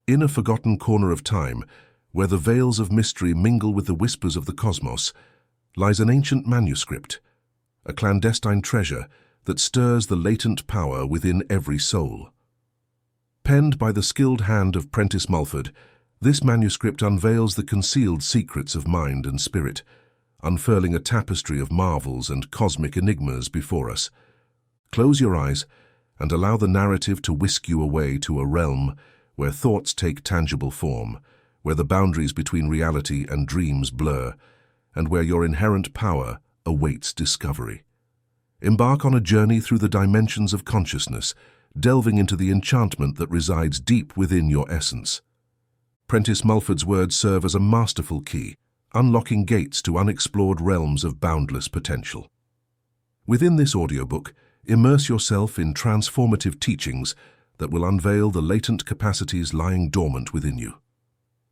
In a forgotten corner of time, where the veils of mystery mingle with the whispers of the cosmos, lies an ancient manuscript, a clandestine treasure that stirs the latent power within every soul. Penned by the skilled hand of Prentice Mulford, this manuscript unveils the concealed secrets of mind and spirit, unfurling a tapestry of marvels and cosmic enigmas before us. Close your eyes and allow the narrative to whisk you away to a realm where thoughts take tangible form, where the boundaries between reality and dreams blur, and where your inherent power awaits discovery. Embark on a journey through the dimensions of consciousness, delving into the enchantment that resides deep within your essence. Prentice Mulford's words serve as a masterful key, unlocking gates to unexplored realms of boundless potential. Within this audiobook, immerse yourself in transformative teachings that will unveil the latent capacities lying dormant within you.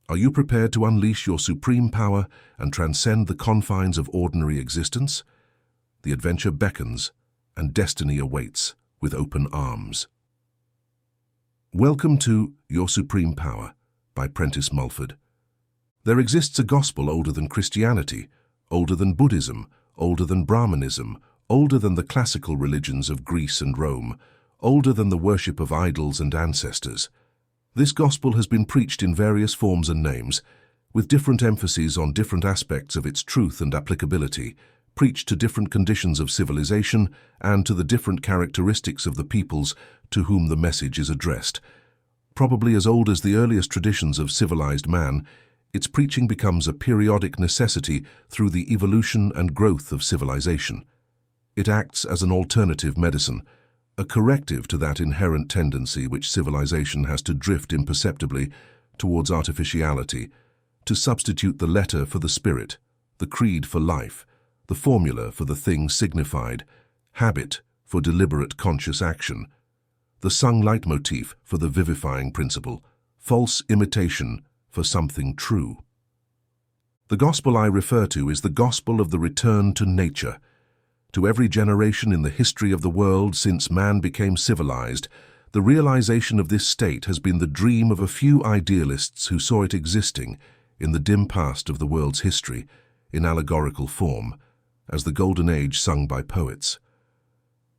Are you prepared to unleash your supreme power and transcend the confines of ordinary existence? The adventure beckons, and destiny awaits with open arms. Welcome to Your Supreme Power by Prentice Mulford. There exists a gospel older than Christianity, older than Buddhism, older than Brahmanism, older than the classical religions of Greece and Rome, older than the worship of idols and ancestors. This gospel has been preached in various forms and names, with different emphases on different aspects of its truth and applicability, preached to different conditions of civilization and to the different characteristics of the peoples to whom the message is addressed. Probably as old as the earliest traditions of civilized man, its preaching becomes a periodic necessity through the evolution and growth of civilization. It acts as an alternative medicine, a corrective to that inherent tendency which civilization has to drift imperceptibly towards artificiality, to substitute the letter for the spirit, the creed for life, the formula for the thing signified, habit for deliberate conscious action, the sung leitmotif for the vivifying principle, false imitation for something true. The gospel I refer to is the gospel of the return to nature. To every generation in the history of the world since man became civilized, the realization of this state has been the dream of a few idealists who saw it existing in the dim past of the world's history, in allegorical form, as the golden age sung by poets.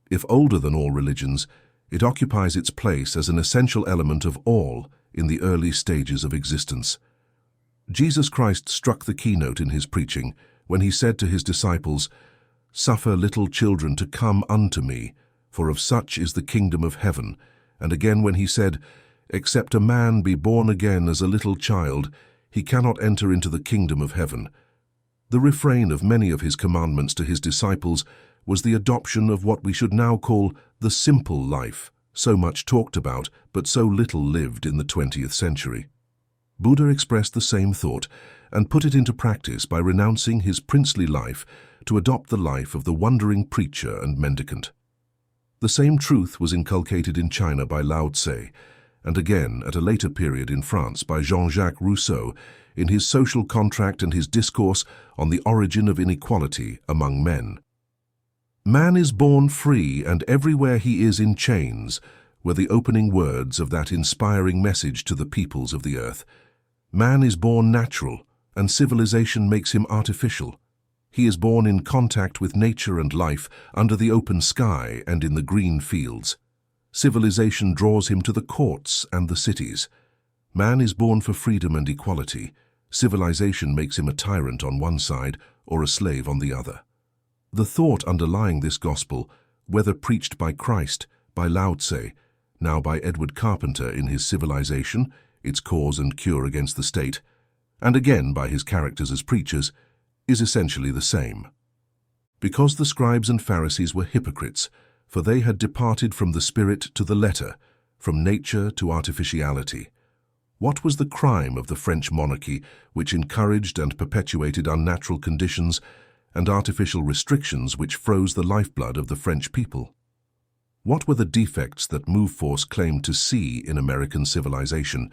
If older than all religions, it occupies its place as an essential element of all in the early stages of existence. Jesus Christ struck the keynote in his preaching when he said to his disciples, "Suffer little children to come unto me, for of such is the kingdom of heaven," and again when he said, "Except a man be born again as a little child, he cannot enter into the kingdom of heaven." The refrain of many of his commandments to his disciples was the adoption of what we should now call the simple life, so much talked about but so little lived in the 20th century. Buddha expressed the same thought and put it into practice by renouncing his princely life to adopt the life of the wandering preacher and mendicant. The same truth was inculcated in China by Lao Tse, and again at a later period in France by Jean-Jacques Rousseau in his Social Contract and his discourse on the origin of inequality among men. "Man is born free, and everywhere he is in chains," were the opening words of that inspiring message to the peoples of the earth. Man is born natural, and civilization makes him artificial. He is born in contact with nature and life, under the open sky and in the green fields. Civilization draws him to the courts and the cities. Man is born for freedom and equality. Civilization makes him a tyrant on one side or a slave on the other. The thought underlying this gospel, whether preached by Christ, by Lao Tse, now by Edward Carpenter in his Civilization, Its Cause and Cure Against the State, and again by his characters as preachers, is essentially the same. Because the scribes and Pharisees were hypocrites, for they had departed from the spirit to the letter, from nature to artificiality. What was the crime of the French monarchy which encouraged and perpetuated unnatural conditions and artificial restrictions which froze the lifeblood of the French people? What were the defects that Mulford claimed to see in American civilization,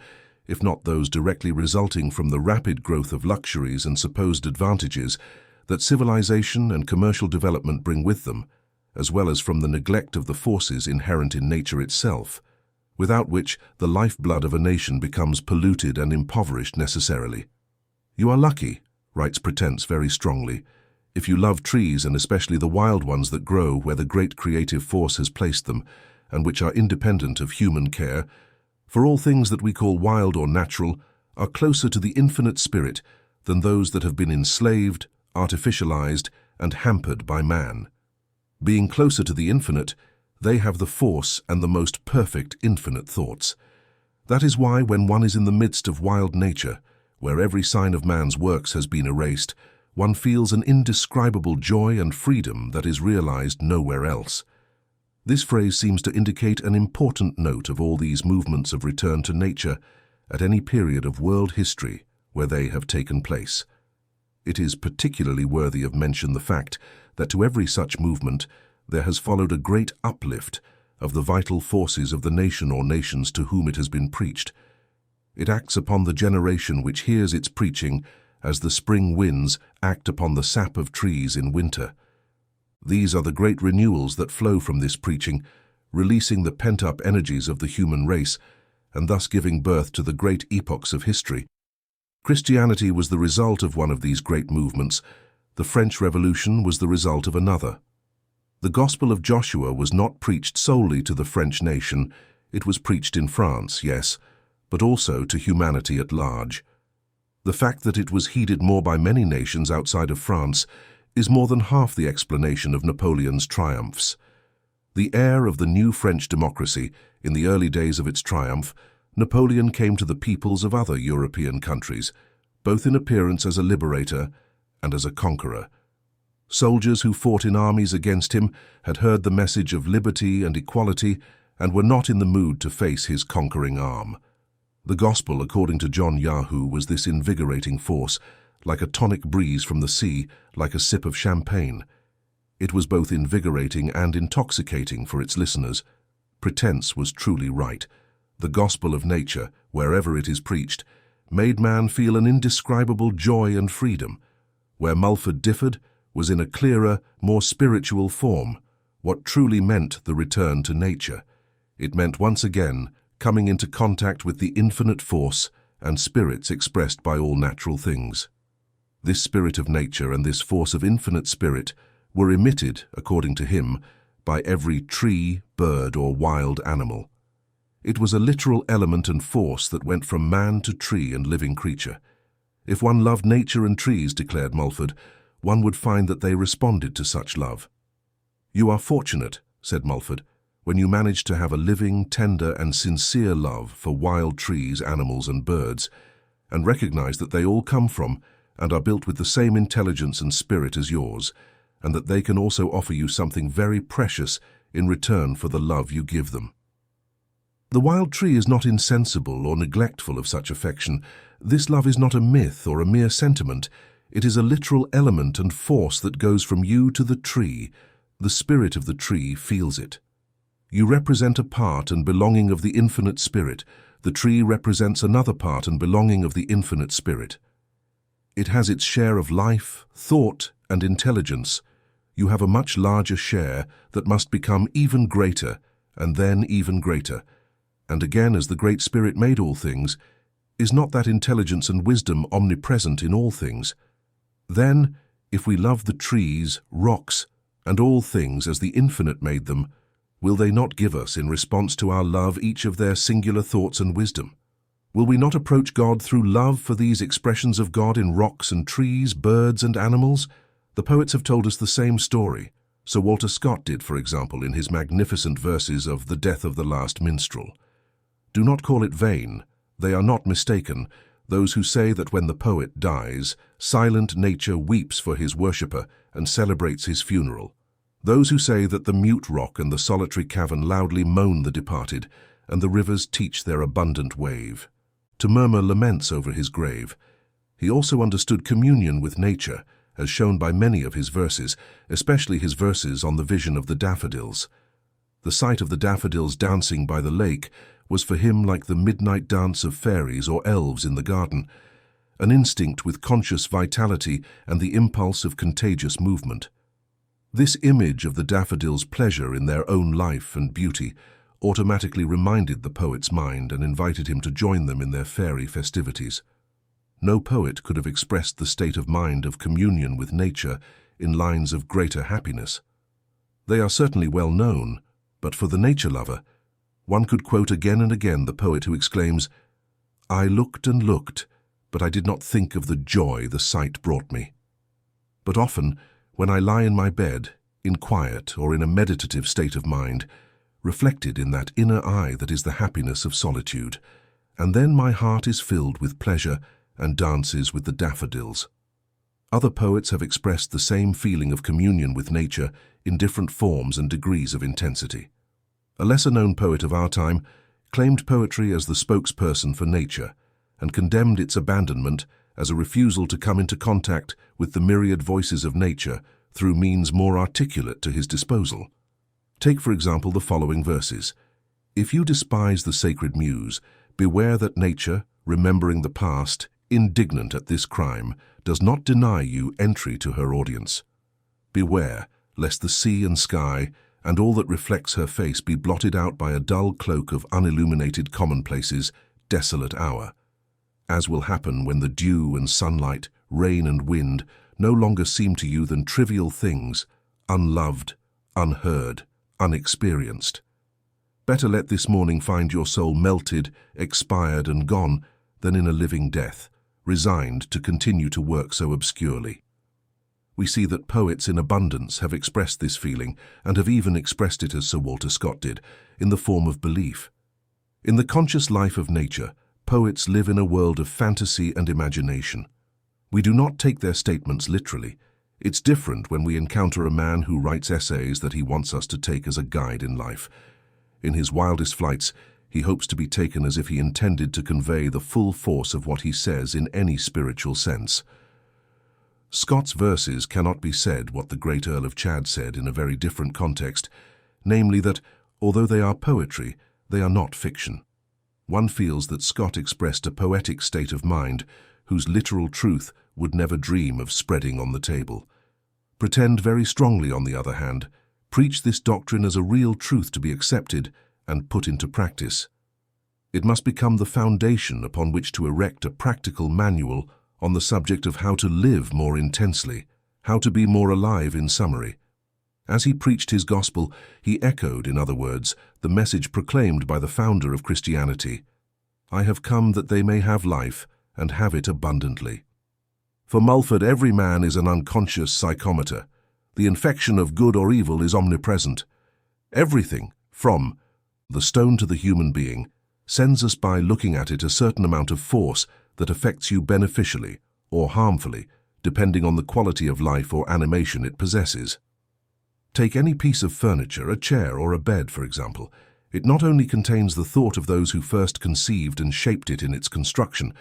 if not those directly resulting from the rapid growth of luxuries and supposed advantages that civilization and commercial development bring with them, as well as from the neglect of the forces inherent in nature itself? without which the lifeblood of a nation becomes polluted and impoverished necessarily. "You are lucky," writes Prentice very strongly, "if you love trees, and especially the wild ones that grow where the great creative force has placed them, and which are independent of human care, for all things that we call wild or natural are closer to the infinite spirit than those that have been enslaved, artificialized, and hampered by man. Being closer to the infinite, they have the force and the most perfect infinite thoughts. That is why when one is in the midst of wild nature, where every sign of man's works has been erased, one feels an indescribable joy and freedom that is realized nowhere else." This phrase seems to indicate an important note of all these movements of return to nature at any period of world history where they have taken place. It is particularly worthy of mention the fact that to every such movement there has followed a great uplift of the vital forces of the nation or nations to whom it has been preached. It acts upon the generation which hears its preaching as the spring winds act upon the sap of trees in winter. These are the great renewals that flow from this preaching, releasing the pent-up energies of the human race, and thus giving birth to the great epochs of history. Christianity was the result of one of these great movements. The French Revolution was the result of another. The Gospel of Joshua was not preached solely to the French nation. It was preached in France, yes, but also to humanity at large. The fact that it was heeded more by many nations outside of France is more than half the explanation of Napoleon's triumphs. The heir of the new French democracy, in the early days of its triumph, Napoleon came to the peoples of other European countries, both in appearance as a liberator and as a conqueror. Soldiers who fought in armies against him had heard the message of liberty and equality and were not in the mood to face his conquering arm. The gospel, according to John Yahoo, was this invigorating force, like a tonic breeze from the sea, like a sip of champagne. It was both invigorating and intoxicating for its listeners. Prentice was truly right. The gospel of nature, wherever it is preached, made man feel an indescribable joy and freedom. Where Mulford differed was in a clearer, more spiritual form, what truly meant the return to nature. It meant once again coming into contact with the infinite force and spirits expressed by all natural things. This spirit of nature and this force of infinite spirit were emitted, according to him, by every tree, bird, or wild animal. It was a literal element and force that went from man to tree and living creature. If one loved nature and trees, declared Mulford, one would find that they responded to such love. "You are fortunate," said Mulford, "when you manage to have a living, tender, and sincere love for wild trees, animals, and birds, and recognize that they all come from and are built with the same intelligence and spirit as yours, and that they can also offer you something very precious in return for the love you give them." The wild tree is not insensible or neglectful of such affection. This love is not a myth or a mere sentiment. It is a literal element and force that goes from you to the tree. The spirit of the tree feels it. You represent a part and belonging of the infinite spirit. The tree represents another part and belonging of the infinite spirit. It has its share of life, thought, and intelligence. You have a much larger share that must become even greater, and then even greater. And again, as the Great Spirit made all things, is not that intelligence and wisdom omnipresent in all things? Then, if we love the trees, rocks, and all things as the infinite made them, will they not give us, in response to our love, each of their singular thoughts and wisdom? Will we not approach God through love for these expressions of God in rocks and trees, birds and animals? The poets have told us the same story. Sir Walter Scott did, for example, in his magnificent verses of The Death of the Last Minstrel. Do not call it vain. They are not mistaken, those who say that when the poet dies, silent nature weeps for his worshipper and celebrates his funeral. Those who say that the mute rock and the solitary cavern loudly moan the departed, and the rivers teach their abundant wave to murmur laments over his grave. He also understood communion with nature, as shown by many of his verses, especially his verses on the vision of the daffodils. The sight of the daffodils dancing by the lake was for him like the midnight dance of fairies or elves in the garden, an instinct with conscious vitality and the impulse of contagious movement. This image of the daffodils' pleasure in their own life and beauty automatically reminded the poet's mind and invited him to join them in their fairy festivities. No poet could have expressed the state of mind of communion with nature in lines of greater happiness. They are certainly well known, but for the nature lover, one could quote again and again the poet who exclaims, "I looked and looked, but I did not think of the joy the sight brought me." But often, when I lie in my bed, in quiet or in a meditative state of mind, reflected in that inner eye that is the happiness of solitude, and then my heart is filled with pleasure and dances with the daffodils. Other poets have expressed the same feeling of communion with nature in different forms and degrees of intensity. A lesser-known poet of our time claimed poetry as the spokesperson for nature and condemned its abandonment as a refusal to come into contact with the myriad voices of nature through means more articulate to his disposal. Take, for example, the following verses. "If you despise the sacred muse, beware that nature, remembering the past, indignant at this crime, does not deny you entry to her audience. Beware, lest the sea and sky, and all that reflects her face be blotted out by a dull cloak of unilluminated commonplaces, desolate hour, as will happen when the dew and sunlight, rain and wind no longer seem to you than trivial things, unloved, unheard, unexperienced. Better let this morning find your soul melted, expired and gone than in a living death, resigned to continue to work so obscurely." We see that poets in abundance have expressed this feeling and have even expressed it as Sir Walter Scott did, in the form of belief. In the conscious life of nature, poets live in a world of fantasy and imagination. We do not take their statements literally. It's different when we encounter a man who writes essays that he wants us to take as a guide in life. In his wildest flights, he hopes to be taken as if he intended to convey the full force of what he says in any spiritual sense. Scott's verses cannot be said what the great Earl of Chad said in a very different context, namely that, although they are poetry, they are not fiction. One feels that Scott expressed a poetic state of mind whose literal truth would never dream of spreading on the table. Pretend very strongly, on the other hand, preach this doctrine as a real truth to be accepted and put into practice. It must become the foundation upon which to erect a practical manual on the subject of how to live more intensely, how to be more alive in summary. As he preached his gospel, he echoed, in other words, the message proclaimed by the founder of Christianity, "I have come that they may have life, and have it abundantly." For Mulford, every man is an unconscious psychometer. The infection of good or evil is omnipresent. Everything, from the stone to the human being, sends us by looking at it a certain amount of force that affects you beneficially or harmfully, depending on the quality of life or animation it possesses. Take any piece of furniture, a chair or a bed, for example. It not only contains the thought of those who first conceived and shaped it in its construction,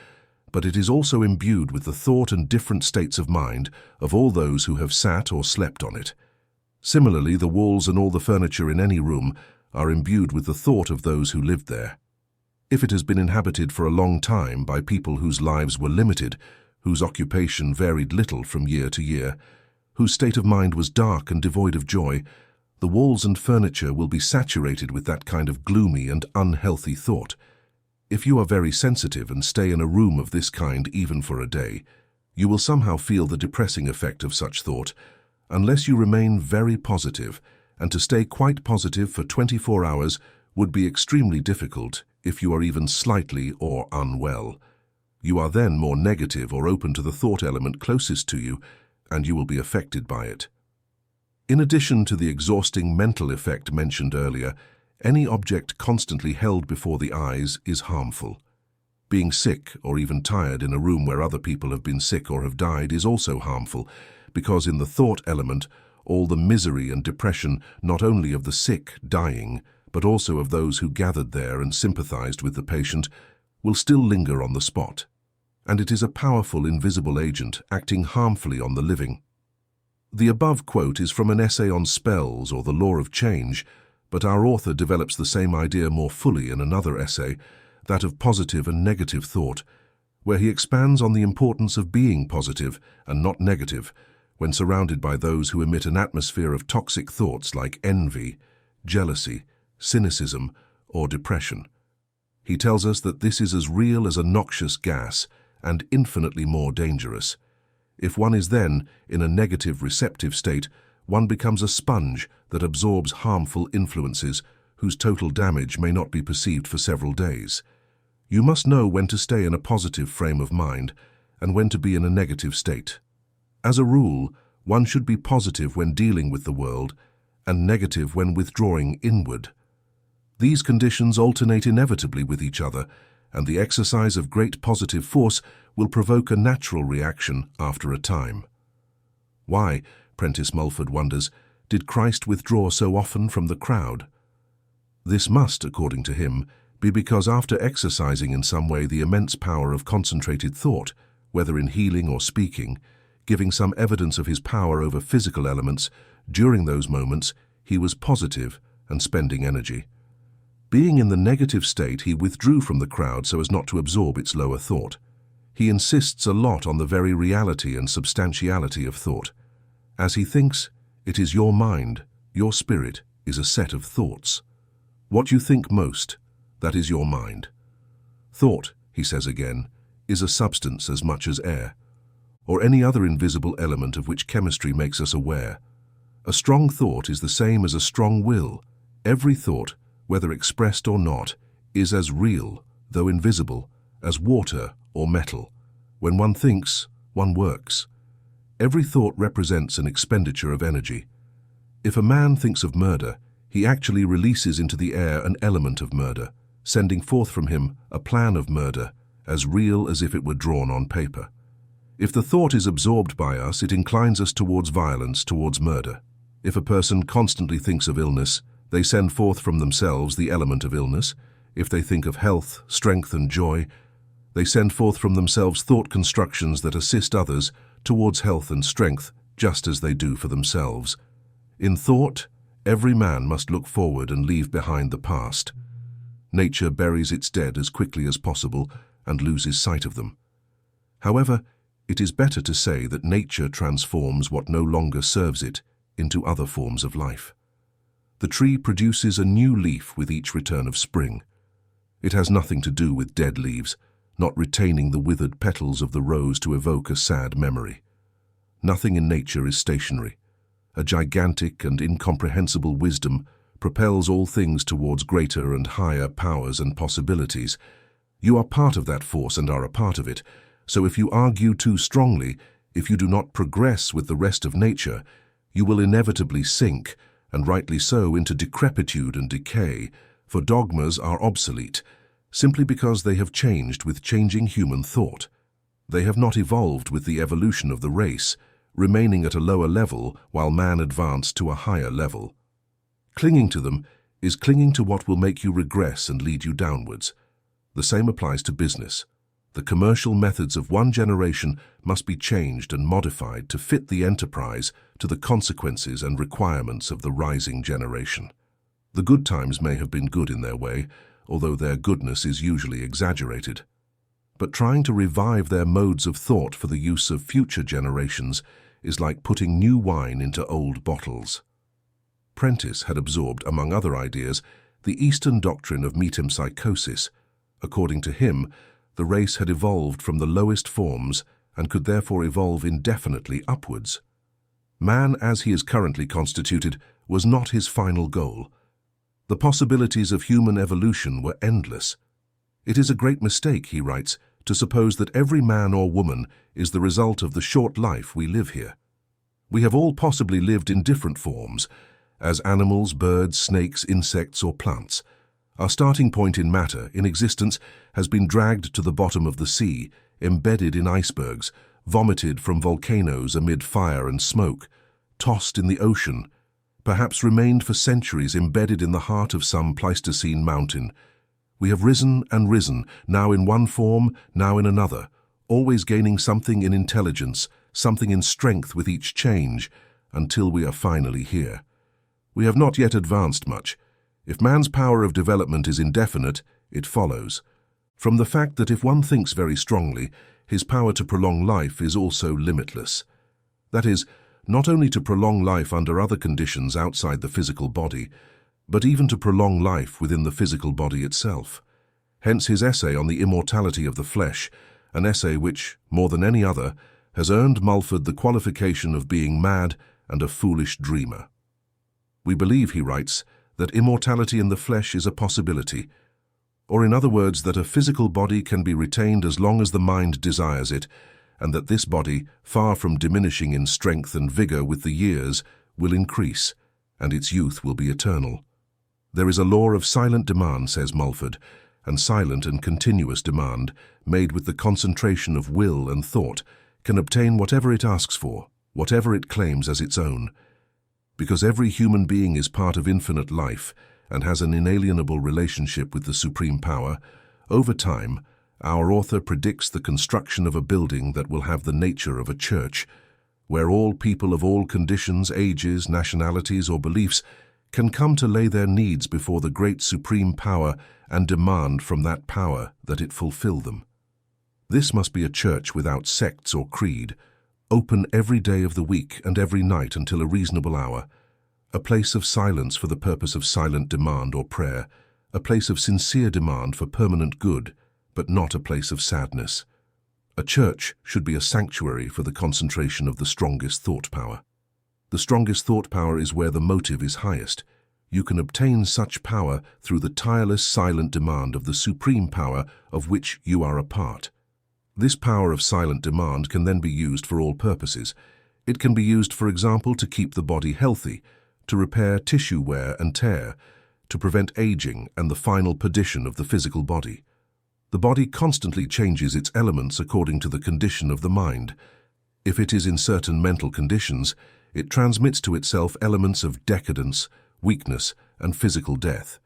but it is also imbued with the thought and different states of mind of all those who have sat or slept on it. Similarly, the walls and all the furniture in any room are imbued with the thought of those who lived there. If it has been inhabited for a long time by people whose lives were limited, whose occupation varied little from year to year, whose state of mind was dark and devoid of joy, the walls and furniture will be saturated with that kind of gloomy and unhealthy thought. If you are very sensitive and stay in a room of this kind even for a day, you will somehow feel the depressing effect of such thought, unless you remain very positive, and to stay quite positive for 24 hours would be extremely difficult if you are even slightly or unwell. You are then more negative or open to the thought element closest to you, and you will be affected by it. In addition to the exhausting mental effect mentioned earlier, any object constantly held before the eyes is harmful. Being sick or even tired in a room where other people have been sick or have died is also harmful, because in the thought element, all the misery and depression not only of the sick dying, but also of those who gathered there and sympathized with the patient, will still linger on the spot. And it is a powerful invisible agent acting harmfully on the living. The above quote is from an essay on spells or the law of change, but our author develops the same idea more fully in another essay, that of positive and negative thought, where he expands on the importance of being positive and not negative when surrounded by those who emit an atmosphere of toxic thoughts like envy, jealousy, cynicism, or depression. He tells us that this is as real as a noxious gas and infinitely more dangerous. If one is then in a negative receptive state, one becomes a sponge that absorbs harmful influences whose total damage may not be perceived for several days. You must know when to stay in a positive frame of mind and when to be in a negative state. As a rule, one should be positive when dealing with the world and negative when withdrawing inward. These conditions alternate inevitably with each other, and the exercise of great positive force will provoke a natural reaction after a time. Why, Prentice Mulford wonders, did Christ withdraw so often from the crowd? This must, according to him, be because after exercising in some way the immense power of concentrated thought, whether in healing or speaking, giving some evidence of his power over physical elements, during those moments he was positive and spending energy. Being in the negative state, he withdrew from the crowd so as not to absorb its lower thought. He insists a lot on the very reality and substantiality of thought. As he thinks, it is your mind, your spirit, is a set of thoughts. What you think most, that is your mind. Thought, he says again, is a substance as much as air, or any other invisible element of which chemistry makes us aware. A strong thought is the same as a strong will. Every thought, whether expressed or not, is as real, though invisible, as water or metal. When one thinks, one works. Every thought represents an expenditure of energy. If a man thinks of murder, he actually releases into the air an element of murder, sending forth from him a plan of murder, as real as if it were drawn on paper. If the thought is absorbed by us, it inclines us towards violence, towards murder. If a person constantly thinks of illness, they send forth from themselves the element of illness. If they think of health, strength, and joy, they send forth from themselves thought constructions that assist others towards health and strength, just as they do for themselves. In thought, every man must look forward and leave behind the past. Nature buries its dead as quickly as possible and loses sight of them. However, it is better to say that nature transforms what no longer serves it into other forms of life. The tree produces a new leaf with each return of spring. It has nothing to do with dead leaves, not retaining the withered petals of the rose to evoke a sad memory. Nothing in nature is stationary. A gigantic and incomprehensible wisdom propels all things towards greater and higher powers and possibilities. You are part of that force and are a part of it, so if you argue too strongly, if you do not progress with the rest of nature, you will inevitably sink, and rightly so, into decrepitude and decay, for dogmas are obsolete, simply because they have changed with changing human thought. They have not evolved with the evolution of the race, remaining at a lower level while man advanced to a higher level. Clinging to them is clinging to what will make you regress and lead you downwards. The same applies to business. The commercial methods of one generation must be changed and modified to fit the enterprise to the consequences and requirements of the rising generation. The good times may have been good in their way, although their goodness is usually exaggerated. But trying to revive their modes of thought for the use of future generations is like putting new wine into old bottles. Prentice had absorbed, among other ideas, the Eastern doctrine of metempsychosis. According to him, the race had evolved from the lowest forms and could therefore evolve indefinitely upwards. Man, as he is currently constituted, was not his final goal. The possibilities of human evolution were endless. It is a great mistake, he writes, to suppose that every man or woman is the result of the short life we live here. We have all possibly lived in different forms, as animals, birds, snakes, insects, or plants. Our starting point in matter, in existence, has been dragged to the bottom of the sea, embedded in icebergs, vomited from volcanoes amid fire and smoke, tossed in the ocean, perhaps remained for centuries embedded in the heart of some Pleistocene mountain. We have risen and risen, now in one form, now in another, always gaining something in intelligence, something in strength with each change, until we are finally here. We have not yet advanced much. If man's power of development is indefinite, it follows from the fact that if one thinks very strongly, his power to prolong life is also limitless. That is, not only to prolong life under other conditions outside the physical body, but even to prolong life within the physical body itself. Hence his essay on the immortality of the flesh, an essay which, more than any other, has earned Mulford the qualification of being mad and a foolish dreamer. We believe, he writes, that immortality in the flesh is a possibility, or in other words, that a physical body can be retained as long as the mind desires it, and that this body, far from diminishing in strength and vigor with the years, will increase, and its youth will be eternal. There is a law of silent demand, says Mulford, and silent and continuous demand, made with the concentration of will and thought, can obtain whatever it asks for, whatever it claims as its own. Because every human being is part of infinite life and has an inalienable relationship with the Supreme Power, over time, our author predicts the construction of a building that will have the nature of a church, where all people of all conditions, ages, nationalities, or beliefs can come to lay their needs before the great Supreme Power and demand from that power that it fulfill them. This must be a church without sects or creed, open every day of the week and every night until a reasonable hour, a place of silence for the purpose of silent demand or prayer, a place of sincere demand for permanent good, but not a place of sadness. A church should be a sanctuary for the concentration of the strongest thought power. The strongest thought power is where the motive is highest. You can obtain such power through the tireless silent demand of the Supreme Power of which you are a part. This power of silent demand can then be used for all purposes. It can be used, for example, to keep the body healthy, to repair tissue wear and tear, to prevent aging and the final perdition of the physical body. The body constantly changes its elements according to the condition of the mind. If it is in certain mental conditions, it transmits to itself elements of decadence, weakness, and physical death.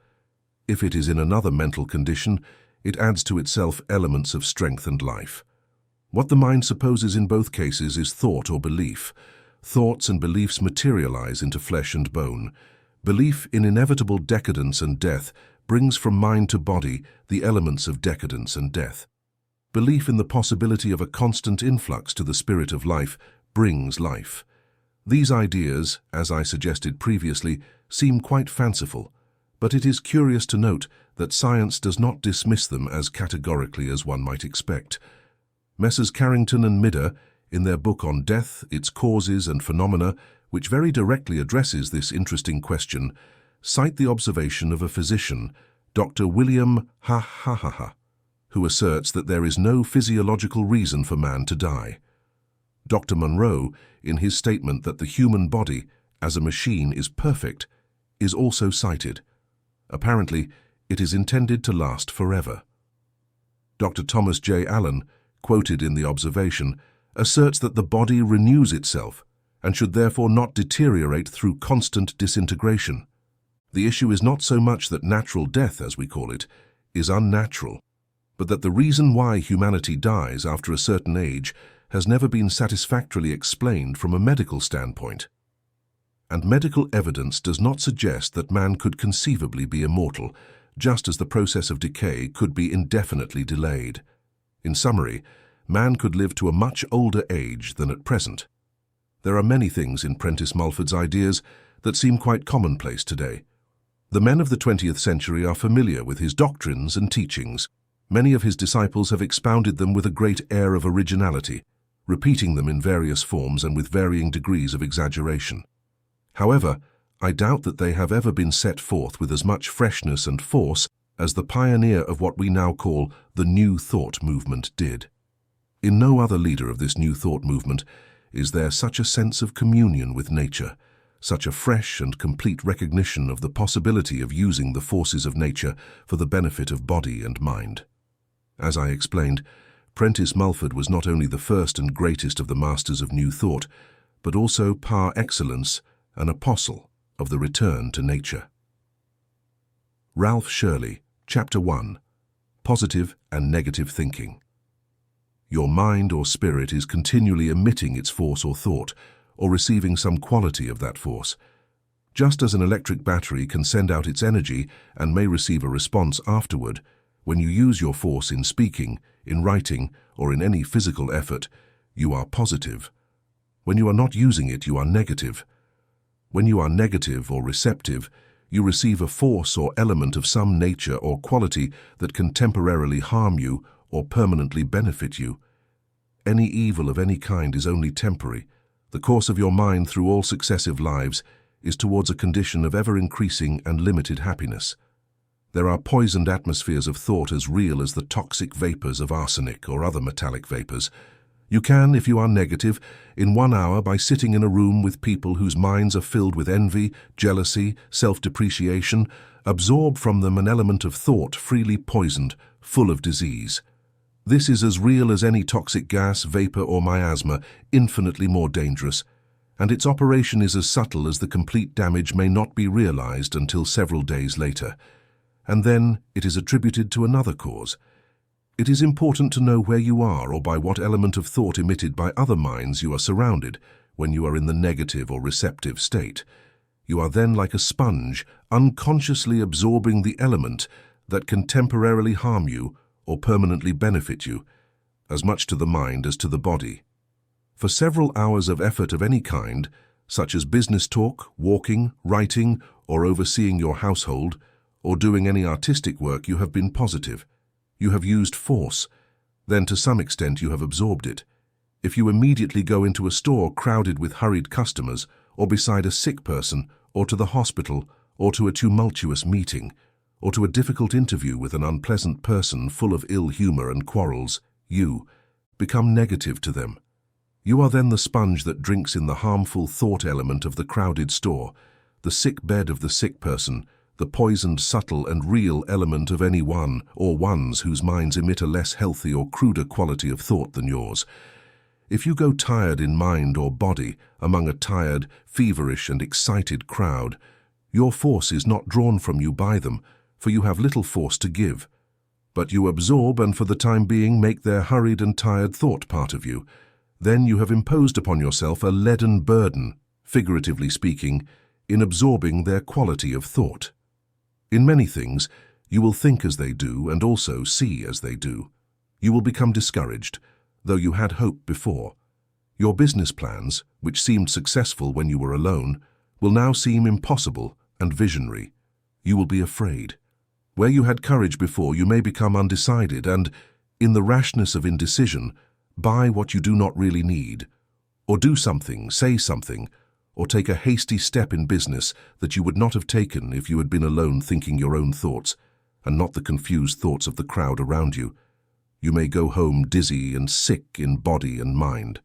If it is in another mental condition, it adds to itself elements of strength and life. What the mind supposes in both cases is thought or belief. Thoughts and beliefs materialize into flesh and bone. Belief in inevitable decadence and death brings from mind to body the elements of decadence and death. Belief in the possibility of a constant influx to the spirit of life brings life. These ideas, as I suggested previously, seem quite fanciful, but it is curious to note that science does not dismiss them as categorically as one might expect. Messrs. Carrington and Midder, in their book on death, its causes and phenomena, which very directly addresses this interesting question, cite the observation of a physician, Dr. William who asserts that there is no physiological reason for man to die. Dr. Monroe, in his statement that the human body, as a machine, is perfect, is also cited. Apparently, it is intended to last forever. Dr. Thomas J. Allen, quoted in the observation, asserts that the body renews itself and should therefore not deteriorate through constant disintegration. The issue is not so much that natural death, as we call it, is unnatural, but that the reason why humanity dies after a certain age has never been satisfactorily explained from a medical standpoint. And medical evidence does not suggest that man could conceivably be immortal, just as the process of decay could be indefinitely delayed. In summary, man could live to a much older age than at present. There are many things in Prentice Mulford's ideas that seem quite commonplace today. The men of the 20th century are familiar with his doctrines and teachings. Many of his disciples have expounded them with a great air of originality, repeating them in various forms and with varying degrees of exaggeration. However, I doubt that they have ever been set forth with as much freshness and force as the pioneer of what we now call the New Thought movement did. In no other leader of this New Thought movement is there such a sense of communion with nature, such a fresh and complete recognition of the possibility of using the forces of nature for the benefit of body and mind. As I explained, Prentice Mulford was not only the first and greatest of the masters of New Thought, but also par excellence an apostle of the return to nature. Ralph Shirley, Chapter 1, Positive and Negative Thinking. Your mind or spirit is continually emitting its force or thought, or receiving some quality of that force. Just as an electric battery can send out its energy and may receive a response afterward, when you use your force in speaking, in writing, or in any physical effort, you are positive. When you are not using it, you are negative. When you are negative or receptive, You receive a force or element of some nature or quality that can temporarily harm you or permanently benefit you. Any evil of any kind is only temporary. The course of your mind through all successive lives is towards a condition of ever-increasing and limited happiness. There are poisoned atmospheres of thought as real as the toxic vapors of arsenic or other metallic vapors. You can, if you are negative, in 1 hour by sitting in a room with people whose minds are filled with envy, jealousy, self-depreciation, absorb from them an element of thought freely poisoned, full of disease. This is as real as any toxic gas, vapor, or miasma, infinitely more dangerous, and its operation is as subtle as the complete damage may not be realized until several days later. And then it is attributed to another cause. It is important to know where you are or by what element of thought emitted by other minds you are surrounded when you are in the negative or receptive state. You are then like a sponge, unconsciously absorbing the element that can temporarily harm you or permanently benefit you, as much to the mind as to the body. For several hours of effort of any kind, such as business talk, walking, writing, or overseeing your household, or doing any artistic work, you have been positive. You have used force. Then to some extent you have absorbed it. If you immediately go into a store crowded with hurried customers, or beside a sick person, or to the hospital, or to a tumultuous meeting, or to a difficult interview with an unpleasant person full of ill humor and quarrels, you become negative to them. You are then the sponge that drinks in the harmful thought element of the crowded store, the sick bed of the sick person, the poisoned, subtle and real element of any one or ones whose minds emit a less healthy or cruder quality of thought than yours. If you go tired in mind or body among a tired, feverish and excited crowd, your force is not drawn from you by them, for you have little force to give. But you absorb and for the time being make their hurried and tired thought part of you. Then you have imposed upon yourself a leaden burden, figuratively speaking, in absorbing their quality of thought. In many things, you will think as they do and also see as they do. You will become discouraged, though you had hope before. Your business plans, which seemed successful when you were alone, will now seem impossible and visionary. You will be afraid. Where you had courage before, you may become undecided and, in the rashness of indecision, buy what you do not really need, or do something, say something, or take a hasty step in business that you would not have taken if you had been alone thinking your own thoughts, and not the confused thoughts of the crowd around you. You may go home dizzy and sick in body and mind.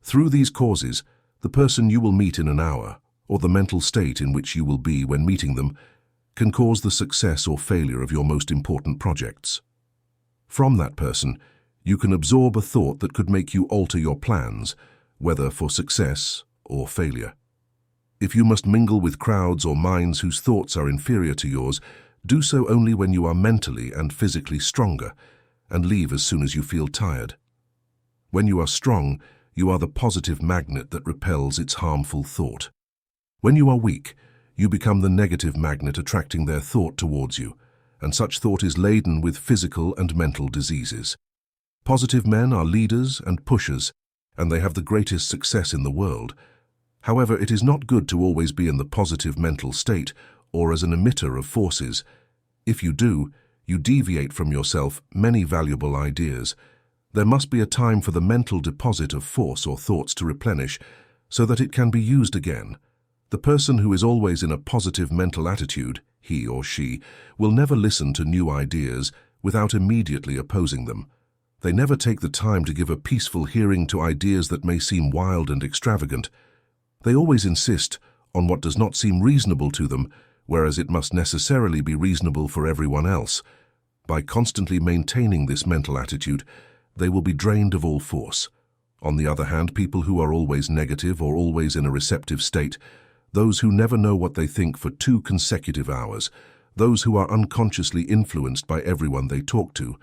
Through these causes, the person you will meet in an hour, or the mental state in which you will be when meeting them, can cause the success or failure of your most important projects. From that person, you can absorb a thought that could make you alter your plans, whether for success or failure. If you must mingle with crowds or minds whose thoughts are inferior to yours, do so only when you are mentally and physically stronger, and leave as soon as you feel tired. When you are strong, you are the positive magnet that repels its harmful thought. When you are weak, you become the negative magnet attracting their thought towards you, and such thought is laden with physical and mental diseases. Positive men are leaders and pushers, and they have the greatest success in the world. However, it is not good to always be in the positive mental state or as an emitter of forces. If you do, you deviate from yourself many valuable ideas. There must be a time for the mental deposit of force or thoughts to replenish so that it can be used again. The person who is always in a positive mental attitude, he or she, will never listen to new ideas without immediately opposing them. They never take the time to give a peaceful hearing to ideas that may seem wild and extravagant. They always insist on what does not seem reasonable to them, whereas it must necessarily be reasonable for everyone else. By constantly maintaining this mental attitude, they will be drained of all force. On the other hand, people who are always negative or always in a receptive state, those who never know what they think for 2 consecutive hours, those who are unconsciously influenced by everyone they talk to,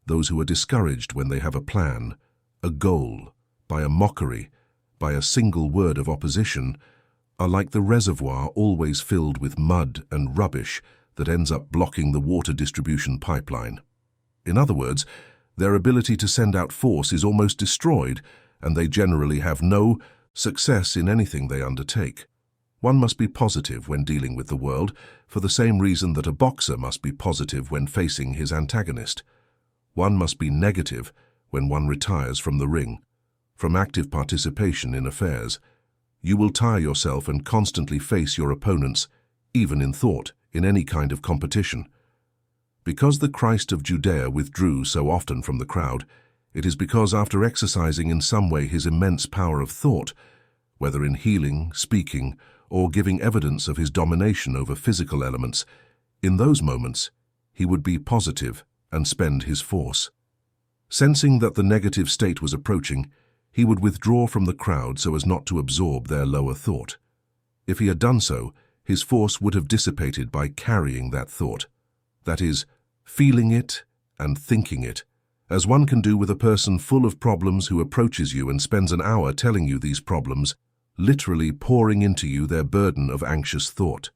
those who are discouraged when they have a plan, a goal, by a mockery, by a single word of opposition, are like the reservoir always filled with mud and rubbish that ends up blocking the water distribution pipeline. In other words, their ability to send out force is almost destroyed, and they generally have no success in anything they undertake. One must be positive when dealing with the world, for the same reason that a boxer must be positive when facing his antagonist. One must be negative when one retires from the ring, from active participation in affairs. You will tire yourself and constantly face your opponents, even in thought, in any kind of competition. Because the Christ of Judea withdrew so often from the crowd, it is because after exercising in some way his immense power of thought, whether in healing, speaking, or giving evidence of his domination over physical elements, in those moments he would be positive and spend his force. Sensing that the negative state was approaching, he would withdraw from the crowd so as not to absorb their lower thought. If he had done so, his force would have dissipated by carrying that thought, that is, feeling it and thinking it, as one can do with a person full of problems who approaches you and spends an hour telling you these problems, literally pouring into you their burden of anxious thought.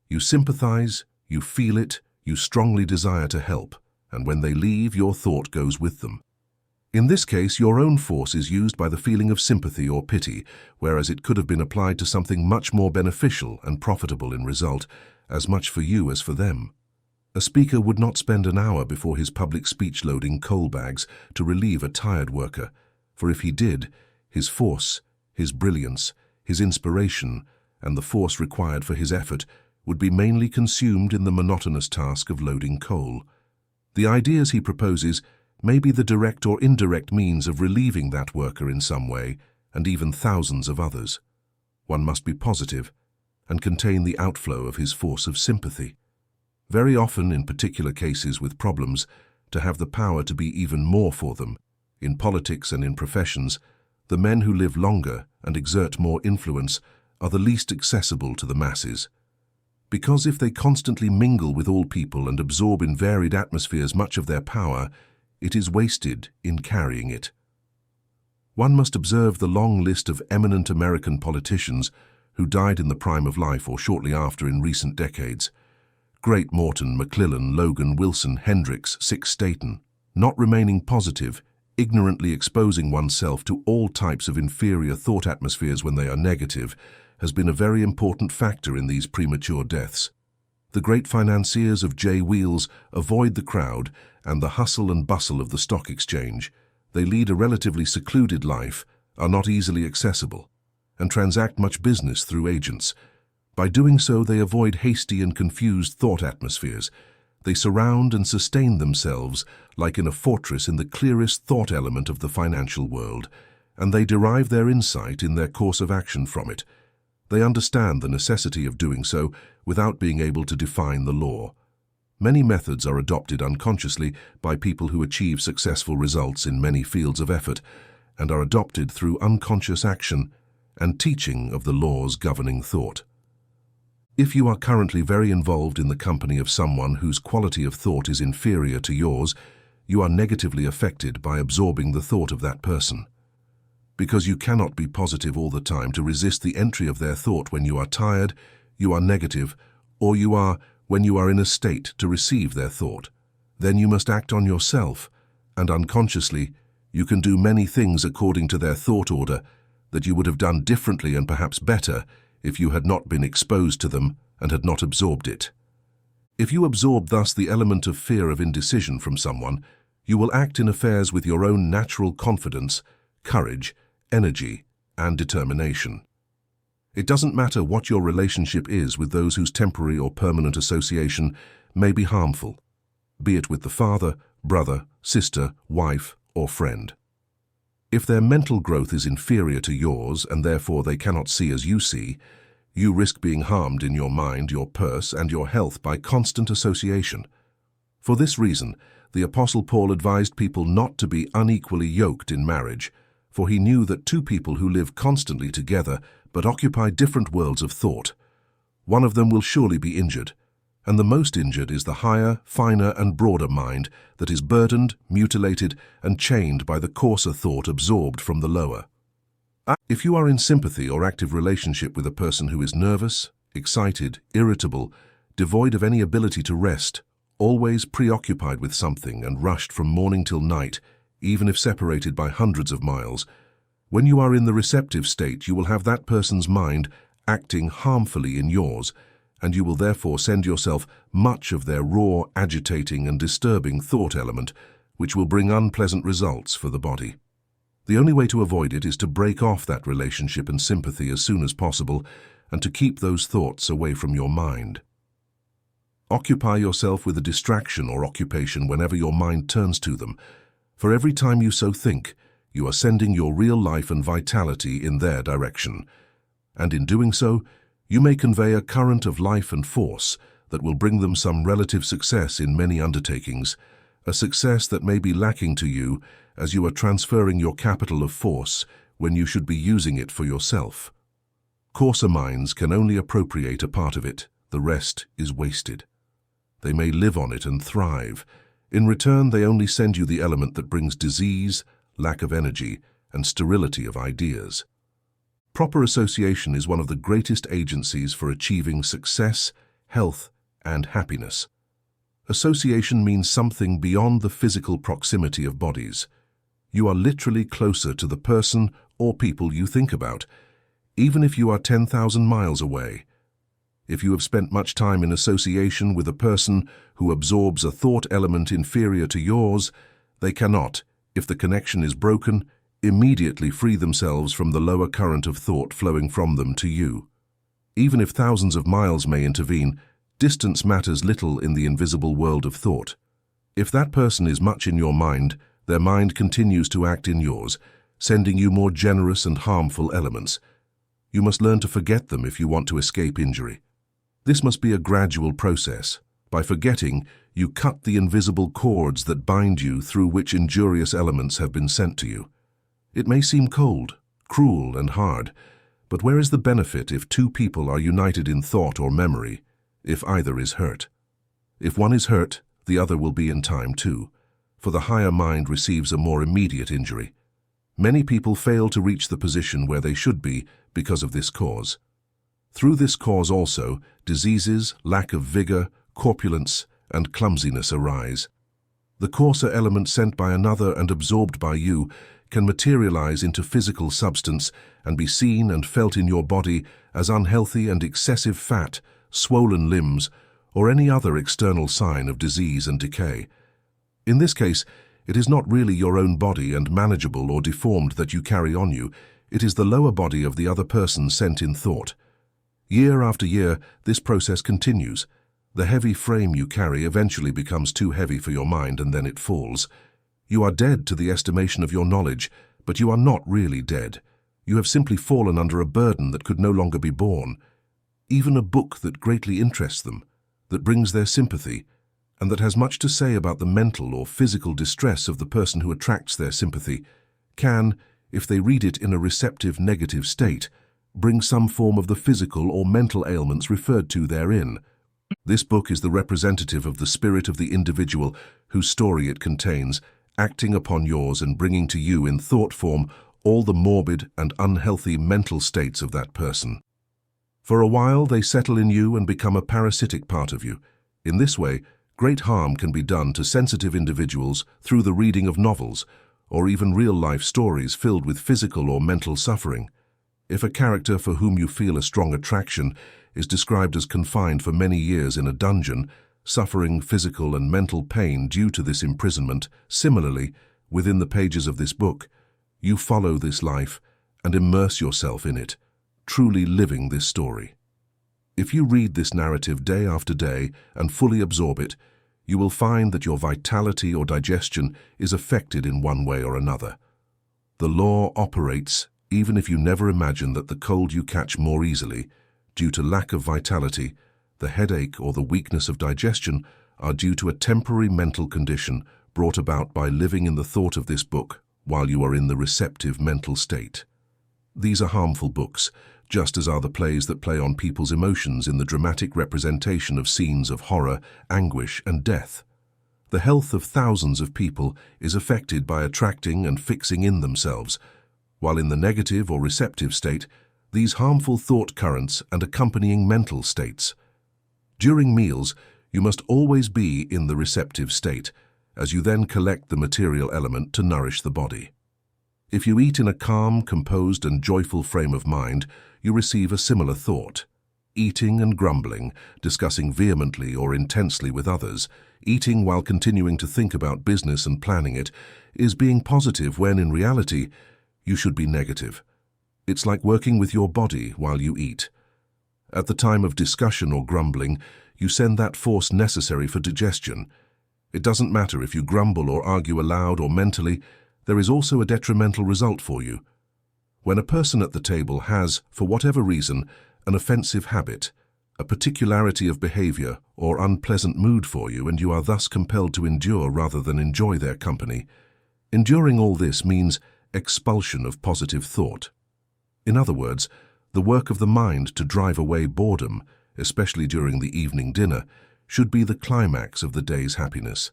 You sympathize, you feel it, you strongly desire to help, and when they leave, your thought goes with them. In this case, your own force is used by the feeling of sympathy or pity, whereas it could have been applied to something much more beneficial and profitable in result, as much for you as for them. A speaker would not spend an hour before his public speech loading coal bags to relieve a tired worker, for if he did, his force, his brilliance, his inspiration, and the force required for his effort would be mainly consumed in the monotonous task of loading coal. The ideas he proposes may be the direct or indirect means of relieving that worker in some way, and even thousands of others. One must be positive and contain the outflow of his force of sympathy. Very often, in particular cases with problems, to have the power to be even more for them. In politics and in professions, the men who live longer and exert more influence are the least accessible to the masses. Because if they constantly mingle with all people and absorb in varied atmospheres much of their power, it is wasted in carrying it. One must observe the long list of eminent American politicians who died in the prime of life or shortly after in recent decades. Great Morton, McClellan, Logan, Wilson, Hendricks, Staten, not remaining positive, ignorantly exposing oneself to all types of inferior thought atmospheres when they are negative, has been a very important factor in these premature deaths. The great financiers of J. Wheels avoid the crowd and the hustle and bustle of the stock exchange. They lead a relatively secluded life, are not easily accessible, and transact much business through agents. By doing so, they avoid hasty and confused thought atmospheres. They surround and sustain themselves like in a fortress in the clearest thought element of the financial world, and they derive their insight in their course of action from it. They understand the necessity of doing so without being able to define the law. Many methods are adopted unconsciously by people who achieve successful results in many fields of effort, and are adopted through unconscious action and teaching of the laws governing thought. If you are currently very involved in the company of someone whose quality of thought is inferior to yours, you are negatively affected by absorbing the thought of that person. Because you cannot be positive all the time to resist the entry of their thought when you are tired, you are negative, or you are when you are in a state to receive their thought. Then you must act on yourself, and unconsciously, you can do many things according to their thought order that you would have done differently and perhaps better if you had not been exposed to them and had not absorbed it. If you absorb thus the element of fear of indecision from someone, you will act in affairs with your own natural confidence, courage, energy, and determination. It doesn't matter what your relationship is with those whose temporary or permanent association may be harmful, be it with the father, brother, sister, wife, or friend. If their mental growth is inferior to yours and therefore they cannot see as you see, you risk being harmed in your mind, your purse, and your health by constant association. For this reason, the Apostle Paul advised people not to be unequally yoked in marriage, for he knew that two people who live constantly together but occupy different worlds of thought, one of them will surely be injured, and the most injured is the higher, finer, and broader mind that is burdened, mutilated, and chained by the coarser thought absorbed from the lower. If you are in sympathy or active relationship with a person who is nervous, excited, irritable, devoid of any ability to rest, always preoccupied with something and rushed from morning till night, even if separated by hundreds of miles, when you are in the receptive state, you will have that person's mind acting harmfully in yours, and you will therefore send yourself much of their raw, agitating and disturbing thought element, which will bring unpleasant results for the body. The only way to avoid it is to break off that relationship and sympathy as soon as possible, and to keep those thoughts away from your mind. Occupy yourself with a distraction or occupation whenever your mind turns to them. For every time you so think, you are sending your real life and vitality in their direction. And in doing so, you may convey a current of life and force that will bring them some relative success in many undertakings, a success that may be lacking to you as you are transferring your capital of force when you should be using it for yourself. Coarser minds can only appropriate a part of it, the rest is wasted. They may live on it and thrive. In return, they only send you the element that brings disease, lack of energy, and sterility of ideas. Proper association is one of the greatest agencies for achieving success, health, and happiness. Association means something beyond the physical proximity of bodies. You are literally closer to the person or people you think about, even if you are 10,000 miles away. If you have spent much time in association with a person who absorbs a thought element inferior to yours, they cannot, if the connection is broken, immediately free themselves from the lower current of thought flowing from them to you. Even if thousands of miles may intervene, distance matters little in the invisible world of thought. If that person is much in your mind, their mind continues to act in yours, sending you more generous and harmful elements. You must learn to forget them if you want to escape injury. This must be a gradual process. By forgetting, you cut the invisible cords that bind you through which injurious elements have been sent to you. It may seem cold, cruel, and hard, but where is the benefit if two people are united in thought or memory, if either is hurt? If one is hurt, the other will be in time too, for the higher mind receives a more immediate injury. Many people fail to reach the position where they should be because of this cause. Through this cause also, diseases, lack of vigor, corpulence, and clumsiness arise. The coarser element sent by another and absorbed by you can materialize into physical substance and be seen and felt in your body as unhealthy and excessive fat, swollen limbs, or any other external sign of disease and decay. In this case, it is not really your own body and manageable or deformed that you carry on you, it is the lower body of the other person sent in thought. Year after year, this process continues. The heavy frame you carry eventually becomes too heavy for your mind and then it falls. You are dead to the estimation of your knowledge, but you are not really dead. You have simply fallen under a burden that could no longer be borne. Even a book that greatly interests them, that brings their sympathy, and that has much to say about the mental or physical distress of the person who attracts their sympathy, can, if they read it in a receptive negative state, bring some form of the physical or mental ailments referred to therein. This book is the representative of the spirit of the individual whose story it contains, acting upon yours and bringing to you in thought form all the morbid and unhealthy mental states of that person. For a while they settle in you and become a parasitic part of you. In this way, great harm can be done to sensitive individuals through the reading of novels, or even real-life stories filled with physical or mental suffering. If a character for whom you feel a strong attraction is described as confined for many years in a dungeon, suffering physical and mental pain due to this imprisonment, similarly, within the pages of this book, you follow this life and immerse yourself in it, truly living this story. If you read this narrative day after day and fully absorb it, you will find that your vitality or digestion is affected in one way or another. The law operates even if you never imagine that the cold you catch more easily, due to lack of vitality, the headache or the weakness of digestion are due to a temporary mental condition brought about by living in the thought of this book while you are in the receptive mental state. These are harmful books, just as are the plays that play on people's emotions in the dramatic representation of scenes of horror, anguish, and death. The health of thousands of people is affected by attracting and fixing in themselves, while in the negative or receptive state, these harmful thought currents and accompanying mental states. During meals, you must always be in the receptive state, as you then collect the material element to nourish the body. If you eat in a calm, composed and joyful frame of mind, you receive a similar thought. Eating and grumbling, discussing vehemently or intensely with others, eating while continuing to think about business and planning it, is being positive when in reality, you should be negative. It's like working with your body while you eat. At the time of discussion or grumbling, you send that force necessary for digestion. It doesn't matter if you grumble or argue aloud or mentally, there is also a detrimental result for you. When a person at the table has, for whatever reason, an offensive habit, a particularity of behavior or unpleasant mood for you, and you are thus compelled to endure rather than enjoy their company, enduring all this means expulsion of positive thought. In other words, the work of the mind to drive away boredom, especially during the evening dinner, should be the climax of the day's happiness.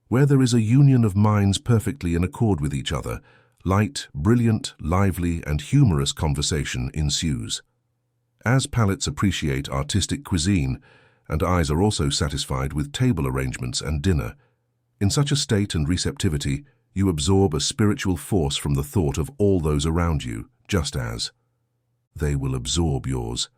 Where there is a union of minds perfectly in accord with each other, light, brilliant, lively, and humorous conversation ensues. As palates appreciate artistic cuisine, and eyes are also satisfied with table arrangements and dinner, in such a state and receptivity, you absorb a spiritual force from the thought of all those around you, just as they will absorb yours.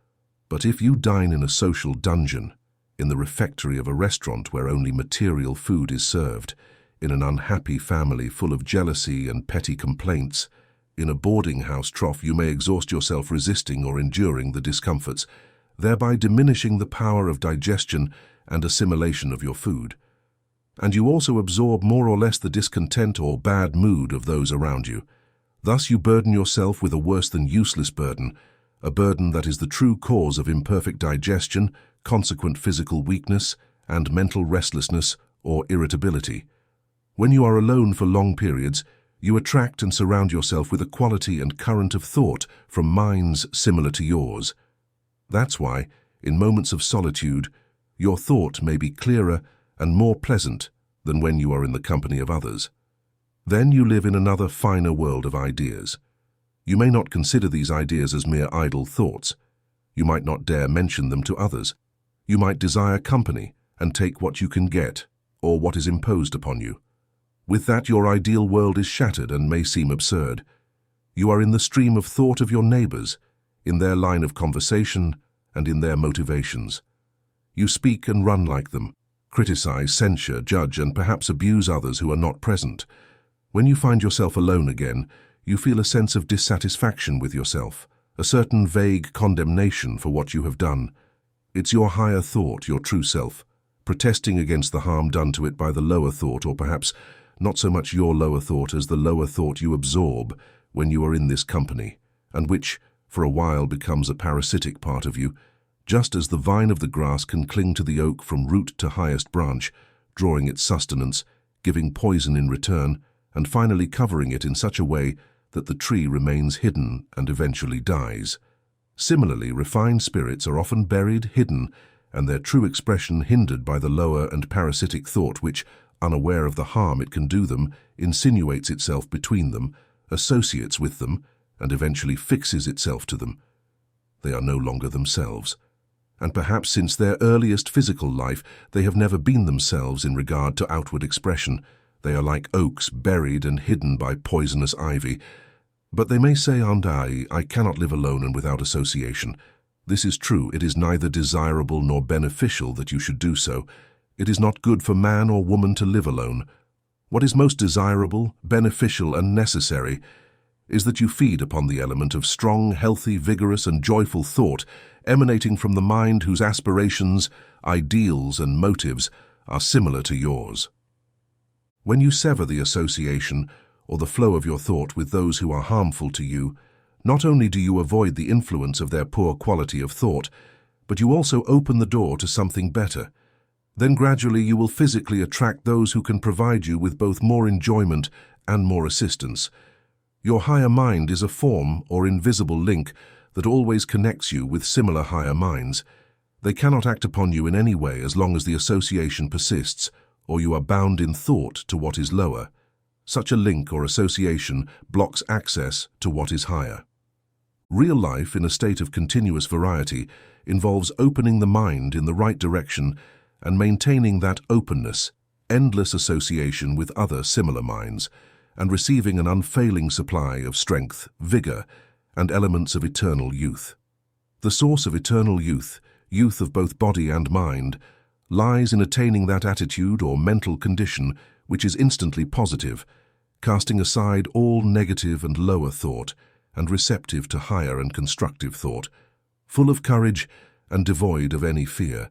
But if you dine in a social dungeon, in the refectory of a restaurant where only material food is served, in an unhappy family full of jealousy and petty complaints, in a boarding house trough, you may exhaust yourself resisting or enduring the discomforts, thereby diminishing the power of digestion and assimilation of your food. And you also absorb more or less the discontent or bad mood of those around you. Thus you burden yourself with a worse than useless burden, a burden that is the true cause of imperfect digestion, consequent physical weakness, and mental restlessness or irritability. When you are alone for long periods, you attract and surround yourself with a quality and current of thought from minds similar to yours. That's why, in moments of solitude, your thought may be clearer and more pleasant than when you are in the company of others. Then you live in another finer world of ideas. You may not consider these ideas as mere idle thoughts. You might not dare mention them to others. You might desire company and take what you can get or what is imposed upon you. With that, your ideal world is shattered and may seem absurd. You are in the stream of thought of your neighbors, in their line of conversation and in their motivations. You speak and run like them, criticize, censure, judge, and perhaps abuse others who are not present. When you find yourself alone again, you feel a sense of dissatisfaction with yourself, a certain vague condemnation for what you have done. It's your higher thought, your true self, protesting against the harm done to it by the lower thought, or perhaps not so much your lower thought as the lower thought you absorb when you are in this company, and which, for a while, becomes a parasitic part of you, just as the vine of the grass can cling to the oak from root to highest branch, drawing its sustenance, giving poison in return, and finally covering it in such a way that the tree remains hidden and eventually dies. Similarly, refined spirits are often buried, hidden, and their true expression hindered by the lower and parasitic thought which, unaware of the harm it can do them, insinuates itself between them, associates with them, and eventually fixes itself to them. They are no longer themselves. And perhaps since their earliest physical life, they have never been themselves in regard to outward expression. They are like oaks buried and hidden by poisonous ivy. But they may say, "And I cannot live alone and without association." This is true. It is neither desirable nor beneficial that you should do so. It is not good for man or woman to live alone. What is most desirable, beneficial, and necessary is that you feed upon the element of strong, healthy, vigorous, and joyful thought emanating from the mind whose aspirations, ideals, and motives are similar to yours. When you sever the association or the flow of your thought with those who are harmful to you, not only do you avoid the influence of their poor quality of thought, but you also open the door to something better. Then gradually you will physically attract those who can provide you with both more enjoyment and more assistance. Your higher mind is a form or invisible link that always connects you with similar higher minds. They cannot act upon you in any way as long as the association persists, or you are bound in thought to what is lower. Such a link or association blocks access to what is higher. Real life in a state of continuous variety involves opening the mind in the right direction and maintaining that openness, endless association with other similar minds, and receiving an unfailing supply of strength, vigor, and elements of eternal youth. The source of eternal youth, youth of both body and mind, lies in attaining that attitude or mental condition which is instantly positive, casting aside all negative and lower thought, and receptive to higher and constructive thought, full of courage and devoid of any fear.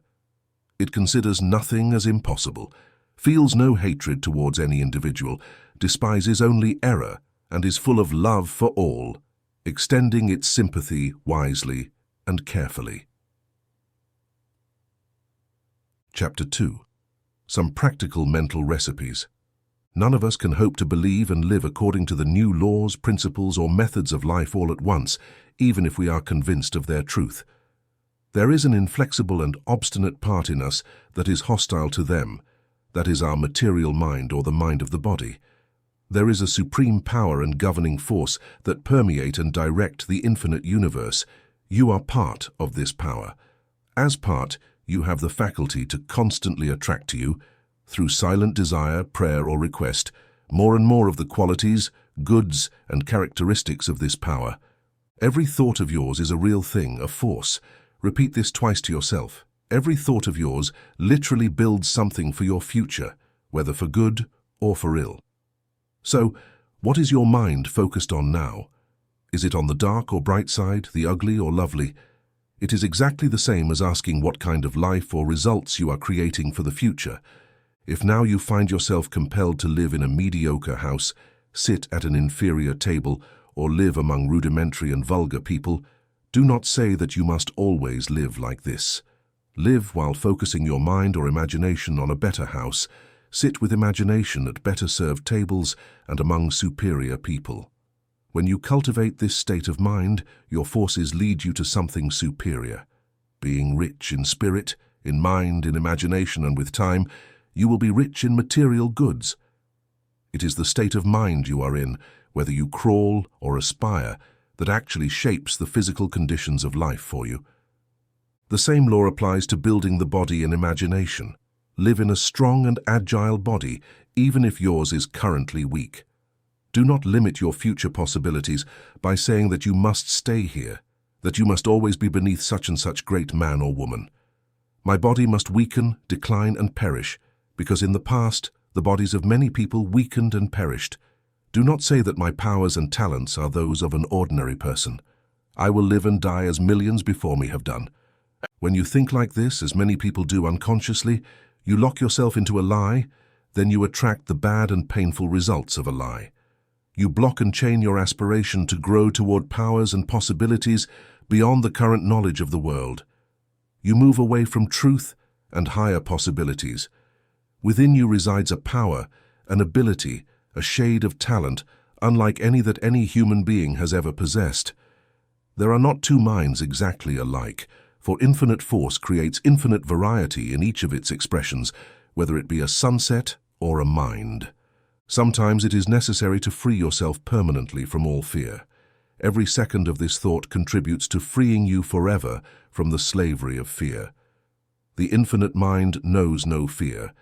It considers nothing as impossible, feels no hatred towards any individual, despises only error, and is full of love for all, extending its sympathy wisely and carefully. Chapter 2. Some practical mental recipes. None of us can hope to believe and live according to the new laws, principles, or methods of life all at once, even if we are convinced of their truth. There is an inflexible and obstinate part in us that is hostile to them. That is our material mind or the mind of the body. There is a supreme power and governing force that permeate and direct the infinite universe. You are part of this power. As part, you have the faculty to constantly attract to you, through silent desire, prayer, or request, more and more of the qualities, goods, and characteristics of this power. Every thought of yours is a real thing, a force. Repeat this twice to yourself. Every thought of yours literally builds something for your future, whether for good or for ill. So, what is your mind focused on now? Is it on the dark or bright side, the ugly or lovely? It is exactly the same as asking what kind of life or results you are creating for the future. If now you find yourself compelled to live in a mediocre house, sit at an inferior table, or live among rudimentary and vulgar people, do not say that you must always live like this. Live while focusing your mind or imagination on a better house. Sit with imagination at better-served tables and among superior people. When you cultivate this state of mind, your forces lead you to something superior. Being rich in spirit, in mind, in imagination, and with time, you will be rich in material goods. It is the state of mind you are in, whether you crawl or aspire, that actually shapes the physical conditions of life for you. The same law applies to building the body in imagination. Live in a strong and agile body, even if yours is currently weak. Do not limit your future possibilities by saying that you must stay here, that you must always be beneath such and such great man or woman. My body must weaken, decline, and perish, because in the past, the bodies of many people weakened and perished. Do not say that my powers and talents are those of an ordinary person. I will live and die as millions before me have done. When you think like this, as many people do unconsciously, you lock yourself into a lie, then you attract the bad and painful results of a lie. You block and chain your aspiration to grow toward powers and possibilities beyond the current knowledge of the world. You move away from truth and higher possibilities. Within you resides a power, an ability, a shade of talent, unlike any that any human being has ever possessed. There are not two minds exactly alike, for infinite force creates infinite variety in each of its expressions, whether it be a sunset or a mind. Sometimes it is necessary to free yourself permanently from all fear. Every second of this thought contributes to freeing you forever from the slavery of fear. The infinite mind knows no fear,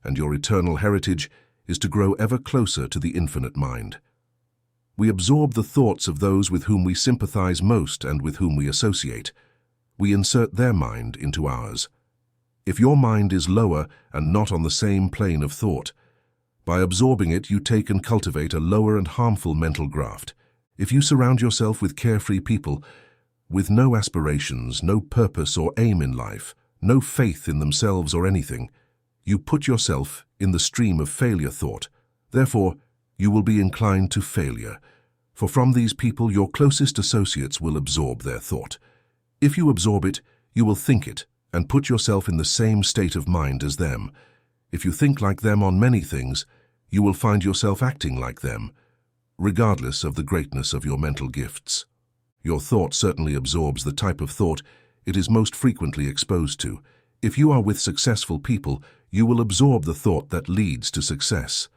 and your eternal heritage is to grow ever closer to the infinite mind. We absorb the thoughts of those with whom we sympathize most and with whom we associate. We insert their mind into ours. If your mind is lower and not on the same plane of thought, by absorbing it you take and cultivate a lower and harmful mental graft. If you surround yourself with carefree people, with no aspirations, no purpose or aim in life, no faith in themselves or anything, you put yourself in the stream of failure thought. Therefore, you will be inclined to failure, for from these people your closest associates will absorb their thought. If you absorb it, you will think it and put yourself in the same state of mind as them. If you think like them on many things, you will find yourself acting like them, regardless of the greatness of your mental gifts. Your thought certainly absorbs the type of thought it is most frequently exposed to. If you are with successful people, you will absorb the thought that leads to success.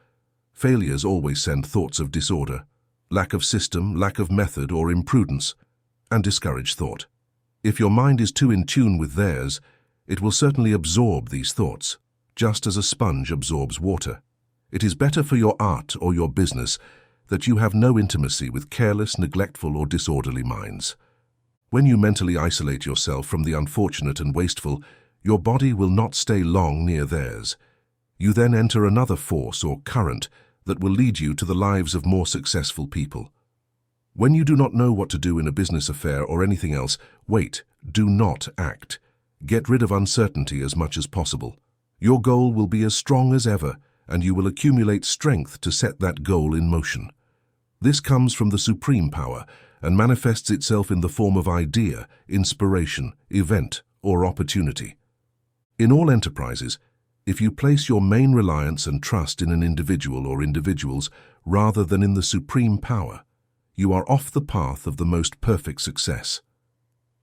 Failures always send thoughts of disorder, lack of system, lack of method, or imprudence, and discouraged thought. If your mind is too in tune with theirs, it will certainly absorb these thoughts, just as a sponge absorbs water. It is better for your art or your business that you have no intimacy with careless, neglectful, or disorderly minds. When you mentally isolate yourself from the unfortunate and wasteful, your body will not stay long near theirs. You then enter another force or current that will lead you to the lives of more successful people. When you do not know what to do in a business affair or anything else, wait, do not act. Get rid of uncertainty as much as possible. Your goal will be as strong as ever, and you will accumulate strength to set that goal in motion. This comes from the supreme power and manifests itself in the form of idea, inspiration, event, or opportunity. In all enterprises, if you place your main reliance and trust in an individual or individuals rather than in the supreme power, you are off the path of the most perfect success.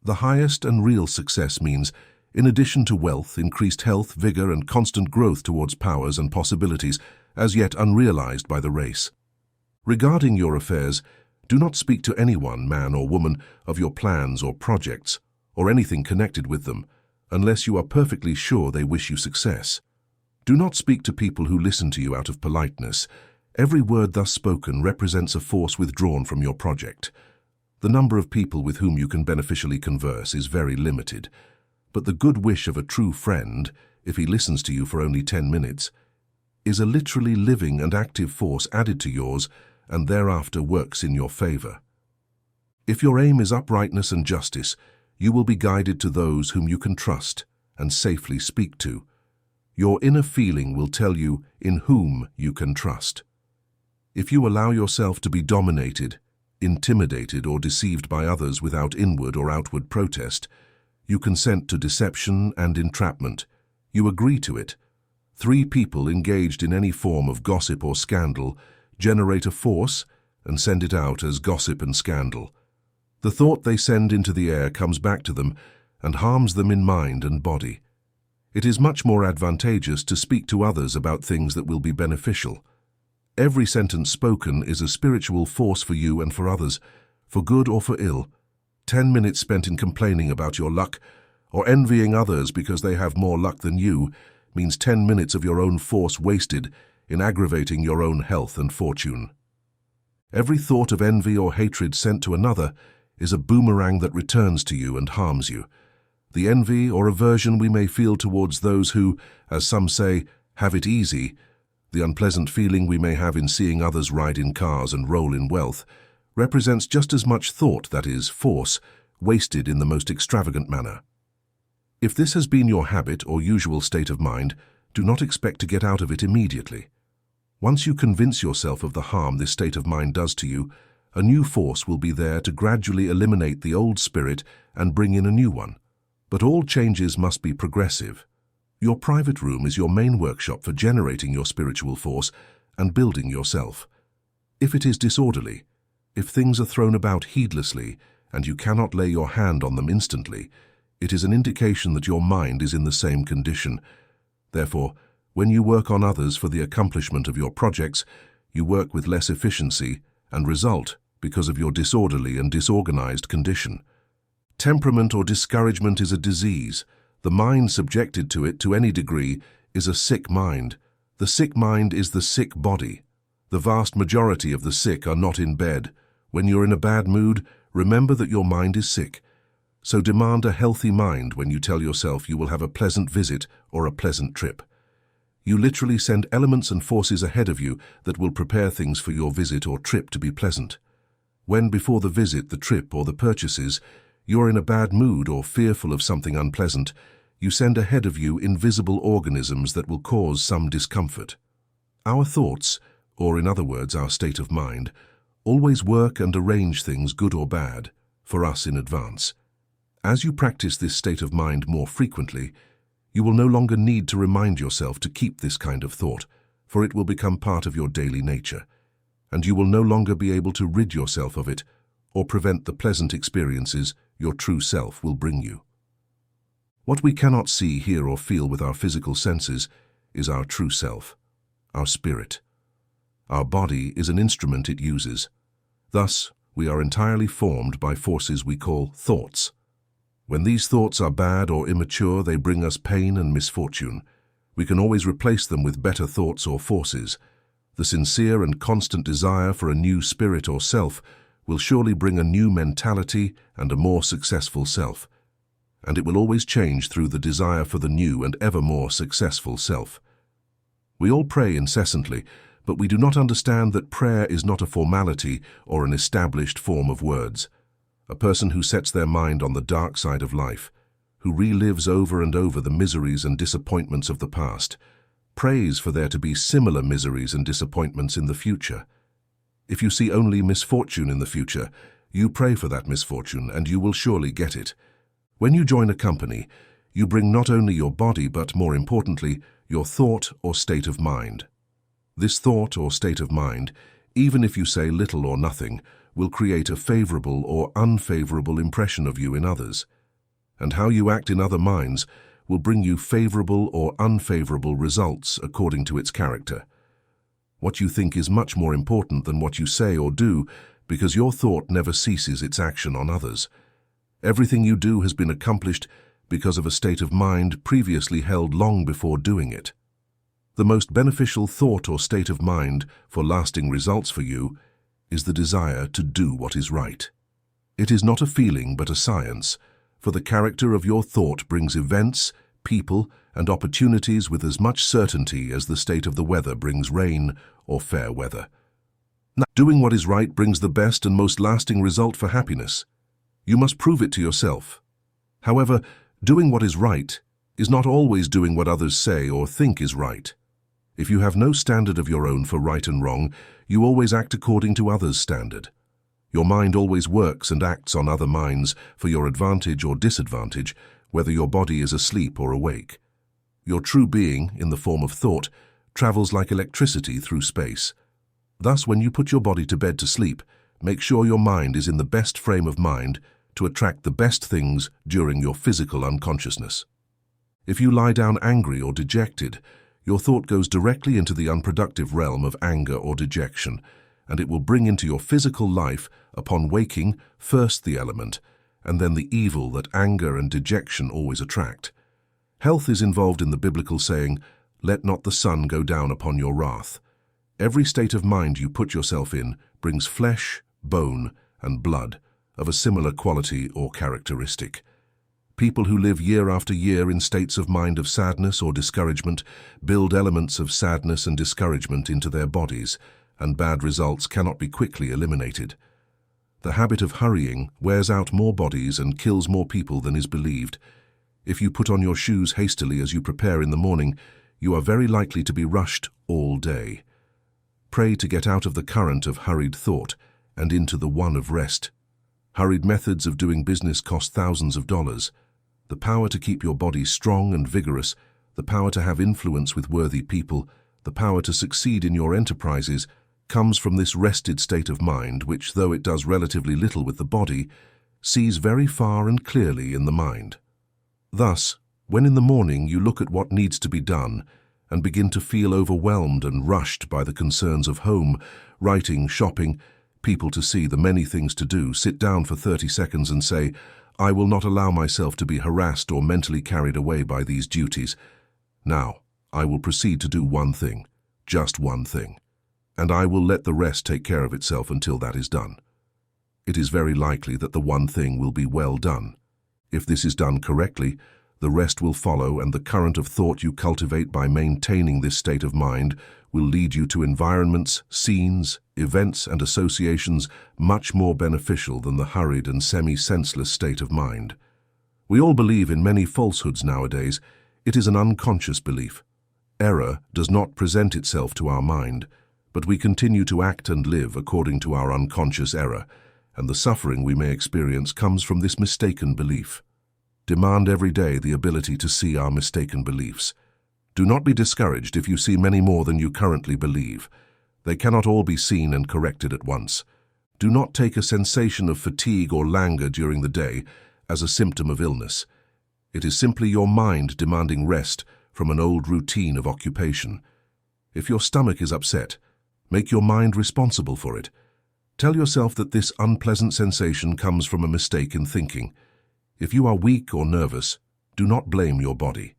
The highest and real success means, in addition to wealth, increased health, vigor, and constant growth towards powers and possibilities as yet unrealized by the race. Regarding your affairs, do not speak to anyone, man or woman, of your plans or projects, or anything connected with them, unless you are perfectly sure they wish you success. Do not speak to people who listen to you out of politeness. Every word thus spoken represents a force withdrawn from your project. The number of people with whom you can beneficially converse is very limited, but the good wish of a true friend, if he listens to you for only 10 minutes, is a literally living and active force added to yours and thereafter works in your favor. If your aim is uprightness and justice, you will be guided to those whom you can trust and safely speak to. Your inner feeling will tell you in whom you can trust. If you allow yourself to be dominated, intimidated, or deceived by others without inward or outward protest, you consent to deception and entrapment. You agree to it. 3 people engaged in any form of gossip or scandal generate a force and send it out as gossip and scandal. The thought they send into the air comes back to them and harms them in mind and body. It is much more advantageous to speak to others about things that will be beneficial. Every sentence spoken is a spiritual force for you and for others, for good or for ill. 10 minutes spent in complaining about your luck or envying others because they have more luck than you means 10 minutes of your own force wasted in aggravating your own health and fortune. Every thought of envy or hatred sent to another is a boomerang that returns to you and harms you. The envy or aversion we may feel towards those who, as some say, have it easy, the unpleasant feeling we may have in seeing others ride in cars and roll in wealth, represents just as much thought, that is, force, wasted in the most extravagant manner. If this has been your habit or usual state of mind, do not expect to get out of it immediately. Once you convince yourself of the harm this state of mind does to you, a new force will be there to gradually eliminate the old spirit and bring in a new one. But all changes must be progressive. Your private room is your main workshop for generating your spiritual force and building yourself. If it is disorderly, if things are thrown about heedlessly and you cannot lay your hand on them instantly, it is an indication that your mind is in the same condition. Therefore, when you work on others for the accomplishment of your projects, you work with less efficiency and result because of your disorderly and disorganized condition. Temperament or discouragement is a disease. The mind subjected to it to any degree is a sick mind. The sick mind is the sick body. The vast majority of the sick are not in bed. When you're in a bad mood, remember that your mind is sick. So demand a healthy mind when you tell yourself you will have a pleasant visit or a pleasant trip. You literally send elements and forces ahead of you that will prepare things for your visit or trip to be pleasant. When before the visit, the trip, or the purchases, you're in a bad mood or fearful of something unpleasant, you send ahead of you invisible organisms that will cause some discomfort. Our thoughts, or in other words, our state of mind, always work and arrange things, good or bad, for us in advance. As you practice this state of mind more frequently, you will no longer need to remind yourself to keep this kind of thought, for it will become part of your daily nature, and you will no longer be able to rid yourself of it or prevent the pleasant experiences your true self will bring you. What we cannot see, hear, or feel with our physical senses is our true self, our spirit. Our body is an instrument it uses. Thus, we are entirely formed by forces we call thoughts. When these thoughts are bad or immature, they bring us pain and misfortune. We can always replace them with better thoughts or forces. The sincere and constant desire for a new spirit or self will surely bring a new mentality and a more successful self. And it will always change through the desire for the new and ever more successful self. We all pray incessantly, but we do not understand that prayer is not a formality or an established form of words. A person who sets their mind on the dark side of life, who relives over and over the miseries and disappointments of the past, prays for there to be similar miseries and disappointments in the future. If you see only misfortune in the future, you pray for that misfortune and you will surely get it. When you join a company, you bring not only your body but, more importantly, your thought or state of mind. This thought or state of mind, even if you say little or nothing, will create a favorable or unfavorable impression of you in others. And how you act in other minds will bring you favorable or unfavorable results according to its character. What you think is much more important than what you say or do, because your thought never ceases its action on others. Everything you do has been accomplished because of a state of mind previously held long before doing it. The most beneficial thought or state of mind for lasting results for you is the desire to do what is right. It is not a feeling but a science, for the character of your thought brings events, people, and opportunities with as much certainty as the state of the weather brings rain or fair weather. Now, doing what is right brings the best and most lasting result for happiness. You must prove it to yourself. However, doing what is right is not always doing what others say or think is right. If you have no standard of your own for right and wrong, you always act according to others' standard. Your mind always works and acts on other minds for your advantage or disadvantage, whether your body is asleep or awake. Your true being, in the form of thought, travels like electricity through space. Thus, when you put your body to bed to sleep, make sure your mind is in the best frame of mind to attract the best things during your physical unconsciousness. If you lie down angry or dejected, your thought goes directly into the unproductive realm of anger or dejection, and it will bring into your physical life, upon waking, first the element, and then the evil that anger and dejection always attract. Health is involved in the biblical saying, "Let not the sun go down upon your wrath." Every state of mind you put yourself in brings flesh, bone, and blood of a similar quality or characteristic. People who live year after year in states of mind of sadness or discouragement build elements of sadness and discouragement into their bodies, and bad results cannot be quickly eliminated. The habit of hurrying wears out more bodies and kills more people than is believed. If you put on your shoes hastily as you prepare in the morning, you are very likely to be rushed all day. Pray to get out of the current of hurried thought and into the one of rest. Hurried methods of doing business cost thousands of dollars. The power to keep your body strong and vigorous, the power to have influence with worthy people, the power to succeed in your enterprises comes from this rested state of mind which, though it does relatively little with the body, sees very far and clearly in the mind. Thus, when in the morning you look at what needs to be done and begin to feel overwhelmed and rushed by the concerns of home, writing, shopping, people to see, the many things to do, sit down for 30 seconds and say, "I will not allow myself to be harassed or mentally carried away by these duties. Now, I will proceed to do one thing, just one thing, and I will let the rest take care of itself until that is done." It is very likely that the one thing will be well done. If this is done correctly, the rest will follow, and the current of thought you cultivate by maintaining this state of mind will lead you to environments, scenes, events, and associations much more beneficial than the hurried and semi-senseless state of mind. We all believe in many falsehoods nowadays. It is an unconscious belief. Error does not present itself to our mind, but we continue to act and live according to our unconscious error, and the suffering we may experience comes from this mistaken belief. Demand every day the ability to see our mistaken beliefs. Do not be discouraged if you see many more than you currently believe. They cannot all be seen and corrected at once. Do not take a sensation of fatigue or languor during the day as a symptom of illness. It is simply your mind demanding rest from an old routine of occupation. If your stomach is upset, make your mind responsible for it. Tell yourself that this unpleasant sensation comes from a mistake in thinking. If you are weak or nervous, do not blame your body.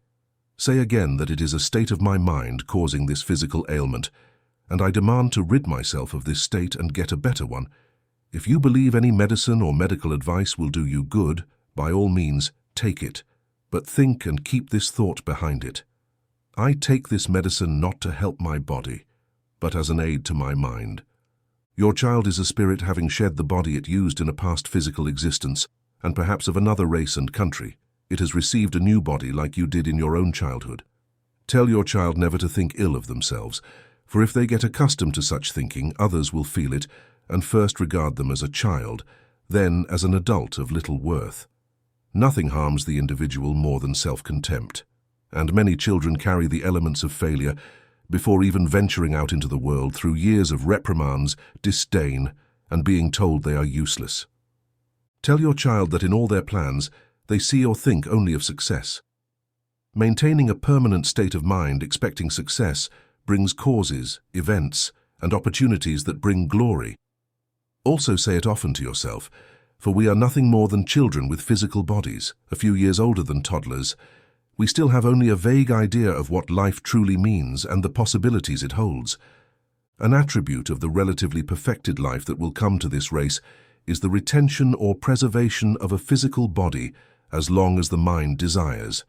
Say again that it is a state of my mind causing this physical ailment, and I demand to rid myself of this state and get a better one. If you believe any medicine or medical advice will do you good, by all means, take it, but think and keep this thought behind it. I take this medicine not to help my body, but as an aid to my mind. Your child is a spirit having shed the body it used in a past physical existence, and perhaps of another race and country. It has received a new body like you did in your own childhood. Tell your child never to think ill of themselves, for if they get accustomed to such thinking, others will feel it and first regard them as a child, then as an adult of little worth. Nothing harms the individual more than self-contempt, and many children carry the elements of failure before even venturing out into the world through years of reprimands, disdain, and being told they are useless. Tell your child that in all their plans, they see or think only of success. Maintaining a permanent state of mind expecting success brings causes, events, and opportunities that bring glory. Also say it often to yourself, for we are nothing more than children with physical bodies, a few years older than toddlers. We still have only a vague idea of what life truly means and the possibilities it holds. An attribute of the relatively perfected life that will come to this race is the retention or preservation of a physical body as long as the mind desires.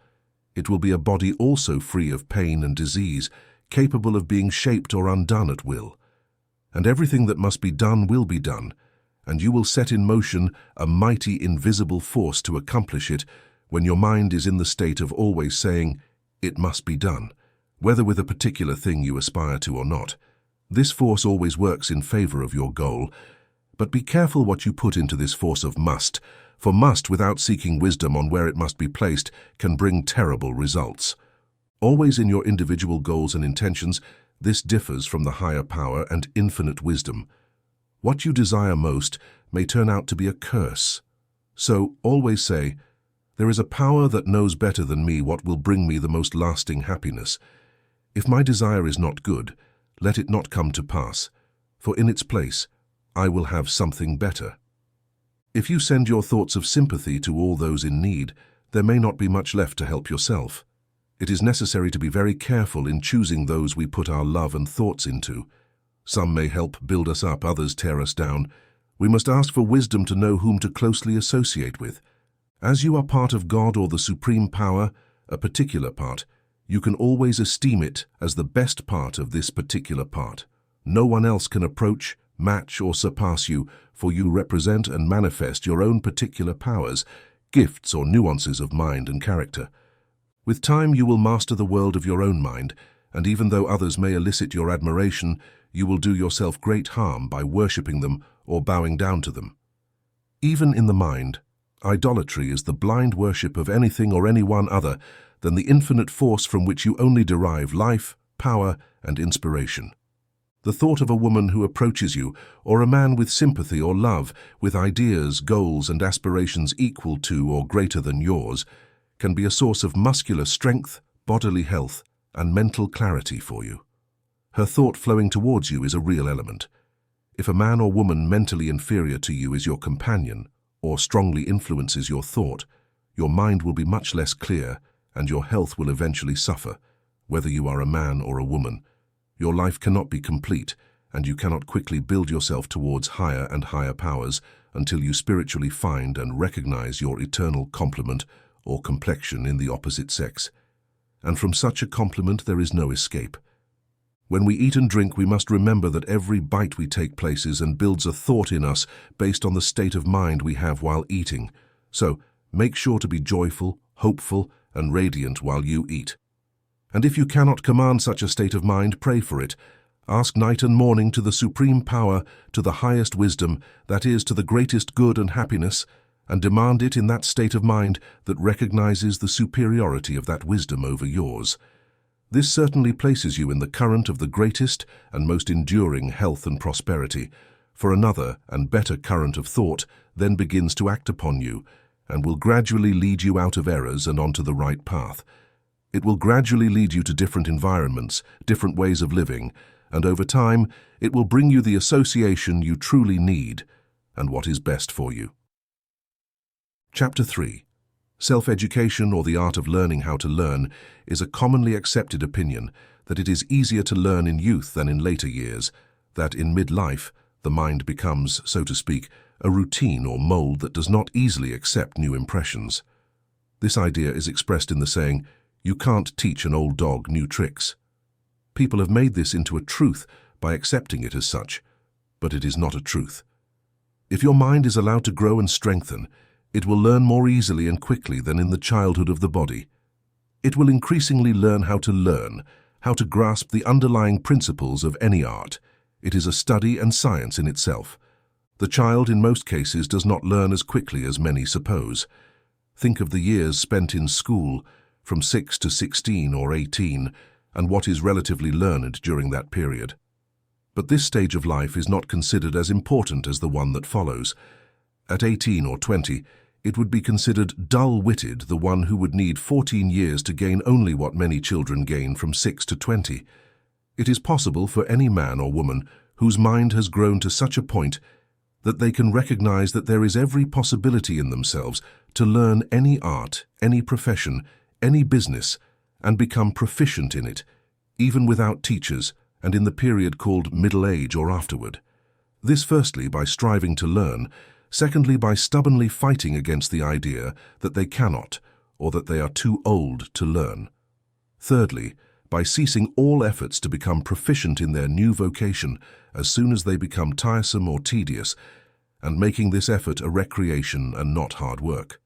It will be a body also free of pain and disease, capable of being shaped or undone at will. And everything that must be done will be done, and you will set in motion a mighty invisible force to accomplish it when your mind is in the state of always saying, "It must be done," whether with a particular thing you aspire to or not. This force always works in favor of your goal, but be careful what you put into this force of must, for must without seeking wisdom on where it must be placed can bring terrible results. Always in your individual goals and intentions, this differs from the higher power and infinite wisdom. What you desire most may turn out to be a curse. So always say, "There is a power that knows better than me what will bring me the most lasting happiness. If my desire is not good, let it not come to pass, for in its place I will have something better." If you send your thoughts of sympathy to all those in need, there may not be much left to help yourself. It is necessary to be very careful in choosing those we put our love and thoughts into. Some may help build us up, others tear us down. We must ask for wisdom to know whom to closely associate with. As you are part of God or the supreme power, a particular part, you can always esteem it as the best part of this particular part. No one else can approach, match, or surpass you, for you represent and manifest your own particular powers, gifts, or nuances of mind and character. With time, you will master the world of your own mind, and even though others may elicit your admiration, you will do yourself great harm by worshipping them or bowing down to them. Even in the mind, idolatry is the blind worship of anything or anyone other than the infinite force from which you only derive life, power, and inspiration. The thought of a woman who approaches you, or a man with sympathy or love, with ideas, goals, and aspirations equal to or greater than yours, can be a source of muscular strength, bodily health, and mental clarity for you. Her thought flowing towards you is a real element. If a man or woman mentally inferior to you is your companion, or strongly influences your thought, your mind will be much less clear, and your health will eventually suffer, whether you are a man or a woman. Your life cannot be complete, and you cannot quickly build yourself towards higher and higher powers until you spiritually find and recognize your eternal complement or complexion in the opposite sex. And from such a complement there is no escape. When we eat and drink, we must remember that every bite we take places and builds a thought in us based on the state of mind we have while eating. So, make sure to be joyful, hopeful, and radiant while you eat. And if you cannot command such a state of mind, pray for it. Ask night and morning to the supreme power, to the highest wisdom, that is, to the greatest good and happiness, and demand it in that state of mind that recognizes the superiority of that wisdom over yours. This certainly places you in the current of the greatest and most enduring health and prosperity, for another and better current of thought then begins to act upon you and will gradually lead you out of errors and onto the right path. It will gradually lead you to different environments, different ways of living, and over time it will bring you the association you truly need and what is best for you. Chapter 3. Self-education, or the art of learning how to learn, is a commonly accepted opinion that it is easier to learn in youth than in later years, that in midlife, the mind becomes, so to speak, a routine or mold that does not easily accept new impressions. This idea is expressed in the saying, "You can't teach an old dog new tricks." People have made this into a truth by accepting it as such, but it is not a truth. If your mind is allowed to grow and strengthen, it will learn more easily and quickly than in the childhood of the body. It will increasingly learn, how to grasp the underlying principles of any art. It is a study and science in itself. The child, in most cases, does not learn as quickly as many suppose. Think of the years spent in school, from 6 to 16 or 18, and what is relatively learned during that period. But this stage of life is not considered as important as the one that follows. At 18 or 20, it would be considered dull-witted, the one who would need 14 years to gain only what many children gain from 6 to 20. It is possible for any man or woman whose mind has grown to such a point that they can recognize that there is every possibility in themselves to learn any art, any profession, any business, and become proficient in it, even without teachers, and in the period called middle age or afterward. This firstly by striving to learn, secondly by stubbornly fighting against the idea that they cannot, or that they are too old to learn. Thirdly, by ceasing all efforts to become proficient in their new vocation as soon as they become tiresome or tedious, and making this effort a recreation and not hard work.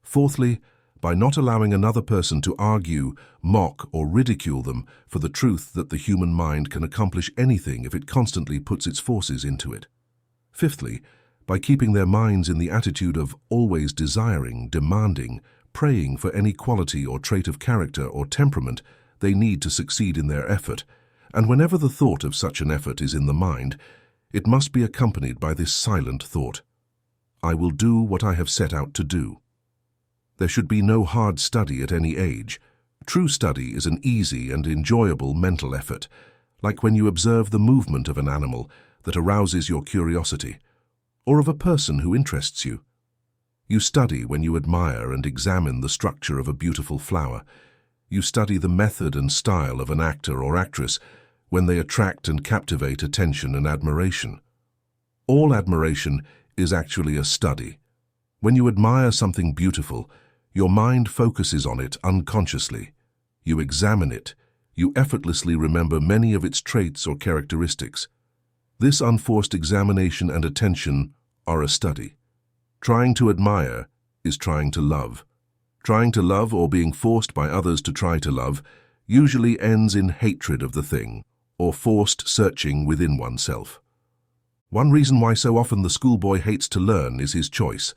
Fourthly, by not allowing another person to argue, mock, or ridicule them for the truth that the human mind can accomplish anything if it constantly puts its forces into it. Fifthly, by keeping their minds in the attitude of always desiring, demanding, praying for any quality or trait of character or temperament they need to succeed in their effort, and whenever the thought of such an effort is in the mind, it must be accompanied by this silent thought: I will do what I have set out to do. There should be no hard study at any age. True study is an easy and enjoyable mental effort, like when you observe the movement of an animal that arouses your curiosity, or of a person who interests you. You study when you admire and examine the structure of a beautiful flower. You study the method and style of an actor or actress when they attract and captivate attention and admiration. All admiration is actually a study. When you admire something beautiful, your mind focuses on it unconsciously. You examine it. You effortlessly remember many of its traits or characteristics. This unforced examination and attention are a study. Trying to admire is trying to love. Trying to love, or being forced by others to try to love, usually ends in hatred of the thing, or forced searching within oneself. One reason why so often the schoolboy hates to learn is his choice.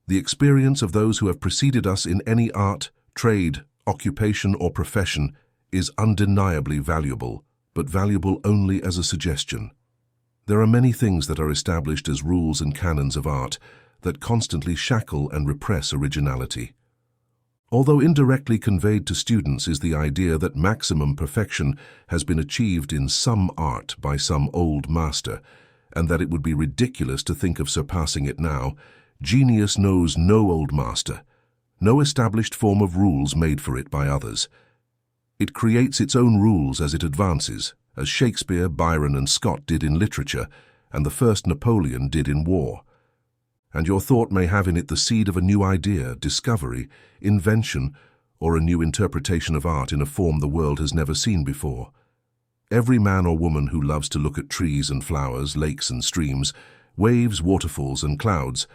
The experience of those who have preceded us in any art, trade, occupation, or profession is undeniably valuable, but valuable only as a suggestion. There are many things that are established as rules and canons of art that constantly shackle and repress originality. Although indirectly conveyed to students is the idea that maximum perfection has been achieved in some art by some old master, and that it would be ridiculous to think of surpassing it now, genius knows no old master, no established form of rules made for it by others. It creates its own rules as it advances, as Shakespeare, Byron, and Scott did in literature, and the first Napoleon did in war. And your thought may have in it the seed of a new idea, discovery, invention, or a new interpretation of art in a form the world has never seen before. Every man or woman who loves to look at trees and flowers, lakes and streams, waves, waterfalls, and clouds,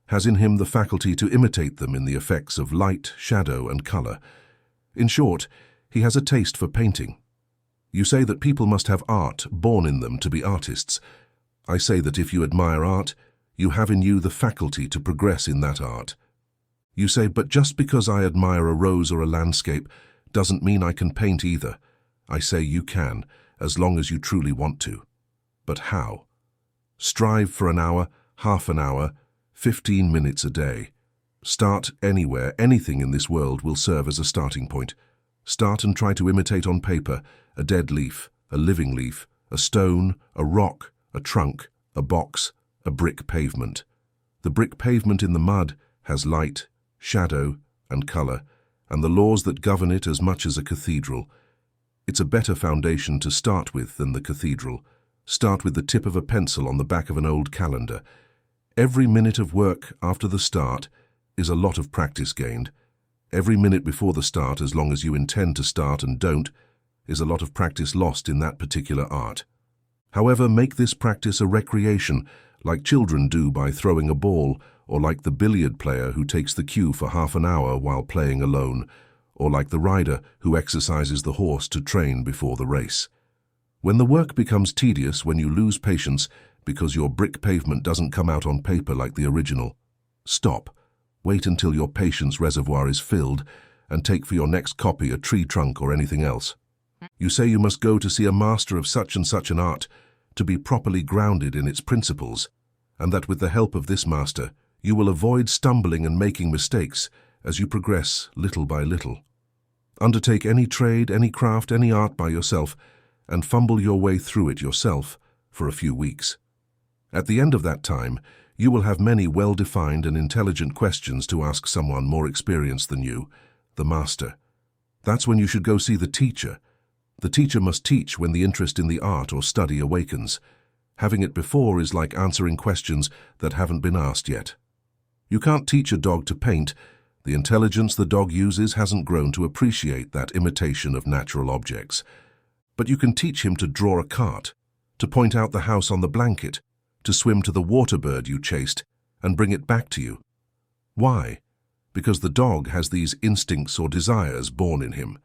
has in him the faculty to imitate them in the effects of light, shadow, and color. In short, he has a taste for painting. You say that people must have art born in them to be artists. I say that if you admire art, you have in you the faculty to progress in that art. You say, but just because I admire a rose or a landscape doesn't mean I can paint either. I say you can, as long as you truly want to. But how? Strive for an hour, half an hour, 15 minutes a day. Start anywhere. Anything in this world will serve as a starting point. Start and try to imitate on paper a dead leaf, a living leaf, a stone, a rock, a trunk, a box, a brick pavement. The brick pavement in the mud has light, shadow, and color, and the laws that govern it as much as a cathedral. It's a better foundation to start with than the cathedral. Start with the tip of a pencil on the back of an old calendar. Every minute of work after the start is a lot of practice gained. Every minute before the start, as long as you intend to start and don't, is a lot of practice lost in that particular art. However, make this practice a recreation, like children do by throwing a ball, or like the billiard player who takes the cue for half an hour while playing alone, or like the rider who exercises the horse to train before the race. When the work becomes tedious, when you lose patience because your brick pavement doesn't come out on paper like the original, stop. Wait until your patience reservoir is filled and take for your next copy a tree trunk or anything else. You say you must go to see a master of such and such an art to be properly grounded in its principles, and that with the help of this master you will avoid stumbling and making mistakes as you progress little by little. Undertake any trade, any craft, any art by yourself, and fumble your way through it yourself for a few weeks. At the end of that time, you will have many well-defined and intelligent questions to ask someone more experienced than you, the master. That's when you should go see the teacher. The teacher must teach when the interest in the art or study awakens. Having it before is like answering questions that haven't been asked yet. You can't teach a dog to paint. The intelligence the dog uses hasn't grown to appreciate that imitation of natural objects. But you can teach him to draw a cart, to point out the house on the blanket, to swim to the water bird you chased and bring it back to you. Why? Because the dog has these instincts or desires born in him.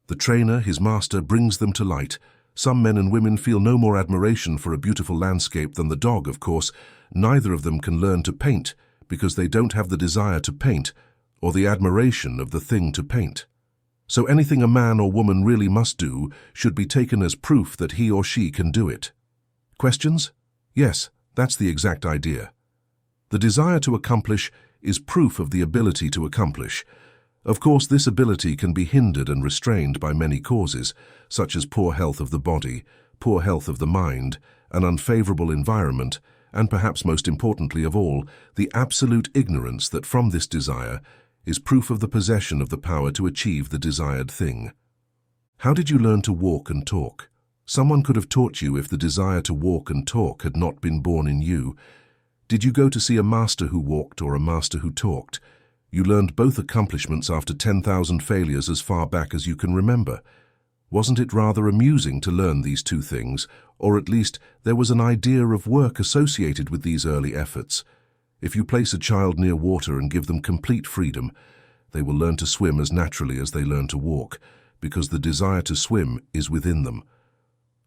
The trainer, his master, brings them to light. Some men and women feel no more admiration for a beautiful landscape than the dog, of course. Neither of them can learn to paint because they don't have the desire to paint or the admiration of the thing to paint. So anything a man or woman really must do should be taken as proof that he or she can do it. Questions? Yes, that's the exact idea. The desire to accomplish is proof of the ability to accomplish. Of course, this ability can be hindered and restrained by many causes, such as poor health of the body, poor health of the mind, an unfavorable environment, and perhaps most importantly of all, the absolute ignorance that from this desire is proof of the possession of the power to achieve the desired thing. How did you learn to walk and talk? Someone could have taught you if the desire to walk and talk had not been born in you. Did you go to see a master who walked or a master who talked? You learned both accomplishments after 10,000 failures as far back as you can remember. Wasn't it rather amusing to learn these two things, or at least there was an idea of work associated with these early efforts? If you place a child near water and give them complete freedom, they will learn to swim as naturally as they learn to walk, because the desire to swim is within them.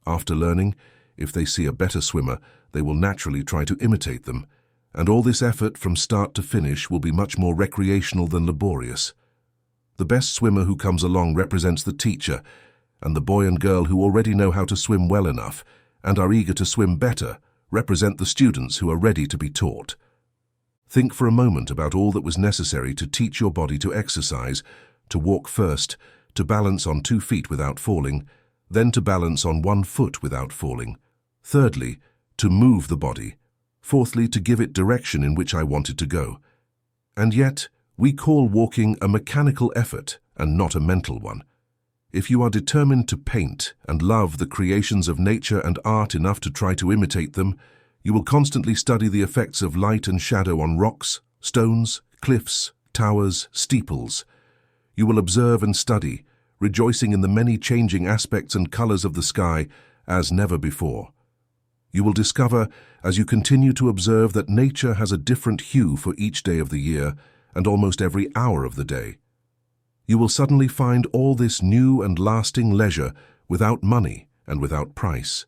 After learning, if they see a better swimmer, they will naturally try to imitate them, and all this effort from start to finish will be much more recreational than laborious. The best swimmer who comes along represents the teacher, and the boy and girl who already know how to swim well enough and are eager to swim better represent the students who are ready to be taught. Think for a moment about all that was necessary to teach your body to exercise, to walk first, to balance on 2 feet without falling, then to balance on 1 foot without falling. Thirdly, to move the body. Fourthly, to give it direction in which I wanted to go. And yet, we call walking a mechanical effort and not a mental one. If you are determined to paint and love the creations of nature and art enough to try to imitate them, you will constantly study the effects of light and shadow on rocks, stones, cliffs, towers, steeples. You will observe and study, rejoicing in the many changing aspects and colors of the sky as never before. You will discover, as you continue to observe, that nature has a different hue for each day of the year and almost every hour of the day. You will suddenly find all this new and lasting leisure without money and without price.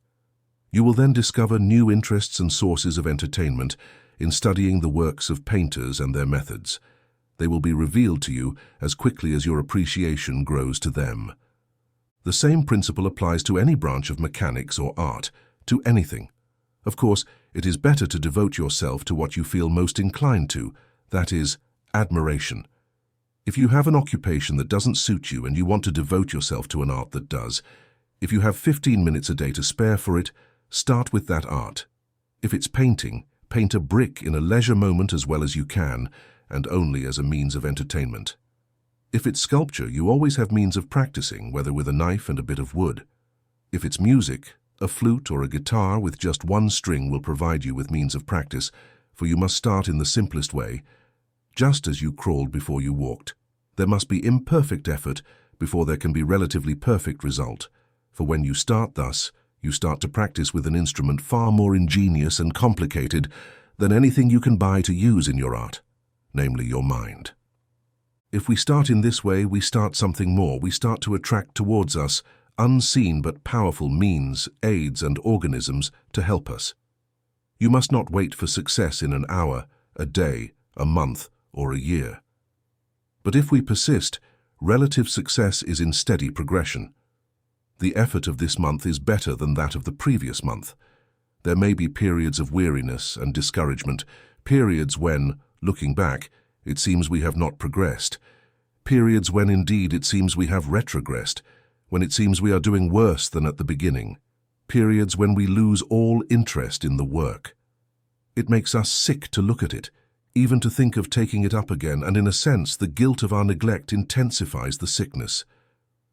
You will then discover new interests and sources of entertainment in studying the works of painters and their methods. They will be revealed to you as quickly as your appreciation grows to them. The same principle applies to any branch of mechanics or art, to anything. Of course, it is better to devote yourself to what you feel most inclined to, that is, admiration. If you have an occupation that doesn't suit you and you want to devote yourself to an art that does, if you have 15 minutes a day to spare for it, start with that art. If it's painting, paint a brick in a leisure moment as well as you can, and only as a means of entertainment. If it's sculpture, you always have means of practicing, whether with a knife and a bit of wood. If it's music, a flute or a guitar with just one string will provide you with means of practice, for you must start in the simplest way. Just as you crawled before you walked, there must be imperfect effort before there can be relatively perfect result. For when you start thus, you start to practice with an instrument far more ingenious and complicated than anything you can buy to use in your art, namely your mind. If we start in this way, we start something more. We start to attract towards us unseen but powerful means, aids and organisms to help us. You must not wait for success in an hour, a day, a month, or a year. But if we persist, relative success is in steady progression. The effort of this month is better than that of the previous month. There may be periods of weariness and discouragement, periods when, looking back, it seems we have not progressed, periods when indeed it seems we have retrogressed, when it seems we are doing worse than at the beginning, periods when we lose all interest in the work. It makes us sick to look at it, even to think of taking it up again, and in a sense the guilt of our neglect intensifies the sickness.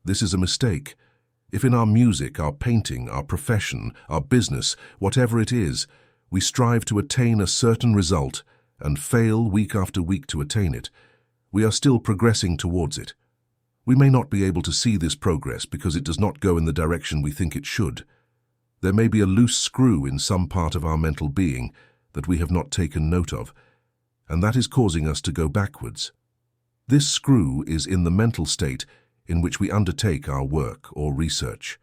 This is a mistake. If in our music, our painting, our profession, our business, whatever it is, we strive to attain a certain result and fail week after week to attain it, we are still progressing towards it. We may not be able to see this progress because it does not go in the direction we think it should. There may be a loose screw in some part of our mental being that we have not taken note of, and that is causing us to go backwards. This screw is in the mental state in which we undertake our work or research.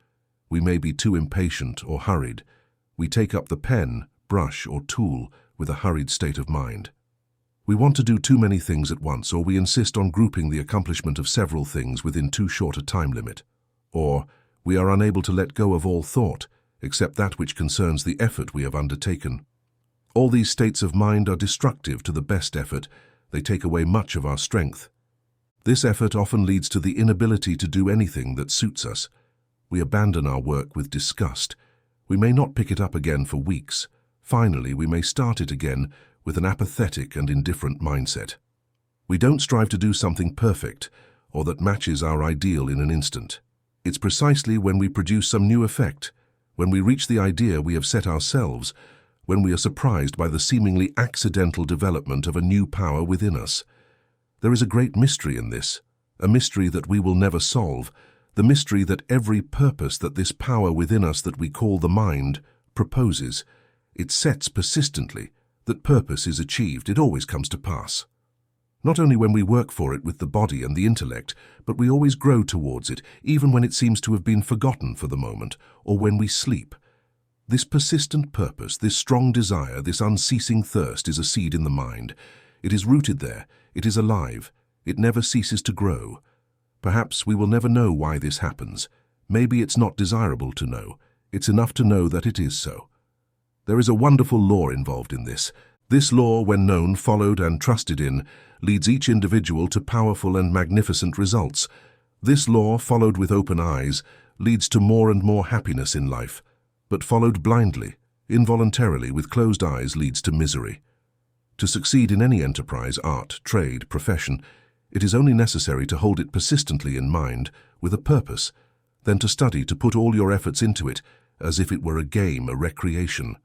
We may be too impatient or hurried. We take up the pen, brush, or tool with a hurried state of mind. We want to do too many things at once, or we insist on grouping the accomplishment of several things within too short a time limit. Or we are unable to let go of all thought, except that which concerns the effort we have undertaken. All these states of mind are destructive to the best effort. They take away much of our strength. This effort often leads to the inability to do anything that suits us. We abandon our work with disgust. We may not pick it up again for weeks. Finally, we may start it again with an apathetic and indifferent mindset. We don't strive to do something perfect or that matches our ideal in an instant. It's precisely when we produce some new effect, when we reach the idea we have set ourselves, when we are surprised by the seemingly accidental development of a new power within us. There is a great mystery in this, a mystery that we will never solve, the mystery that every purpose that this power within us that we call the mind proposes. It sets persistently. That purpose is achieved, it always comes to pass. Not only when we work for it with the body and the intellect, but we always grow towards it, even when it seems to have been forgotten for the moment, or when we sleep. This persistent purpose, this strong desire, this unceasing thirst is a seed in the mind. It is rooted there, it is alive, it never ceases to grow. Perhaps we will never know why this happens. Maybe it's not desirable to know. It's enough to know that it is so. There is a wonderful law involved in this. This law, when known, followed, and trusted in, leads each individual to powerful and magnificent results. This law, followed with open eyes, leads to more and more happiness in life, but followed blindly, involuntarily, with closed eyes, leads to misery. To succeed in any enterprise, art, trade, profession, it is only necessary to hold it persistently in mind, with a purpose, then to study, to put all your efforts into it, as if it were a game, a recreation.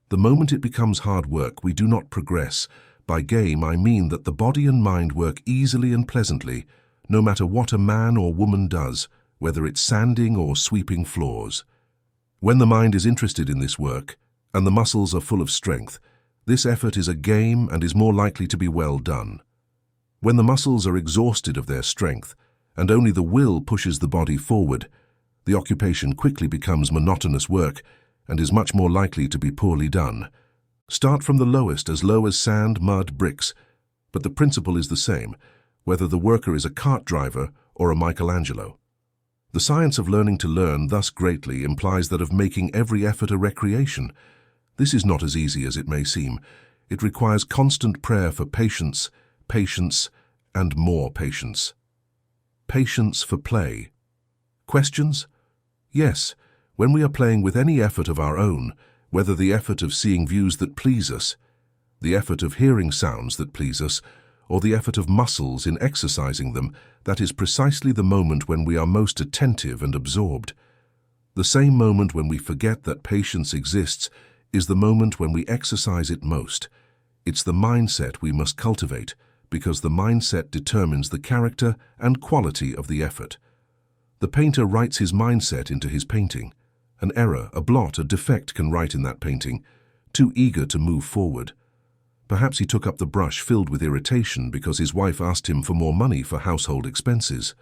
The moment it becomes hard work, we do not progress. By game, I mean that the body and mind work easily and pleasantly, no matter what a man or woman does, whether it's sanding or sweeping floors. When the mind is interested in this work, and the muscles are full of strength, this effort is a game and is more likely to be well done. When the muscles are exhausted of their strength, and only the will pushes the body forward, the occupation quickly becomes monotonous work, and is much more likely to be poorly done. Start from the lowest, as low as sand, mud, bricks, but the principle is the same, whether the worker is a cart driver or a Michelangelo. The science of learning to learn thus greatly implies that of making every effort a recreation. This is not as easy as it may seem. It requires constant prayer for patience, patience, and more patience. Patience for play. Questions? Yes. When we are playing with any effort of our own, whether the effort of seeing views that please us, the effort of hearing sounds that please us, or the effort of muscles in exercising them, that is precisely the moment when we are most attentive and absorbed. The same moment when we forget that patience exists is the moment when we exercise it most. It's the mindset we must cultivate, because the mindset determines the character and quality of the effort. The painter writes his mindset into his painting. An error, a blot, a defect can write in that painting, too eager to move forward. Perhaps he took up the brush filled with irritation because his wife asked him for more money for household expenses.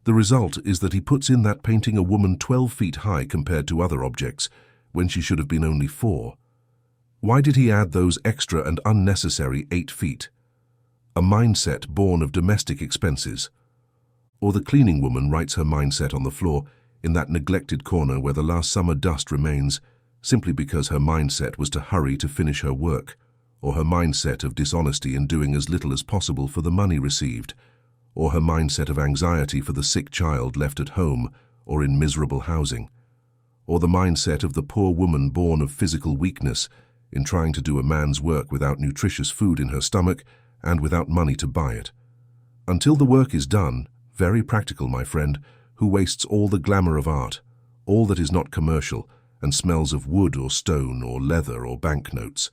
The result is that he puts in that painting a woman 12 feet high compared to other objects, when she should have been only 4. Why did he add those extra and unnecessary 8 feet? A mindset born of domestic expenses. Or the cleaning woman writes her mindset on the floor, in that neglected corner where the last summer dust remains, simply because her mindset was to hurry to finish her work, or her mindset of dishonesty in doing as little as possible for the money received, or her mindset of anxiety for the sick child left at home or in miserable housing, or the mindset of the poor woman born of physical weakness in trying to do a man's work without nutritious food in her stomach and without money to buy it. Until the work is done, very practical, my friend, who wastes all the glamour of art, all that is not commercial and smells of wood or stone or leather or banknotes.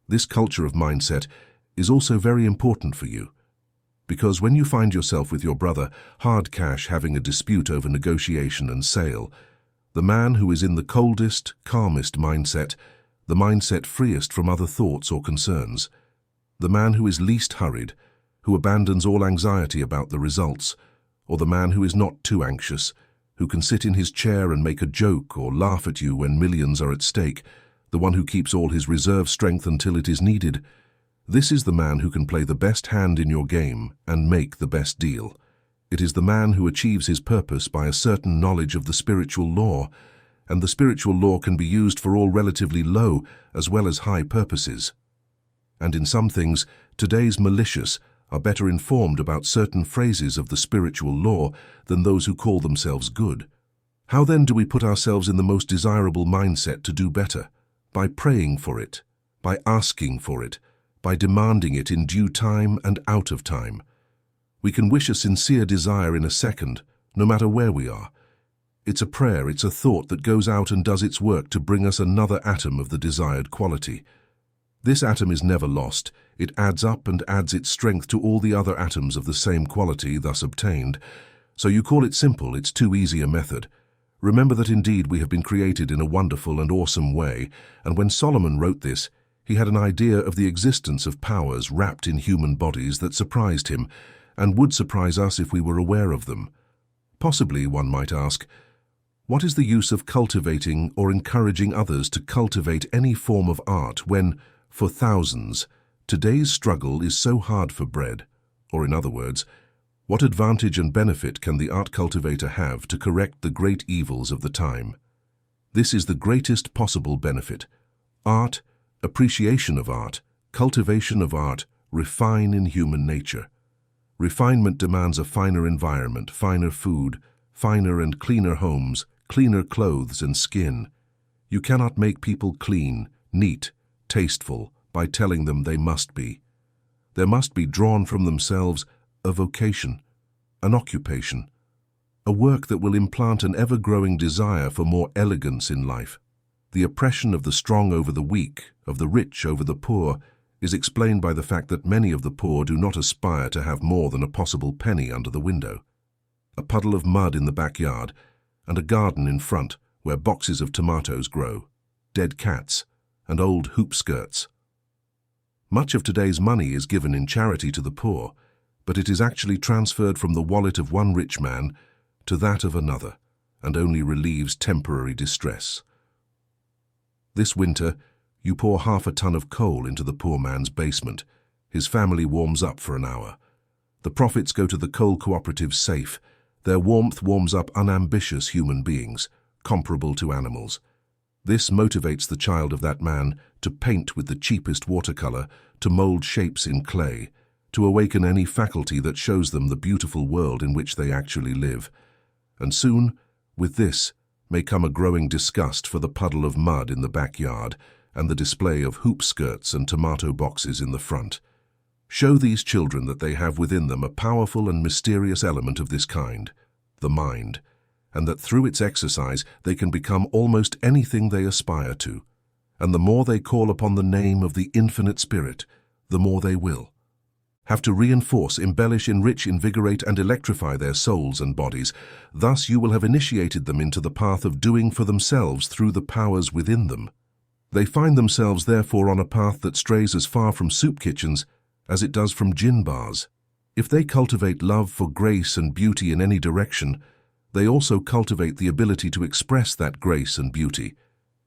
This culture of mindset is also very important for you. Because when you find yourself with your brother, hard cash, having a dispute over negotiation and sale, the man who is in the coldest, calmest mindset, the mindset freest from other thoughts or concerns, the man who is least hurried, who abandons all anxiety about the results, or the man who is not too anxious, who can sit in his chair and make a joke or laugh at you when millions are at stake, the one who keeps all his reserve strength until it is needed. This is the man who can play the best hand in your game and make the best deal. It is the man who achieves his purpose by a certain knowledge of the spiritual law, and the spiritual law can be used for all relatively low as well as high purposes. And in some things, today's malicious are better informed about certain phrases of the spiritual law than those who call themselves good. How then do we put ourselves in the most desirable mindset to do better? By praying for it, by asking for it, by demanding it in due time and out of time. We can wish a sincere desire in a second, no matter where we are. It's a prayer, it's a thought that goes out and does its work to bring us another atom of the desired quality. This atom is never lost. It adds up and adds its strength to all the other atoms of the same quality thus obtained. So you call it simple, it's too easy a method. Remember that indeed we have been created in a wonderful and awesome way, and when Solomon wrote this, he had an idea of the existence of powers wrapped in human bodies that surprised him, and would surprise us if we were aware of them. Possibly, one might ask, what is the use of cultivating or encouraging others to cultivate any form of art when, for thousands, today's struggle is so hard for bread? Or in other words, what advantage and benefit can the art cultivator have to correct the great evils of the time? This is the greatest possible benefit. Art, appreciation of art, cultivation of art, refine in human nature. Refinement demands a finer environment, finer food, finer and cleaner homes, cleaner clothes and skin. You cannot make people clean, neat, tasteful by telling them they must be. There must be drawn from themselves a vocation, an occupation, a work that will implant an ever-growing desire for more elegance in life. The oppression of the strong over the weak, of the rich over the poor, is explained by the fact that many of the poor do not aspire to have more than a possible penny under the window, a puddle of mud in the backyard, and a garden in front where boxes of tomatoes grow, dead cats, and old hoop skirts. Much of today's money is given in charity to the poor, but it is actually transferred from the wallet of one rich man to that of another, and only relieves temporary distress. This winter, you pour half a ton of coal into the poor man's basement. His family warms up for an hour. The profits go to the coal cooperative's safe. Their warmth warms up unambitious human beings, comparable to animals. This motivates the child of that man to paint with the cheapest watercolor, to mold shapes in clay, to awaken any faculty that shows them the beautiful world in which they actually live. And soon, with this, may come a growing disgust for the puddle of mud in the backyard and the display of hoop skirts and tomato boxes in the front. Show these children that they have within them a powerful and mysterious element of this kind, the mind, and that through its exercise they can become almost anything they aspire to. And the more they call upon the name of the infinite spirit, the more they will have to reinforce, embellish, enrich, invigorate, and electrify their souls and bodies. Thus you will have initiated them into the path of doing for themselves through the powers within them. They find themselves therefore on a path that strays as far from soup kitchens as it does from gin bars. If they cultivate love for grace and beauty in any direction, they also cultivate the ability to express that grace and beauty.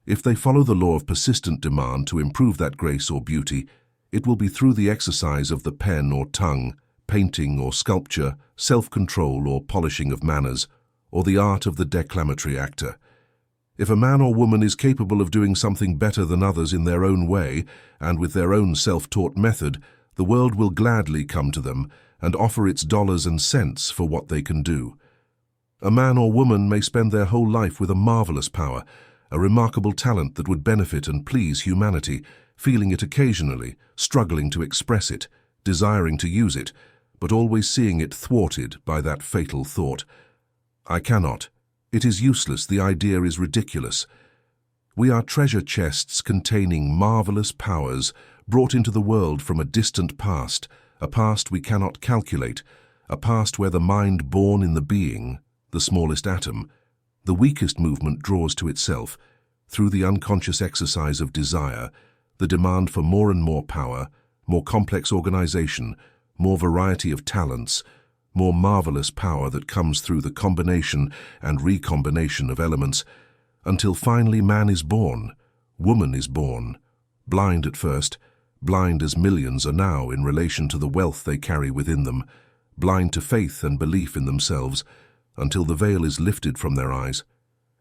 If they follow the law of persistent demand to improve that grace or beauty, it will be through the exercise of the pen or tongue, painting or sculpture, self-control or polishing of manners, or the art of the declamatory actor. If a man or woman is capable of doing something better than others in their own way and with their own self-taught method, the world will gladly come to them and offer its dollars and cents for what they can do. A man or woman may spend their whole life with a marvelous power, a remarkable talent that would benefit and please humanity, feeling it occasionally, struggling to express it, desiring to use it, but always seeing it thwarted by that fatal thought, "I cannot. It is useless. The idea is ridiculous." We are treasure chests containing marvelous powers brought into the world from a distant past, a past we cannot calculate, a past where the mind born in the being, the smallest atom, the weakest movement draws to itself, through the unconscious exercise of desire, the demand for more and more power, more complex organization, more variety of talents, more marvelous power that comes through the combination and recombination of elements, until finally man is born, woman is born, blind at first, blind as millions are now in relation to the wealth they carry within them, blind to faith and belief in themselves, until the veil is lifted from their eyes,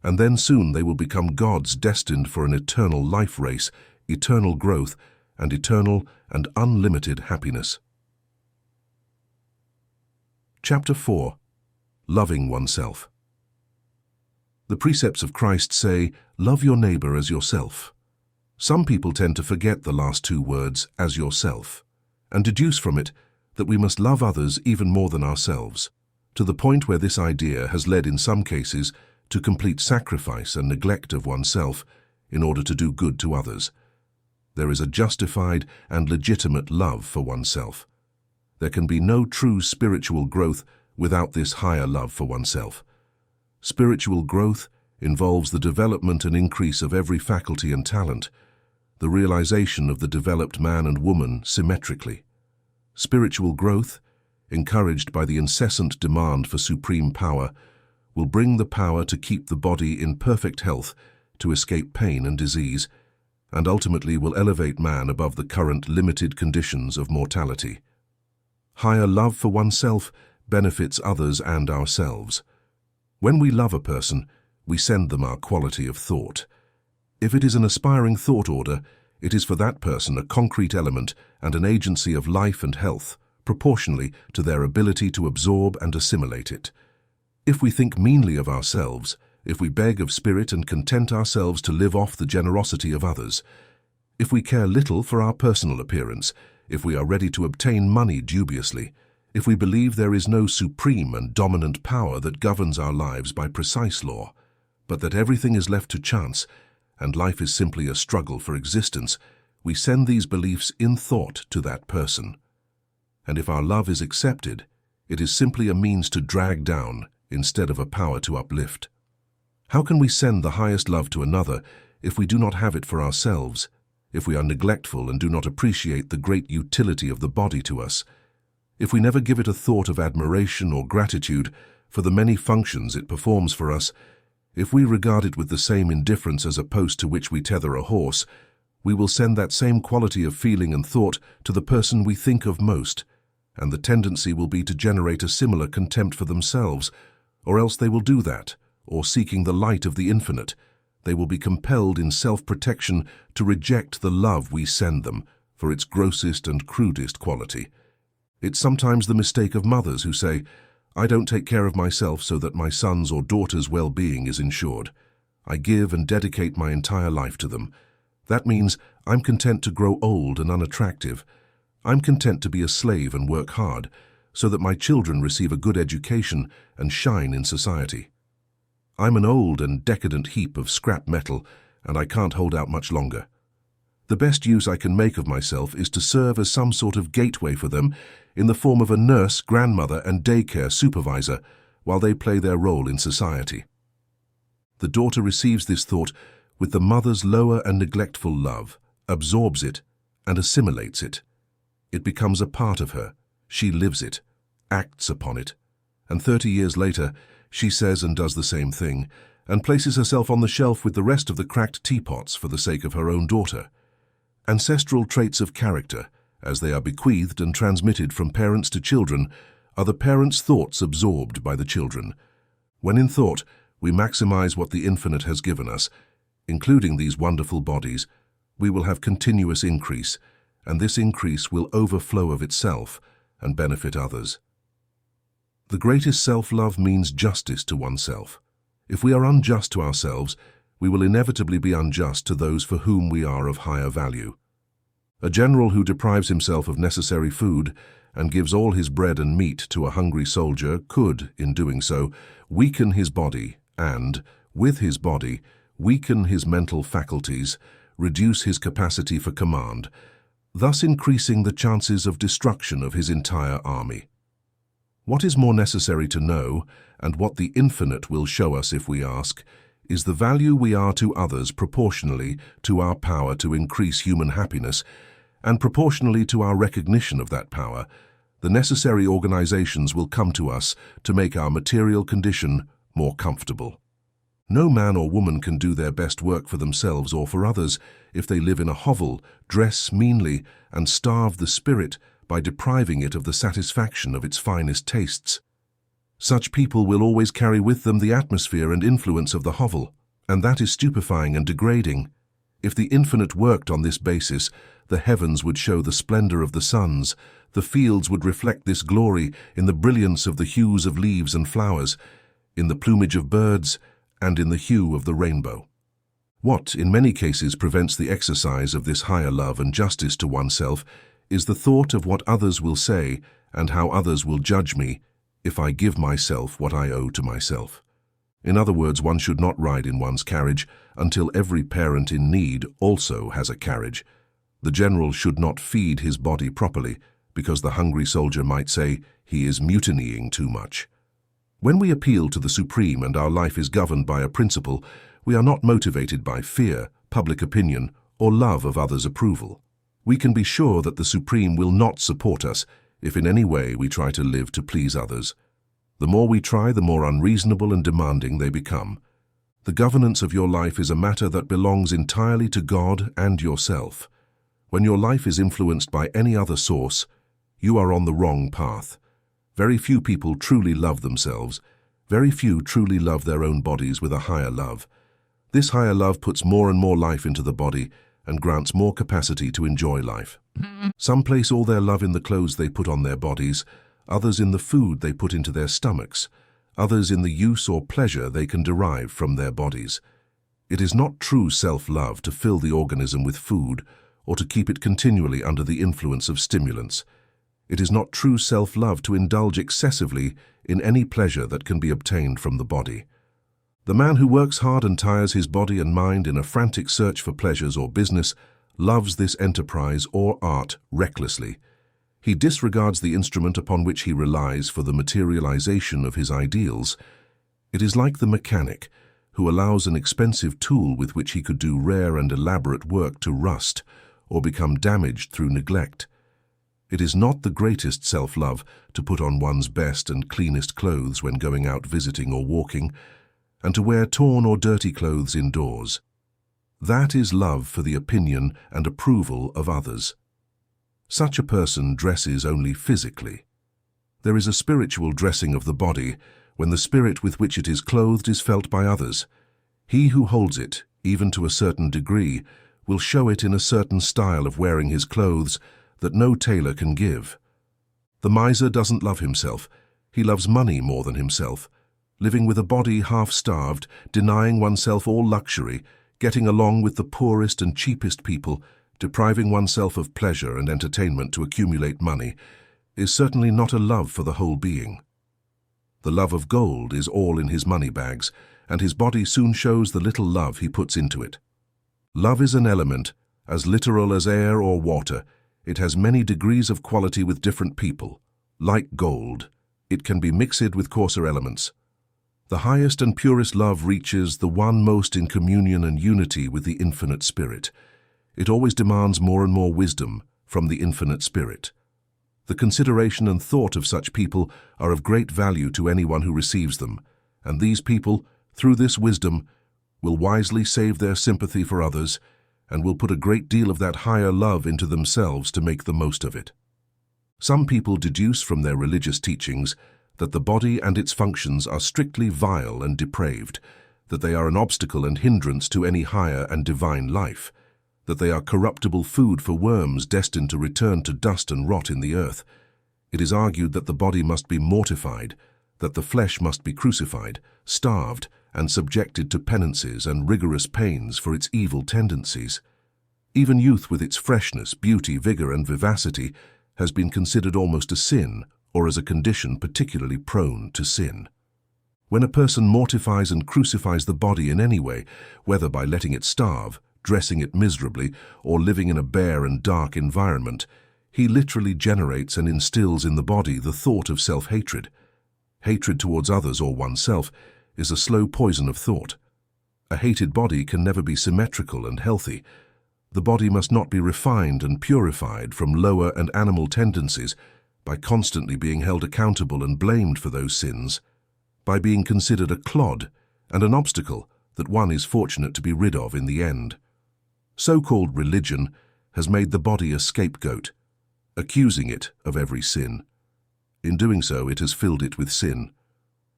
and then soon they will become gods destined for an eternal life race, eternal growth, and eternal and unlimited happiness. Chapter 4. Loving Oneself. The precepts of Christ say, "Love your neighbor as yourself." Some people tend to forget the last two words, "as yourself," and deduce from it that we must love others even more than ourselves, to the point where this idea has led in some cases to complete sacrifice and neglect of oneself in order to do good to others. There is a justified and legitimate love for oneself. There can be no true spiritual growth without this higher love for oneself. Spiritual growth involves the development and increase of every faculty and talent, the realization of the developed man and woman symmetrically. Spiritual growth, encouraged by the incessant demand for supreme power, will bring the power to keep the body in perfect health, to escape pain and disease, and ultimately will elevate man above the current limited conditions of mortality. Higher love for oneself benefits others and ourselves. When we love a person, we send them our quality of thought. If it is an aspiring thought order, it is for that person a concrete element and an agency of life and health, proportionally to their ability to absorb and assimilate it. If we think meanly of ourselves, if we beg of spirit and content ourselves to live off the generosity of others, if we care little for our personal appearance, if we are ready to obtain money dubiously, if we believe there is no supreme and dominant power that governs our lives by precise law, but that everything is left to chance, and life is simply a struggle for existence, we send these beliefs in thought to that person. And if our love is accepted, it is simply a means to drag down instead of a power to uplift. How can we send the highest love to another if we do not have it for ourselves, if we are neglectful and do not appreciate the great utility of the body to us, if we never give it a thought of admiration or gratitude for the many functions it performs for us, if we regard it with the same indifference as a post to which we tether a horse, we will send that same quality of feeling and thought to the person we think of most, and the tendency will be to generate a similar contempt for themselves, or else they will do that, or seeking the light of the infinite, they will be compelled in self-protection to reject the love we send them for its grossest and crudest quality. It's sometimes the mistake of mothers who say, "I don't take care of myself so that my son's or daughter's well-being is ensured. I give and dedicate my entire life to them. That means I'm content to grow old and unattractive. I'm content to be a slave and work hard, so that my children receive a good education and shine in society. I'm an old and decadent heap of scrap metal, and I can't hold out much longer. The best use I can make of myself is to serve as some sort of gateway for them in the form of a nurse, grandmother, and daycare supervisor while they play their role in society. The daughter receives this thought with the mother's lower and neglectful love, absorbs it, and assimilates it. It becomes a part of her. She lives it, acts upon it, and 30 years later, she says and does the same thing, and places herself on the shelf with the rest of the cracked teapots for the sake of her own daughter. Ancestral traits of character, as they are bequeathed and transmitted from parents to children, are the parents' thoughts absorbed by the children. When in thought, we maximize what the infinite has given us, including these wonderful bodies, we will have continuous increase, and this increase will overflow of itself and benefit others. The greatest self-love means justice to oneself. If we are unjust to ourselves, we will inevitably be unjust to those for whom we are of higher value. A general who deprives himself of necessary food and gives all his bread and meat to a hungry soldier could, in doing so, weaken his body and, with his body, weaken his mental faculties, reduce his capacity for command, thus increasing the chances of destruction of his entire army. What is more necessary to know, and what the infinite will show us if we ask, is the value we are to others proportionally to our power to increase human happiness, and proportionally to our recognition of that power, the necessary organizations will come to us to make our material condition more comfortable. No man or woman can do their best work for themselves or for others if they live in a hovel, dress meanly, and starve the spirit by depriving it of the satisfaction of its finest tastes. Such people will always carry with them the atmosphere and influence of the hovel, and that is stupefying and degrading. If the infinite worked on this basis, the heavens would show the splendor of the suns, the fields would reflect this glory in the brilliance of the hues of leaves and flowers, in the plumage of birds, and in the hue of the rainbow. What, in many cases, prevents the exercise of this higher love and justice to oneself is the thought of what others will say and how others will judge me if I give myself what I owe to myself. In other words, one should not ride in one's carriage until every parent in need also has a carriage. The general should not feed his body properly because the hungry soldier might say he is mutinying too much. When we appeal to the Supreme and our life is governed by a principle, we are not motivated by fear, public opinion, or love of others' approval. We can be sure that the Supreme will not support us if in any way we try to live to please others. The more we try, the more unreasonable and demanding they become. The governance of your life is a matter that belongs entirely to God and yourself. When your life is influenced by any other source, you are on the wrong path. Very few people truly love themselves. Very few truly love their own bodies with a higher love. This higher love puts more and more life into the body and grants more capacity to enjoy life. Some place all their love in the clothes they put on their bodies, others in the food they put into their stomachs, others in the use or pleasure they can derive from their bodies. It is not true self-love to fill the organism with food or to keep it continually under the influence of stimulants. It is not true self-love to indulge excessively in any pleasure that can be obtained from the body. The man who works hard and tires his body and mind in a frantic search for pleasures or business loves this enterprise or art recklessly. He disregards the instrument upon which he relies for the materialization of his ideals. It is like the mechanic who allows an expensive tool with which he could do rare and elaborate work to rust or become damaged through neglect. It is not the greatest self-love to put on one's best and cleanest clothes when going out visiting or walking, and to wear torn or dirty clothes indoors. That is love for the opinion and approval of others. Such a person dresses only physically. There is a spiritual dressing of the body when the spirit with which it is clothed is felt by others. He who holds it, even to a certain degree, will show it in a certain style of wearing his clothes that no tailor can give. The miser doesn't love himself. He loves money more than himself. Living with a body half-starved, denying oneself all luxury, getting along with the poorest and cheapest people, depriving oneself of pleasure and entertainment to accumulate money, is certainly not a love for the whole being. The love of gold is all in his money bags, and his body soon shows the little love he puts into it. Love is an element, as literal as air or water. It has many degrees of quality with different people. Like gold, it can be mixed with coarser elements. The highest and purest love reaches the one most in communion and unity with the infinite spirit. It always demands more and more wisdom from the infinite spirit. The consideration and thought of such people are of great value to anyone who receives them, and these people, through this wisdom, will wisely save their sympathy for others and will put a great deal of that higher love into themselves to make the most of it. Some people deduce from their religious teachings that the body and its functions are strictly vile and depraved, that they are an obstacle and hindrance to any higher and divine life, that they are corruptible food for worms destined to return to dust and rot in the earth. It is argued that the body must be mortified, that the flesh must be crucified, starved, and subjected to penances and rigorous pains for its evil tendencies. Even youth with its freshness, beauty, vigor, and vivacity has been considered almost a sin, or as a condition particularly prone to sin. When a person mortifies and crucifies the body in any way, whether by letting it starve, dressing it miserably, or living in a bare and dark environment, he literally generates and instills in the body the thought of self-hatred. Hatred towards others or oneself is a slow poison of thought. A hated body can never be symmetrical and healthy. The body must not be refined and purified from lower and animal tendencies by constantly being held accountable and blamed for those sins, by being considered a clod and an obstacle that one is fortunate to be rid of in the end. So-called religion has made the body a scapegoat, accusing it of every sin. In doing so, it has filled it with sin.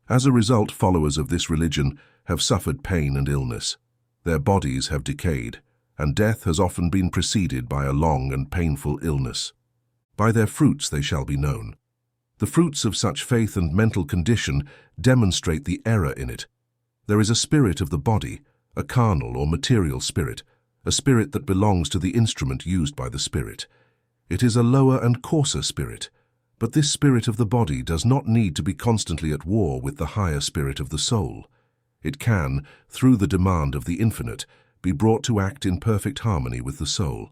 As a result, followers of this religion have suffered pain and illness. Their bodies have decayed, and death has often been preceded by a long and painful illness. By their fruits they shall be known. The fruits of such faith and mental condition demonstrate the error in it. There is a spirit of the body, a carnal or material spirit, a spirit that belongs to the instrument used by the spirit. It is a lower and coarser spirit, but this spirit of the body does not need to be constantly at war with the higher spirit of the soul. It can, through the demand of the infinite, be brought to act in perfect harmony with the soul.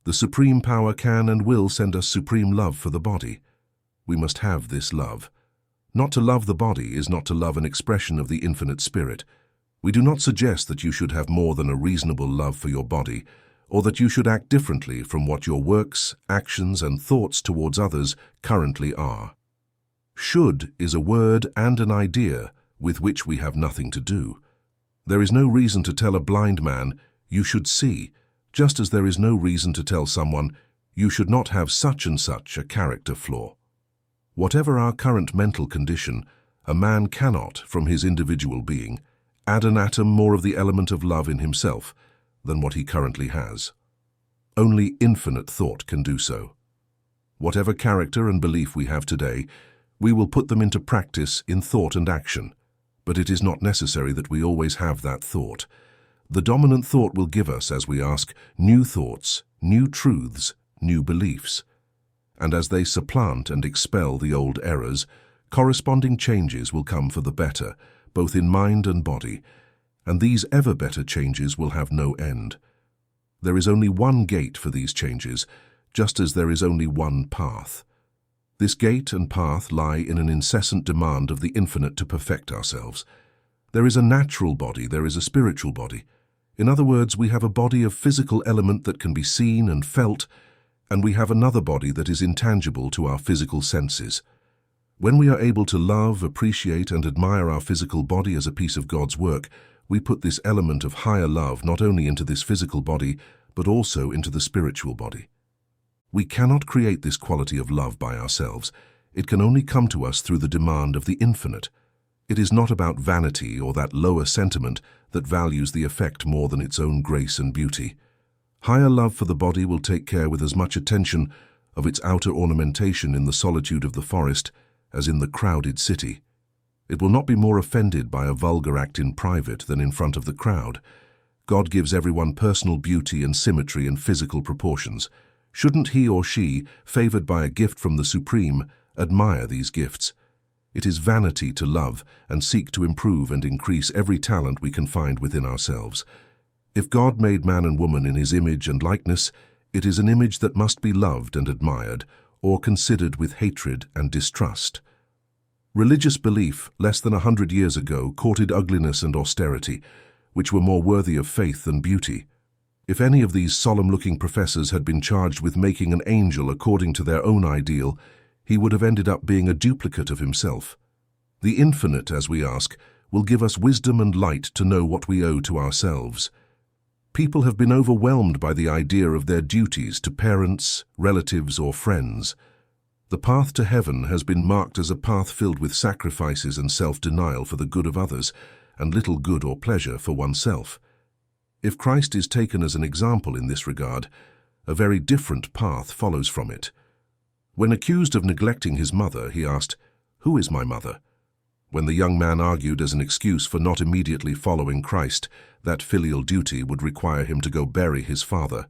The supreme power can and will send us supreme love for the body. We must have this love. Not to love the body is not to love an expression of the infinite spirit. We do not suggest that you should have more than a reasonable love for your body, or that you should act differently from what your works, actions, and thoughts towards others currently are. Should is a word and an idea with which we have nothing to do. There is no reason to tell a blind man, you should see, just as there is no reason to tell someone, you should not have such and such a character flaw. Whatever our current mental condition, a man cannot, from his individual being, add an atom more of the element of love in himself than what he currently has. Only infinite thought can do so. Whatever character and belief we have today, we will put them into practice in thought and action, but it is not necessary that we always have that thought. The dominant thought will give us, as we ask, new thoughts, new truths, new beliefs. And as they supplant and expel the old errors, corresponding changes will come for the better, both in mind and body, and these ever better changes will have no end. There is only one gate for these changes, just as there is only one path. This gate and path lie in an incessant demand of the infinite to perfect ourselves. There is a natural body, there is a spiritual body. In other words, we have a body of physical element that can be seen and felt, and we have another body that is intangible to our physical senses. When we are able to love, appreciate, and admire our physical body as a piece of God's work, we put this element of higher love not only into this physical body, but also into the spiritual body. We cannot create this quality of love by ourselves. It can only come to us through the demand of the infinite. It is not about vanity or that lower sentiment that values the effect more than its own grace and beauty. Higher love for the body will take care with as much attention of its outer ornamentation in the solitude of the forest as in the crowded city. It will not be more offended by a vulgar act in private than in front of the crowd. God gives everyone personal beauty and symmetry and physical proportions. Shouldn't he or she, favored by a gift from the Supreme, admire these gifts? It is vanity to love and seek to improve and increase every talent we can find within ourselves. If God made man and woman in his image and likeness, it is an image that must be loved and admired, or considered with hatred and distrust. Religious belief, less than 100 years ago, courted ugliness and austerity, which were more worthy of faith than beauty. If any of these solemn-looking professors had been charged with making an angel according to their own ideal, he would have ended up being a duplicate of himself. The infinite, as we ask, will give us wisdom and light to know what we owe to ourselves. People have been overwhelmed by the idea of their duties to parents, relatives, or friends. The path to heaven has been marked as a path filled with sacrifices and self-denial for the good of others, and little good or pleasure for oneself. If Christ is taken as an example in this regard, a very different path follows from it. When accused of neglecting his mother, he asked, "Who is my mother?" When the young man argued as an excuse for not immediately following Christ, that filial duty would require him to go bury his father,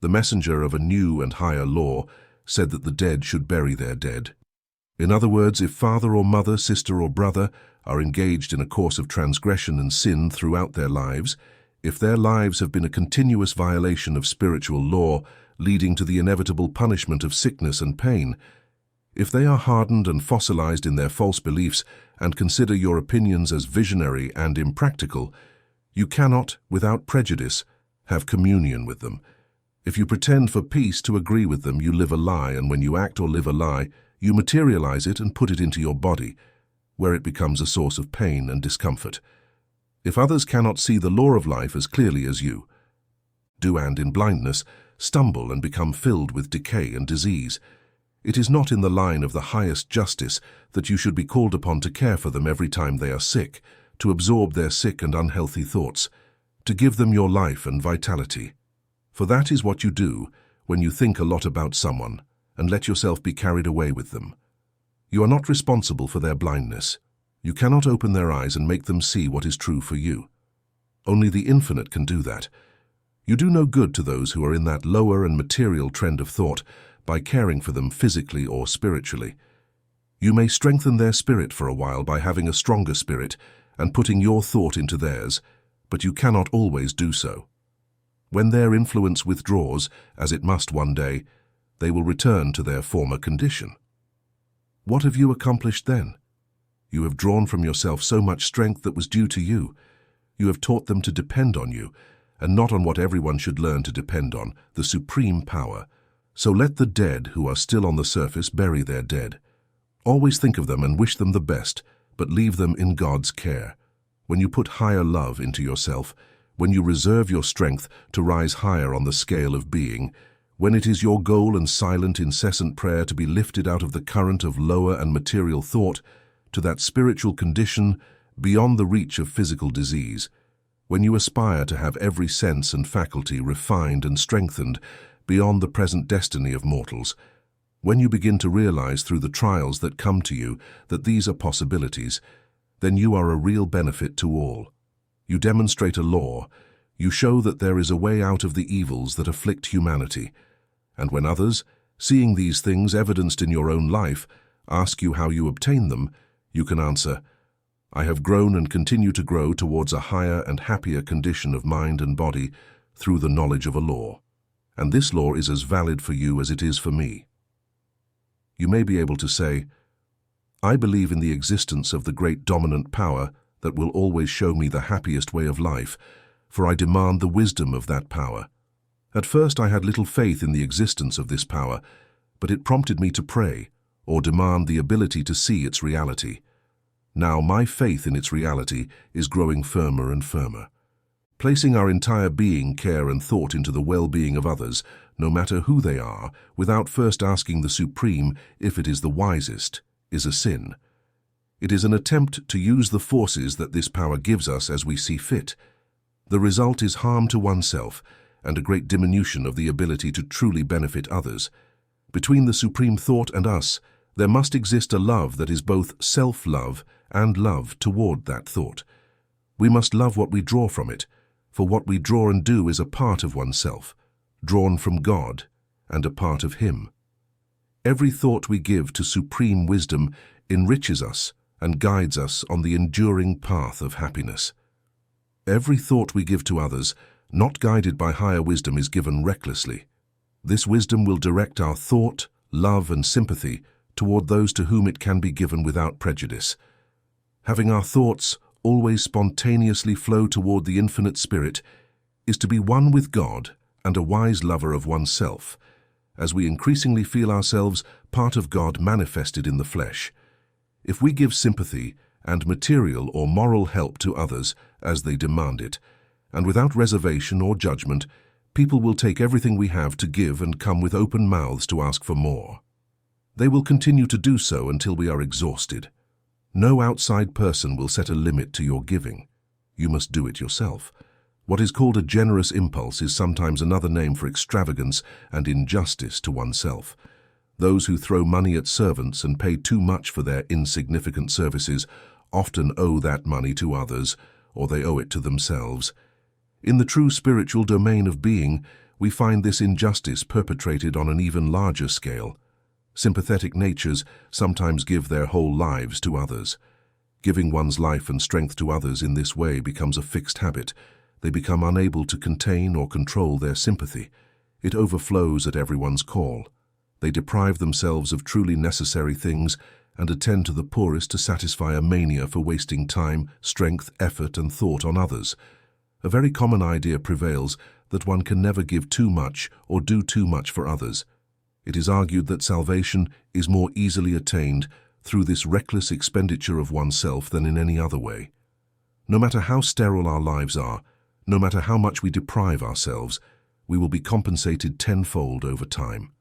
the messenger of a new and higher law said that the dead should bury their dead. In other words, if father or mother, sister or brother are engaged in a course of transgression and sin throughout their lives, if their lives have been a continuous violation of spiritual law, leading to the inevitable punishment of sickness and pain, if they are hardened and fossilized in their false beliefs and consider your opinions as visionary and impractical, you cannot, without prejudice, have communion with them. If you pretend for peace to agree with them, you live a lie, and when you act or live a lie, you materialize it and put it into your body, where it becomes a source of pain and discomfort. If others cannot see the law of life as clearly as you do, and in blindness, stumble and become filled with decay and disease, it is not in the line of the highest justice that you should be called upon to care for them every time they are sick, to absorb their sick and unhealthy thoughts, to give them your life and vitality. For that is what you do when you think a lot about someone and let yourself be carried away with them. You are not responsible for their blindness. You cannot open their eyes and make them see what is true for you. Only the infinite can do that. You do no good to those who are in that lower and material trend of thought by caring for them physically or spiritually. You may strengthen their spirit for a while by having a stronger spirit and putting your thought into theirs, but you cannot always do so. When their influence withdraws, as it must one day, they will return to their former condition. What have you accomplished then? You have drawn from yourself so much strength that was due to you. You have taught them to depend on you, and not on what everyone should learn to depend on, the supreme power. So let the dead who are still on the surface bury their dead. Always think of them and wish them the best, but leave them in God's care. When you put higher love into yourself, when you reserve your strength to rise higher on the scale of being, when it is your goal and silent, incessant prayer to be lifted out of the current of lower and material thought to that spiritual condition beyond the reach of physical disease, when you aspire to have every sense and faculty refined and strengthened beyond the present destiny of mortals, when you begin to realize through the trials that come to you that these are possibilities, then you are a real benefit to all. You demonstrate a law, you show that there is a way out of the evils that afflict humanity, and when others, seeing these things evidenced in your own life, ask you how you obtain them, you can answer, "I have grown and continue to grow towards a higher and happier condition of mind and body through the knowledge of a law, and this law is as valid for you as it is for me." You may be able to say, "I believe in the existence of the great dominant power that will always show me the happiest way of life, for I demand the wisdom of that power. At first I had little faith in the existence of this power, but it prompted me to pray, or demand the ability to see its reality. Now my faith in its reality is growing firmer and firmer. Placing our entire being, care and thought into the well-being of others, no matter who they are, without first asking the Supreme if it is the wisest, is a sin. It is an attempt to use the forces that this power gives us as we see fit. The result is harm to oneself and a great diminution of the ability to truly benefit others. Between the Supreme Thought and us, there must exist a love that is both self-love and love toward that thought. We must love what we draw from it, for what we draw and do is a part of oneself, drawn from God, and a part of Him. Every thought we give to supreme wisdom enriches us and guides us on the enduring path of happiness. Every thought we give to others, not guided by higher wisdom, is given recklessly. This wisdom will direct our thought, love, and sympathy toward those to whom it can be given without prejudice. Having our thoughts always spontaneously flow toward the infinite spirit is to be one with God and a wise lover of oneself, as we increasingly feel ourselves part of God manifested in the flesh. If we give sympathy and material or moral help to others as they demand it, and without reservation or judgment, people will take everything we have to give and come with open mouths to ask for more. They will continue to do so until we are exhausted. No outside person will set a limit to your giving. You must do it yourself. What is called a generous impulse is sometimes another name for extravagance and injustice to oneself. Those who throw money at servants and pay too much for their insignificant services often owe that money to others, or they owe it to themselves. In the true spiritual domain of being, we find this injustice perpetrated on an even larger scale. Sympathetic natures sometimes give their whole lives to others. Giving one's life and strength to others in this way becomes a fixed habit. They become unable to contain or control their sympathy. It overflows at everyone's call. They deprive themselves of truly necessary things and attend to the poorest to satisfy a mania for wasting time, strength, effort, and thought on others. A very common idea prevails that one can never give too much or do too much for others. It is argued that salvation is more easily attained through this reckless expenditure of oneself than in any other way. No matter how sterile our lives are, no matter how much we deprive ourselves, we will be compensated tenfold over time.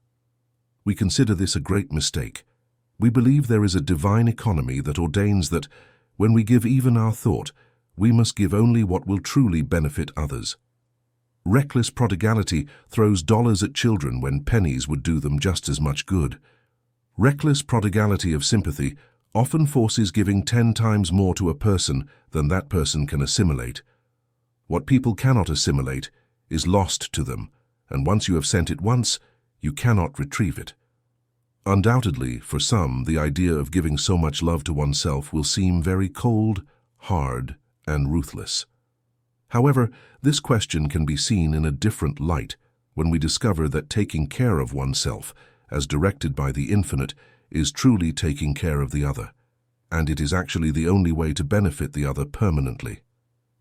We consider this a great mistake. We believe there is a divine economy that ordains that, when we give even our thought, we must give only what will truly benefit others. Reckless prodigality throws dollars at children when pennies would do them just as much good. Reckless prodigality of sympathy often forces giving 10 times more to a person than that person can assimilate. What people cannot assimilate is lost to them, and once you have sent it once, you cannot retrieve it. Undoubtedly, for some, the idea of giving so much love to oneself will seem very cold, hard, and ruthless. However, this question can be seen in a different light when we discover that taking care of oneself, as directed by the infinite, is truly taking care of the other, and it is actually the only way to benefit the other permanently.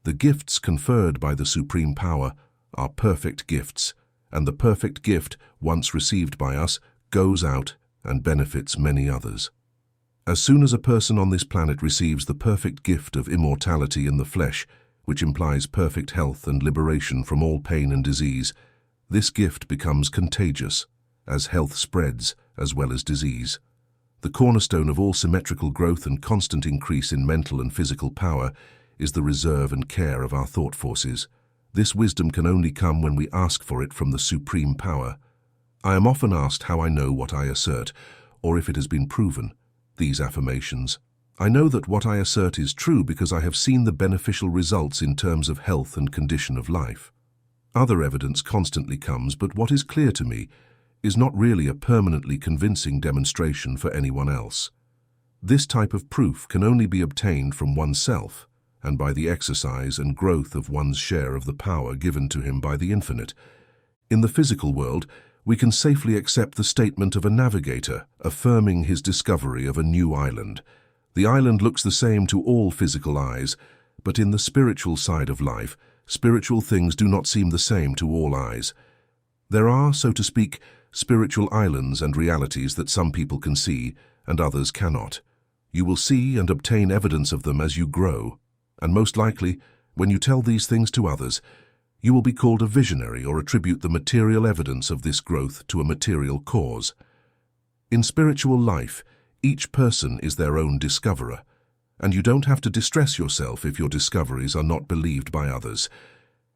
The gifts conferred by the Supreme Power are perfect gifts, and the perfect gift, once received by us, goes out and benefits many others. As soon as a person on this planet receives the perfect gift of immortality in the flesh, which implies perfect health and liberation from all pain and disease, this gift becomes contagious, as health spreads as well as disease. The cornerstone of all symmetrical growth and constant increase in mental and physical power is the reserve and care of our thought forces. This wisdom can only come when we ask for it from the Supreme Power. I am often asked how I know what I assert, or if it has been proven. These affirmations. I know that what I assert is true because I have seen the beneficial results in terms of health and condition of life. Other evidence constantly comes, but what is clear to me is not really a permanently convincing demonstration for anyone else. This type of proof can only be obtained from oneself and by the exercise and growth of one's share of the power given to him by the infinite. In the physical world, we can safely accept the statement of a navigator affirming his discovery of a new island. The island looks the same to all physical eyes, but in the spiritual side of life, spiritual things do not seem the same to all eyes. There are, so to speak, spiritual islands and realities that some people can see and others cannot. You will see and obtain evidence of them as you grow, and most likely, when you tell these things to others, you will be called a visionary or attribute the material evidence of this growth to a material cause. In spiritual life, each person is their own discoverer, and you don't have to distress yourself if your discoveries are not believed by others.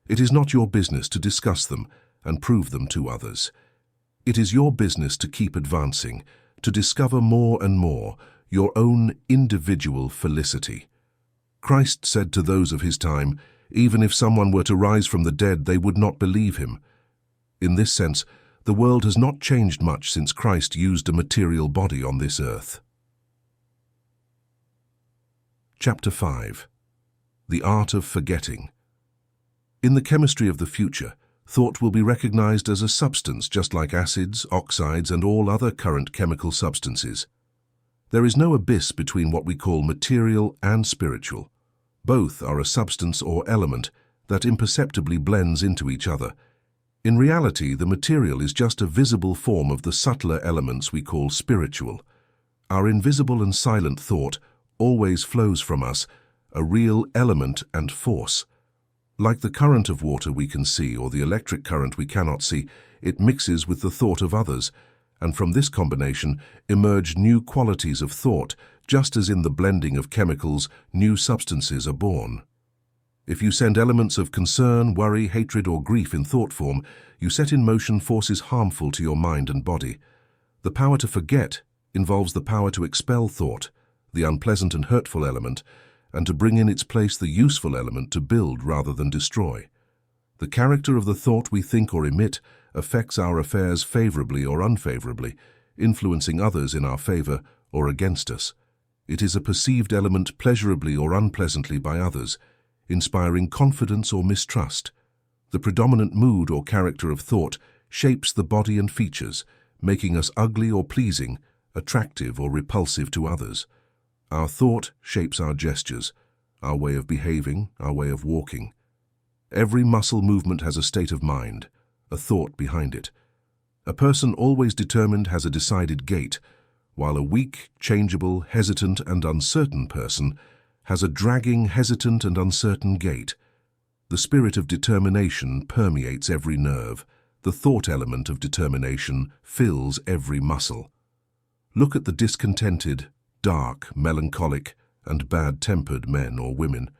It is not your business to discuss them and prove them to others. It is your business to keep advancing, to discover more and more your own individual felicity. Christ said to those of his time, Even if someone were to rise from the dead, they would not believe him. In this sense, the world has not changed much since Christ used a material body on this earth. Chapter 5. The Art of Forgetting. In the chemistry of the future, thought will be recognized as a substance just like acids, oxides, and all other current chemical substances. There is no abyss between what we call material and spiritual. Both are a substance or element that imperceptibly blends into each other. In reality, the material is just a visible form of the subtler elements we call spiritual. Our invisible and silent thought always flows from us, a real element and force. Like the current of water we can see or the electric current we cannot see, it mixes with the thought of others, and from this combination emerge new qualities of thought, just as in the blending of chemicals, new substances are born. If you send elements of concern, worry, hatred, or grief in thought form, you set in motion forces harmful to your mind and body. The power to forget involves the power to expel thought, the unpleasant and hurtful element, and to bring in its place the useful element to build rather than destroy. The character of the thought we think or emit affects our affairs favorably or unfavorably, influencing others in our favor or against us. It is a perceived element pleasurably or unpleasantly by others, inspiring confidence or mistrust. The predominant mood or character of thought shapes the body and features, making us ugly or pleasing, attractive or repulsive to others. Our thought shapes our gestures, our way of behaving, our way of walking. Every muscle movement has a state of mind, a thought behind it. A person always determined has a decided gait, while a weak, changeable, hesitant, and uncertain person has a dragging, hesitant, and uncertain gait. The spirit of determination permeates every nerve. The thought element of determination fills every muscle. Look at the discontented, dark, melancholic, and bad-tempered men or women,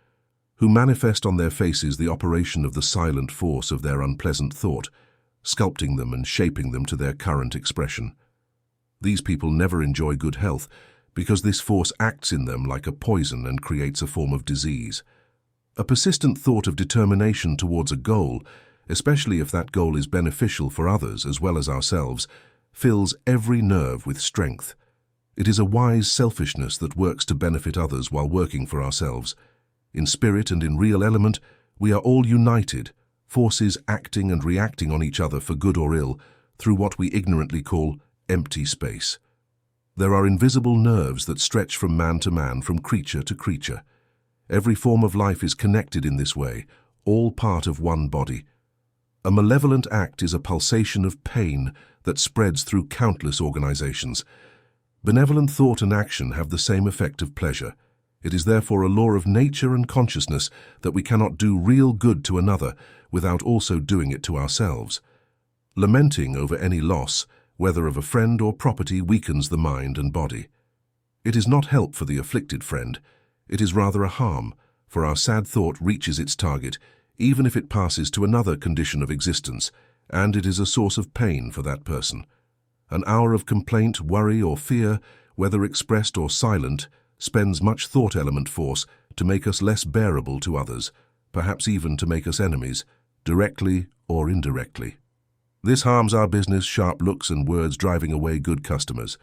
who manifest on their faces the operation of the silent force of their unpleasant thought, sculpting them and shaping them to their current expression. These people never enjoy good health because this force acts in them like a poison and creates a form of disease. A persistent thought of determination towards a goal, especially if that goal is beneficial for others as well as ourselves, fills every nerve with strength. It is a wise selfishness that works to benefit others while working for ourselves. In spirit and in real element, we are all united, forces acting and reacting on each other for good or ill, through what we ignorantly call empty space. There are invisible nerves that stretch from man to man, from creature to creature. Every form of life is connected in this way, all part of one body. A malevolent act is a pulsation of pain that spreads through countless organizations. Benevolent thought and action have the same effect of pleasure. It is therefore a law of nature and consciousness that we cannot do real good to another without also doing it to ourselves. Lamenting over any loss, whether of a friend or property, weakens the mind and body. It is not help for the afflicted friend. It is rather a harm, for our sad thought reaches its target, even if it passes to another condition of existence, and it is a source of pain for that person. An hour of complaint, worry, or fear, whether expressed or silent, spends much thought element force to make us less bearable to others, perhaps even to make us enemies, directly or indirectly. This harms our business, sharp looks and words driving away good customers.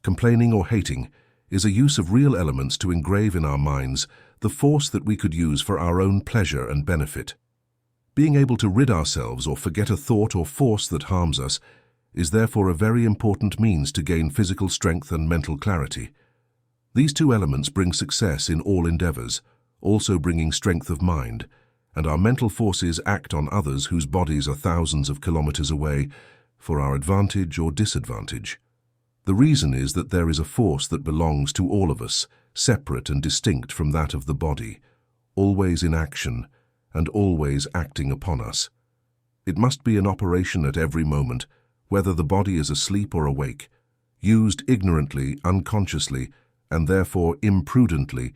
Complaining or hating is a use of real elements to engrave in our minds the force that we could use for our own pleasure and benefit. Being able to rid ourselves or forget a thought or force that harms us is therefore a very important means to gain physical strength and mental clarity. These two elements bring success in all endeavors, also bringing strength of mind, and our mental forces act on others whose bodies are thousands of kilometers away for our advantage or disadvantage. The reason is that there is a force that belongs to all of us, separate and distinct from that of the body, always in action and always acting upon us. It must be in operation at every moment, whether the body is asleep or awake. Used ignorantly, unconsciously, and therefore imprudently,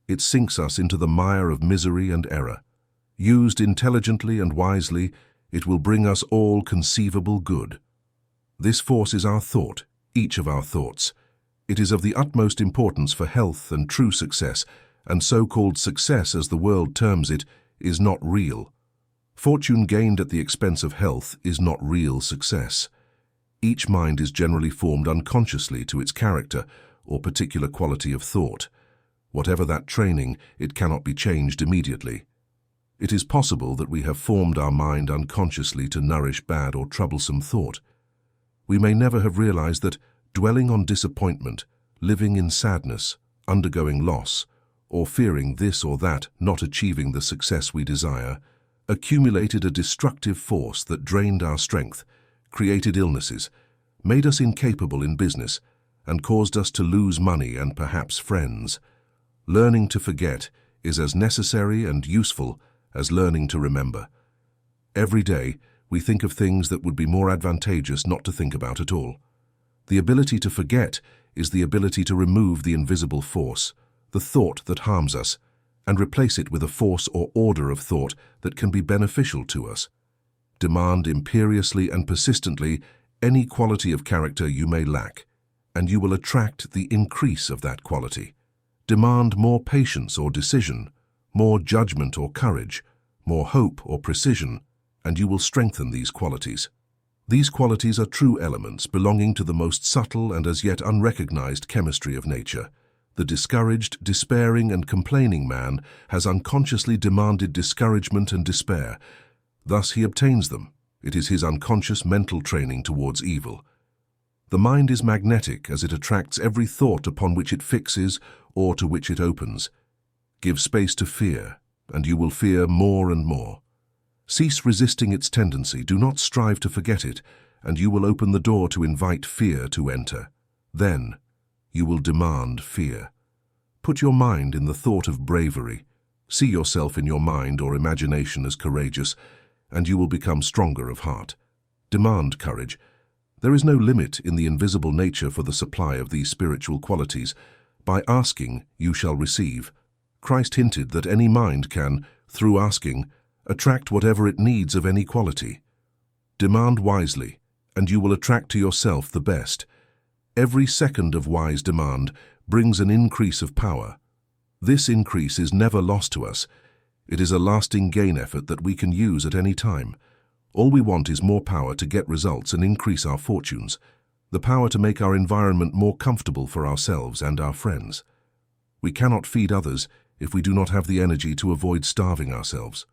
it sinks us into the mire of misery and error. Used intelligently and wisely, it will bring us all conceivable good. This force is our thought, each of our thoughts. It is of the utmost importance for health and true success, and so-called success, as the world terms it, is not real. Fortune gained at the expense of health is not real success. Each mind is generally formed unconsciously to its character or particular quality of thought. Whatever that training, it cannot be changed immediately. It is possible that we have formed our mind unconsciously to nourish bad or troublesome thought. We may never have realized that dwelling on disappointment, living in sadness, undergoing loss, or fearing this or that, not achieving the success we desire, accumulated a destructive force that drained our strength, created illnesses, made us incapable in business, and caused us to lose money and perhaps friends. Learning to forget is as necessary and useful as learning to remember. Every day, we think of things that would be more advantageous not to think about at all. The ability to forget is the ability to remove the invisible force, the thought that harms us, and replace it with a force or order of thought that can be beneficial to us. Demand imperiously and persistently any quality of character you may lack, and you will attract the increase of that quality. Demand more patience or decision, more judgment or courage, more hope or precision, and you will strengthen these qualities. These qualities are true elements belonging to the most subtle and as yet unrecognized chemistry of nature. The discouraged, despairing, and complaining man has unconsciously demanded discouragement and despair. Thus he obtains them. It is his unconscious mental training towards evil. The mind is magnetic as it attracts every thought upon which it fixes or to which it opens. Give space to fear, and you will fear more and more. Cease resisting its tendency, do not strive to forget it, and you will open the door to invite fear to enter. Then, you will demand fear. Put your mind in the thought of bravery. See yourself in your mind or imagination as courageous, and you will become stronger of heart. Demand courage. There is no limit in the invisible nature for the supply of these spiritual qualities. By asking, you shall receive. Christ hinted that any mind can, through asking, attract whatever it needs of any quality. Demand wisely, and you will attract to yourself the best. Every second of wise demand brings an increase of power. This increase is never lost to us. It is a lasting gain effort that we can use at any time. All we want is more power to get results and increase our fortunes, the power to make our environment more comfortable for ourselves and our friends. We cannot feed others if we do not have the energy to avoid starving ourselves.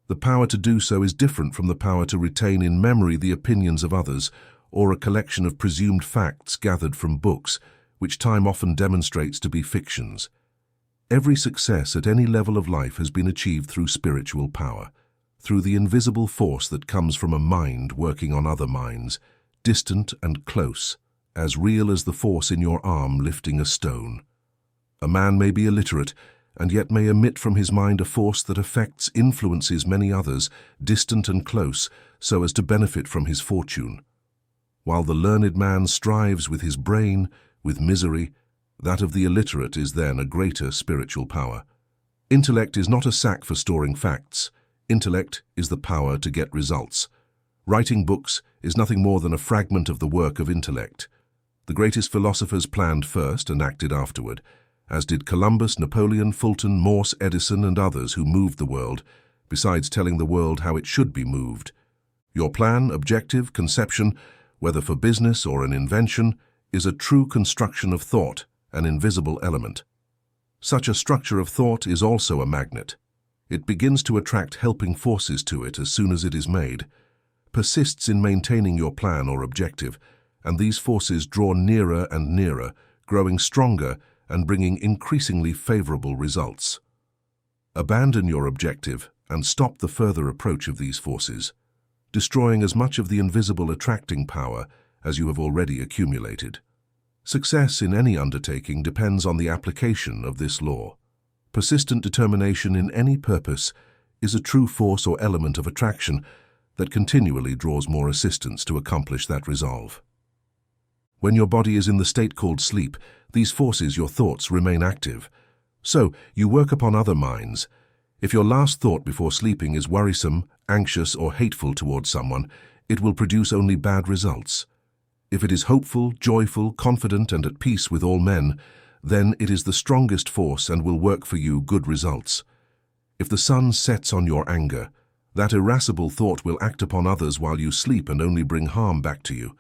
The power to do so is different from the power to retain in memory the opinions of others or a collection of presumed facts gathered from books, which time often demonstrates to be fictions. Every success at any level of life has been achieved through spiritual power, through the invisible force that comes from a mind working on other minds, distant and close, as real as the force in your arm lifting a stone. A man may be illiterate, and yet may emit from his mind a force that affects, influences many others, distant and close, so as to benefit from his fortune. While the learned man strives with his brain, with misery, that of the illiterate is then a greater spiritual power. Intellect is not a sack for storing facts. Intellect is the power to get results. Writing books is nothing more than a fragment of the work of intellect. The greatest philosophers planned first and acted afterward, as did Columbus, Napoleon, Fulton, Morse, Edison, and others who moved the world, besides telling the world how it should be moved. Your plan, objective, conception, whether for business or an invention, is a true construction of thought, an invisible element. Such a structure of thought is also a magnet. It begins to attract helping forces to it as soon as it is made, persists in maintaining your plan or objective, and these forces draw nearer and nearer, growing stronger and bringing increasingly favorable results. Abandon your objective and stop the further approach of these forces, destroying as much of the invisible attracting power as you have already accumulated. Success in any undertaking depends on the application of this law. Persistent determination in any purpose is a true force or element of attraction that continually draws more assistance to accomplish that resolve. When your body is in the state called sleep, these forces, your thoughts, remain active. So, you work upon other minds. If your last thought before sleeping is worrisome, anxious, or hateful towards someone, it will produce only bad results. If it is hopeful, joyful, confident, and at peace with all men, then it is the strongest force and will work for you good results. If the sun sets on your anger, that irascible thought will act upon others while you sleep and only bring harm back to you.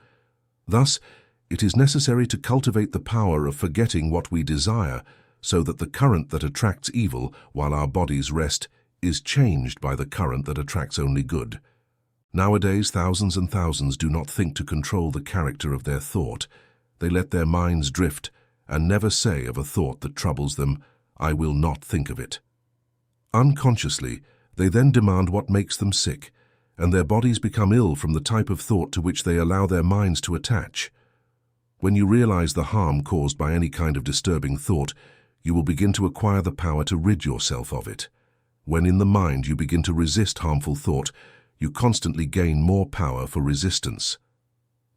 Thus, it is necessary to cultivate the power of forgetting what we desire, so that the current that attracts evil while our bodies rest is changed by the current that attracts only good. Nowadays, thousands and thousands do not think to control the character of their thought. They let their minds drift and never say of a thought that troubles them, "I will not think of it." Unconsciously, they then demand what makes them sick, and their bodies become ill from the type of thought to which they allow their minds to attach. When you realize the harm caused by any kind of disturbing thought, you will begin to acquire the power to rid yourself of it. When in the mind you begin to resist harmful thought, you constantly gain more power for resistance.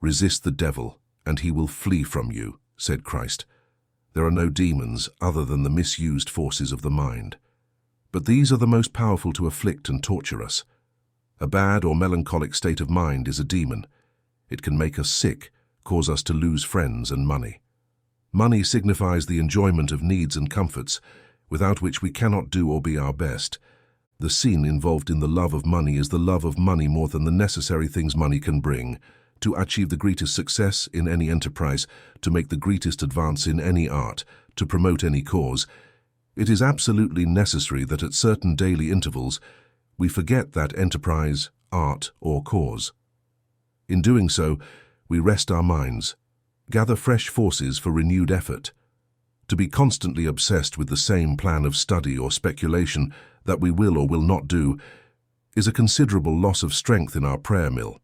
"Resist the devil, and he will flee from you," said Christ. There are no demons other than the misused forces of the mind. But these are the most powerful to afflict and torture us. A bad or melancholic state of mind is a demon. It can make us sick, cause us to lose friends and money. Money signifies the enjoyment of needs and comforts, without which we cannot do or be our best. The sin involved in the love of money is the love of money more than the necessary things money can bring, to achieve the greatest success in any enterprise, to make the greatest advance in any art, to promote any cause. It is absolutely necessary that at certain daily intervals we forget that enterprise, art, or cause. In doing so, we rest our minds, gather fresh forces for renewed effort. To be constantly obsessed with the same plan of study or speculation that we will or will not do is a considerable loss of strength in our prayer mill.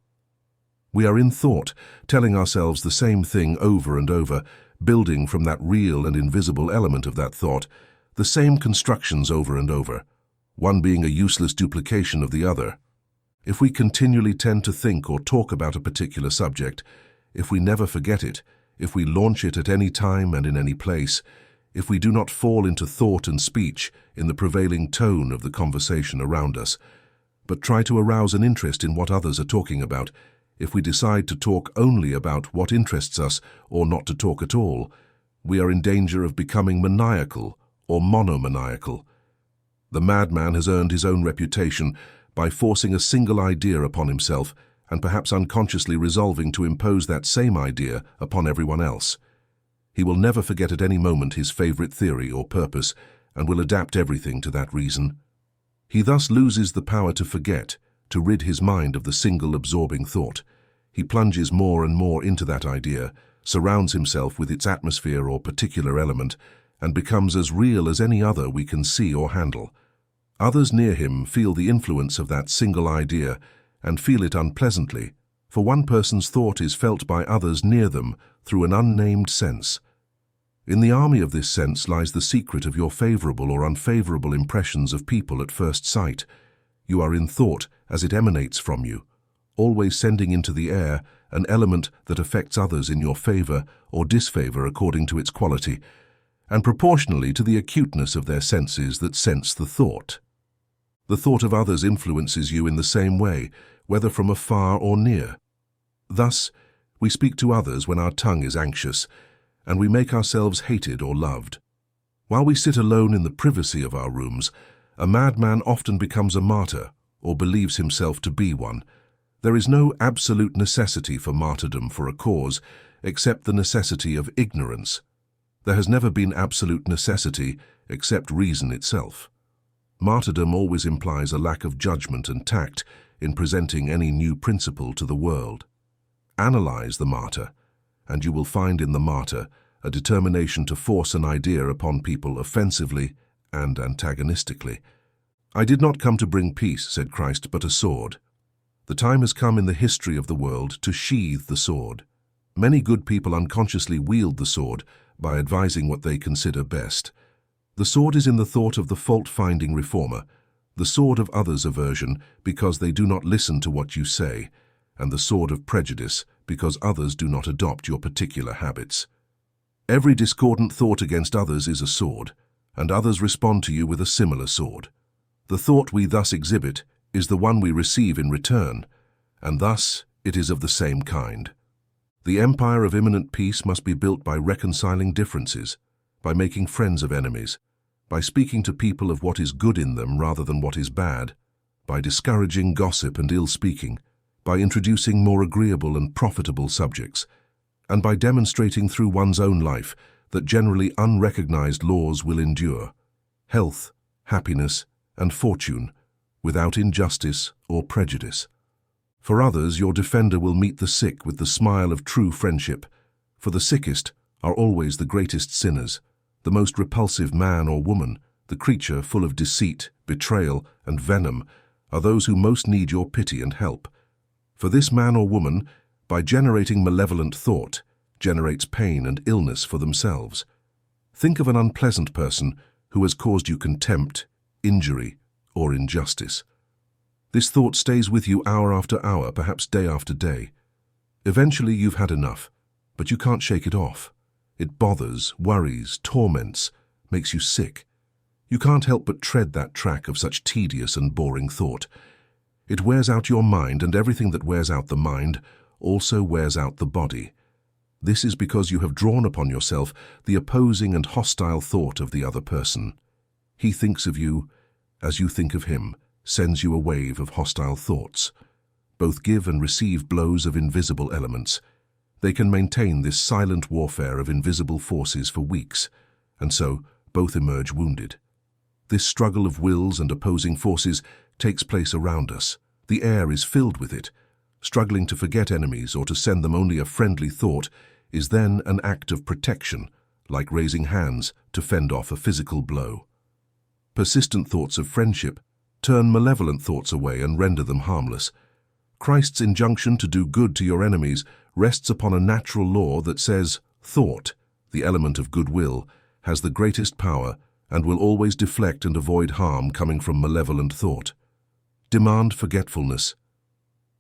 We are in thought, telling ourselves the same thing over and over, building from that real and invisible element of that thought, the same constructions over and over, one being a useless duplication of the other. If we continually tend to think or talk about a particular subject, if we never forget it, if we launch it at any time and in any place, if we do not fall into thought and speech in the prevailing tone of the conversation around us, but try to arouse an interest in what others are talking about, if we decide to talk only about what interests us or not to talk at all, we are in danger of becoming maniacal or monomaniacal. The madman has earned his own reputation by forcing a single idea upon himself and perhaps unconsciously resolving to impose that same idea upon everyone else. He will never forget at any moment his favorite theory or purpose and will adapt everything to that reason. He thus loses the power to forget, to rid his mind of the single absorbing thought. He plunges more and more into that idea, surrounds himself with its atmosphere or particular element, and becomes as real as any other we can see or handle. Others near him feel the influence of that single idea and feel it unpleasantly, for one person's thought is felt by others near them through an unnamed sense. In the army of this sense lies the secret of your favorable or unfavorable impressions of people at first sight. You are in thought as it emanates from you, always sending into the air an element that affects others in your favor or disfavor according to its quality, and proportionally to the acuteness of their senses that sense the thought. The thought of others influences you in the same way, whether from afar or near. Thus, we speak to others when our tongue is anxious, and we make ourselves hated or loved. While we sit alone in the privacy of our rooms, a madman often becomes a martyr, or believes himself to be one. There is no absolute necessity for martyrdom for a cause, except the necessity of ignorance. There has never been absolute necessity except reason itself. Martyrdom always implies a lack of judgment and tact in presenting any new principle to the world. Analyze the martyr, and you will find in the martyr a determination to force an idea upon people offensively and antagonistically. "I did not come to bring peace," said Christ, "but a sword." The time has come in the history of the world to sheathe the sword. Many good people unconsciously wield the sword by advising what they consider best. The sword is in the thought of the fault-finding reformer, the sword of others' aversion because they do not listen to what you say, and the sword of prejudice because others do not adopt your particular habits. Every discordant thought against others is a sword, and others respond to you with a similar sword. The thought we thus exhibit is the one we receive in return, and thus it is of the same kind. The empire of imminent peace must be built by reconciling differences, by making friends of enemies, by speaking to people of what is good in them rather than what is bad, by discouraging gossip and ill-speaking, by introducing more agreeable and profitable subjects, and by demonstrating through one's own life that generally unrecognized laws will endure: health, happiness, and fortune, without injustice or prejudice. For others, your defender will meet the sick with the smile of true friendship, for the sickest are always the greatest sinners, the most repulsive man or woman, the creature full of deceit, betrayal, and venom, are those who most need your pity and help. For this man or woman, by generating malevolent thought, generates pain and illness for themselves. Think of an unpleasant person who has caused you contempt, injury, or injustice. This thought stays with you hour after hour, perhaps day after day. Eventually you've had enough, but you can't shake it off. It bothers, worries, torments, makes you sick. You can't help but tread that track of such tedious and boring thought. It wears out your mind, and everything that wears out the mind also wears out the body. This is because you have drawn upon yourself the opposing and hostile thought of the other person. He thinks of you as you think of him, sends you a wave of hostile thoughts. Both give and receive blows of invisible elements. They can maintain this silent warfare of invisible forces for weeks, and so both emerge wounded. This struggle of wills and opposing forces takes place around us. The air is filled with it. Struggling to forget enemies or to send them only a friendly thought is then an act of protection, like raising hands to fend off a physical blow. Persistent thoughts of friendship turn malevolent thoughts away and render them harmless. Christ's injunction to do good to your enemies rests upon a natural law that says, thought, the element of goodwill, has the greatest power and will always deflect and avoid harm coming from malevolent thought. Demand forgetfulness.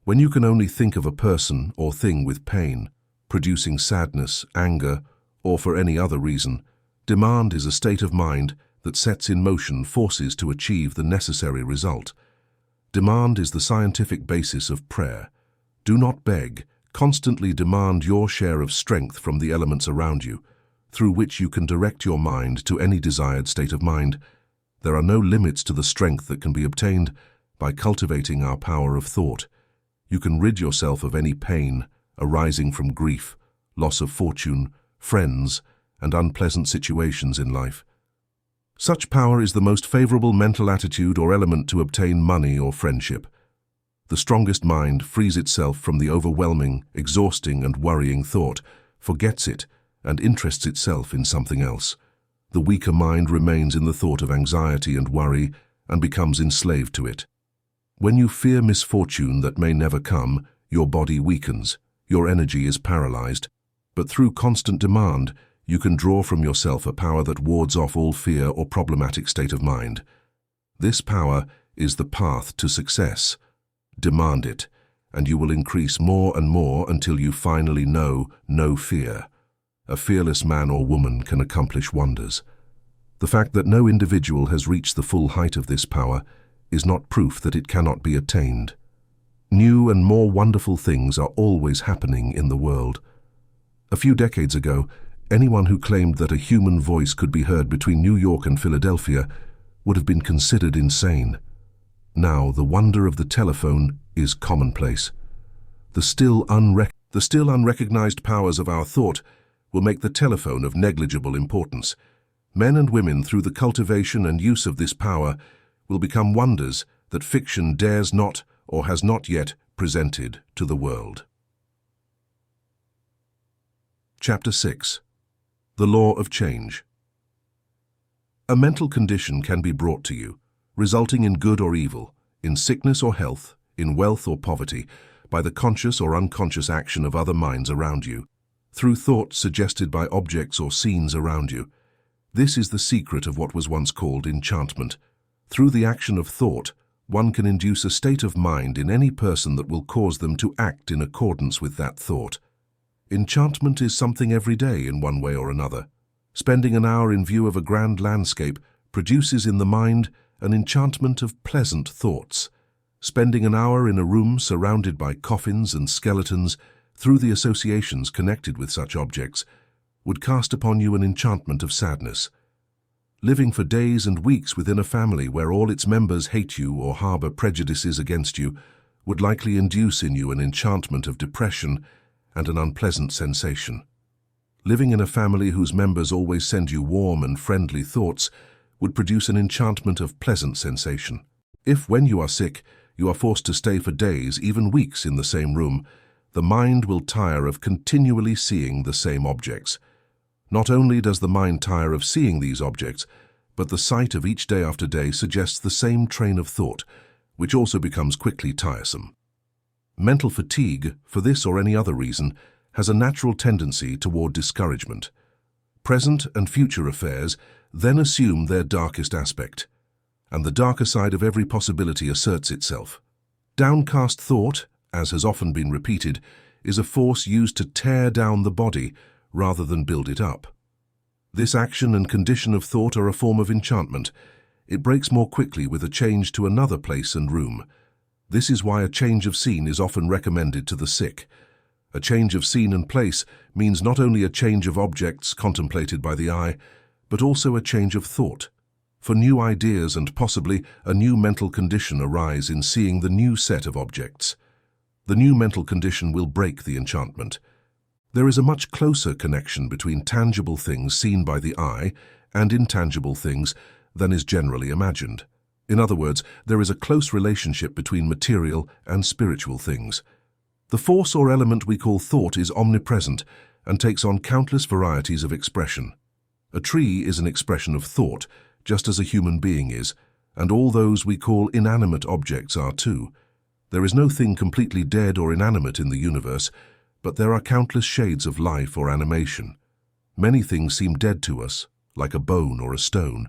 When you can only think of a person or thing with pain, producing sadness, anger, or for any other reason, demand is a state of mind that sets in motion forces to achieve the necessary result. Demand is the scientific basis of prayer. Do not beg, constantly demand your share of strength from the elements around you, through which you can direct your mind to any desired state of mind. There are no limits to the strength that can be obtained by cultivating our power of thought. You can rid yourself of any pain arising from grief, loss of fortune, friends, and unpleasant situations in life. Such power is the most favorable mental attitude or element to obtain money or friendship. The strongest mind frees itself from the overwhelming, exhausting, and worrying thought, forgets it, and interests itself in something else. The weaker mind remains in the thought of anxiety and worry and becomes enslaved to it. When you fear misfortune that may never come, your body weakens, your energy is paralyzed, but through constant demand, you can draw from yourself a power that wards off all fear or problematic state of mind. This power is the path to success. Demand it, and you will increase more and more until you finally know no fear. A fearless man or woman can accomplish wonders. The fact that no individual has reached the full height of this power is not proof that it cannot be attained. New and more wonderful things are always happening in the world. A few decades ago, anyone who claimed that a human voice could be heard between New York and Philadelphia would have been considered insane. Now, the wonder of the telephone is commonplace. The still unrecognized powers of our thought will make the telephone of negligible importance. Men and women, through the cultivation and use of this power, will become wonders that fiction dares not or has not yet presented to the world. Chapter 6. The Law of Change. A mental condition can be brought to you, resulting in good or evil, in sickness or health, in wealth or poverty, by the conscious or unconscious action of other minds around you, through thoughts suggested by objects or scenes around you. This is the secret of what was once called enchantment. Through the action of thought, one can induce a state of mind in any person that will cause them to act in accordance with that thought. Enchantment is something every day in one way or another. Spending an hour in view of a grand landscape produces in the mind an enchantment of pleasant thoughts. Spending an hour in a room surrounded by coffins and skeletons, through the associations connected with such objects, would cast upon you an enchantment of sadness. Living for days and weeks within a family where all its members hate you or harbor prejudices against you would likely induce in you an enchantment of depression and an unpleasant sensation. Living in a family whose members always send you warm and friendly thoughts would produce an enchantment of pleasant sensation. If, when you are sick, you are forced to stay for days, even weeks, in the same room, the mind will tire of continually seeing the same objects. Not only does the mind tire of seeing these objects, but the sight of each day after day suggests the same train of thought, which also becomes quickly tiresome. Mental fatigue, for this or any other reason, has a natural tendency toward discouragement. Present and future affairs then assume their darkest aspect, and the darker side of every possibility asserts itself. Downcast thought, as has often been repeated, is a force used to tear down the body rather than build it up. This action and condition of thought are a form of enchantment. It breaks more quickly with a change to another place and room. This is why a change of scene is often recommended to the sick. A change of scene and place means not only a change of objects contemplated by the eye, but also a change of thought. For new ideas and possibly a new mental condition arise in seeing the new set of objects. The new mental condition will break the enchantment. There is a much closer connection between tangible things seen by the eye and intangible things than is generally imagined. In other words, there is a close relationship between material and spiritual things. The force or element we call thought is omnipresent and takes on countless varieties of expression. A tree is an expression of thought, just as a human being is, and all those we call inanimate objects are too. There is no thing completely dead or inanimate in the universe, but there are countless shades of life or animation. Many things seem dead to us, like a bone or a stone,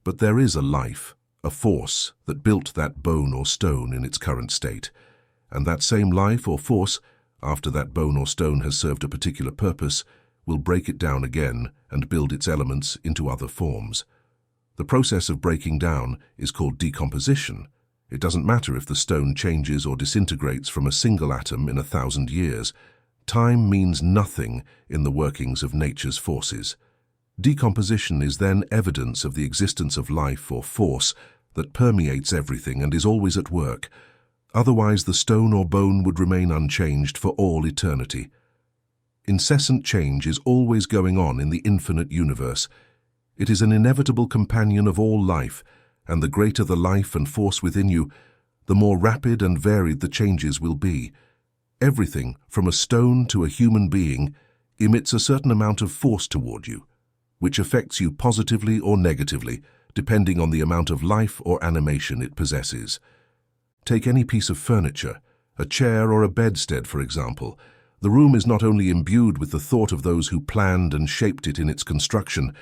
but there is a life, a force that built that bone or stone in its current state. And that same life or force, after that bone or stone has served a particular purpose, will break it down again and build its elements into other forms. The process of breaking down is called decomposition. It doesn't matter if the stone changes or disintegrates from a single atom in 1,000 years. Time means nothing in the workings of nature's forces. Decomposition is then evidence of the existence of life or force that permeates everything and is always at work. Otherwise, the stone or bone would remain unchanged for all eternity. Incessant change is always going on in the infinite universe. It is an inevitable companion of all life, and the greater the life and force within you, the more rapid and varied the changes will be. Everything, from a stone to a human being, emits a certain amount of force toward you, which affects you positively or negatively, depending on the amount of life or animation it possesses. Take any piece of furniture, a chair or a bedstead, for example. The room is not only imbued with the thought of those who planned and shaped it in its construction,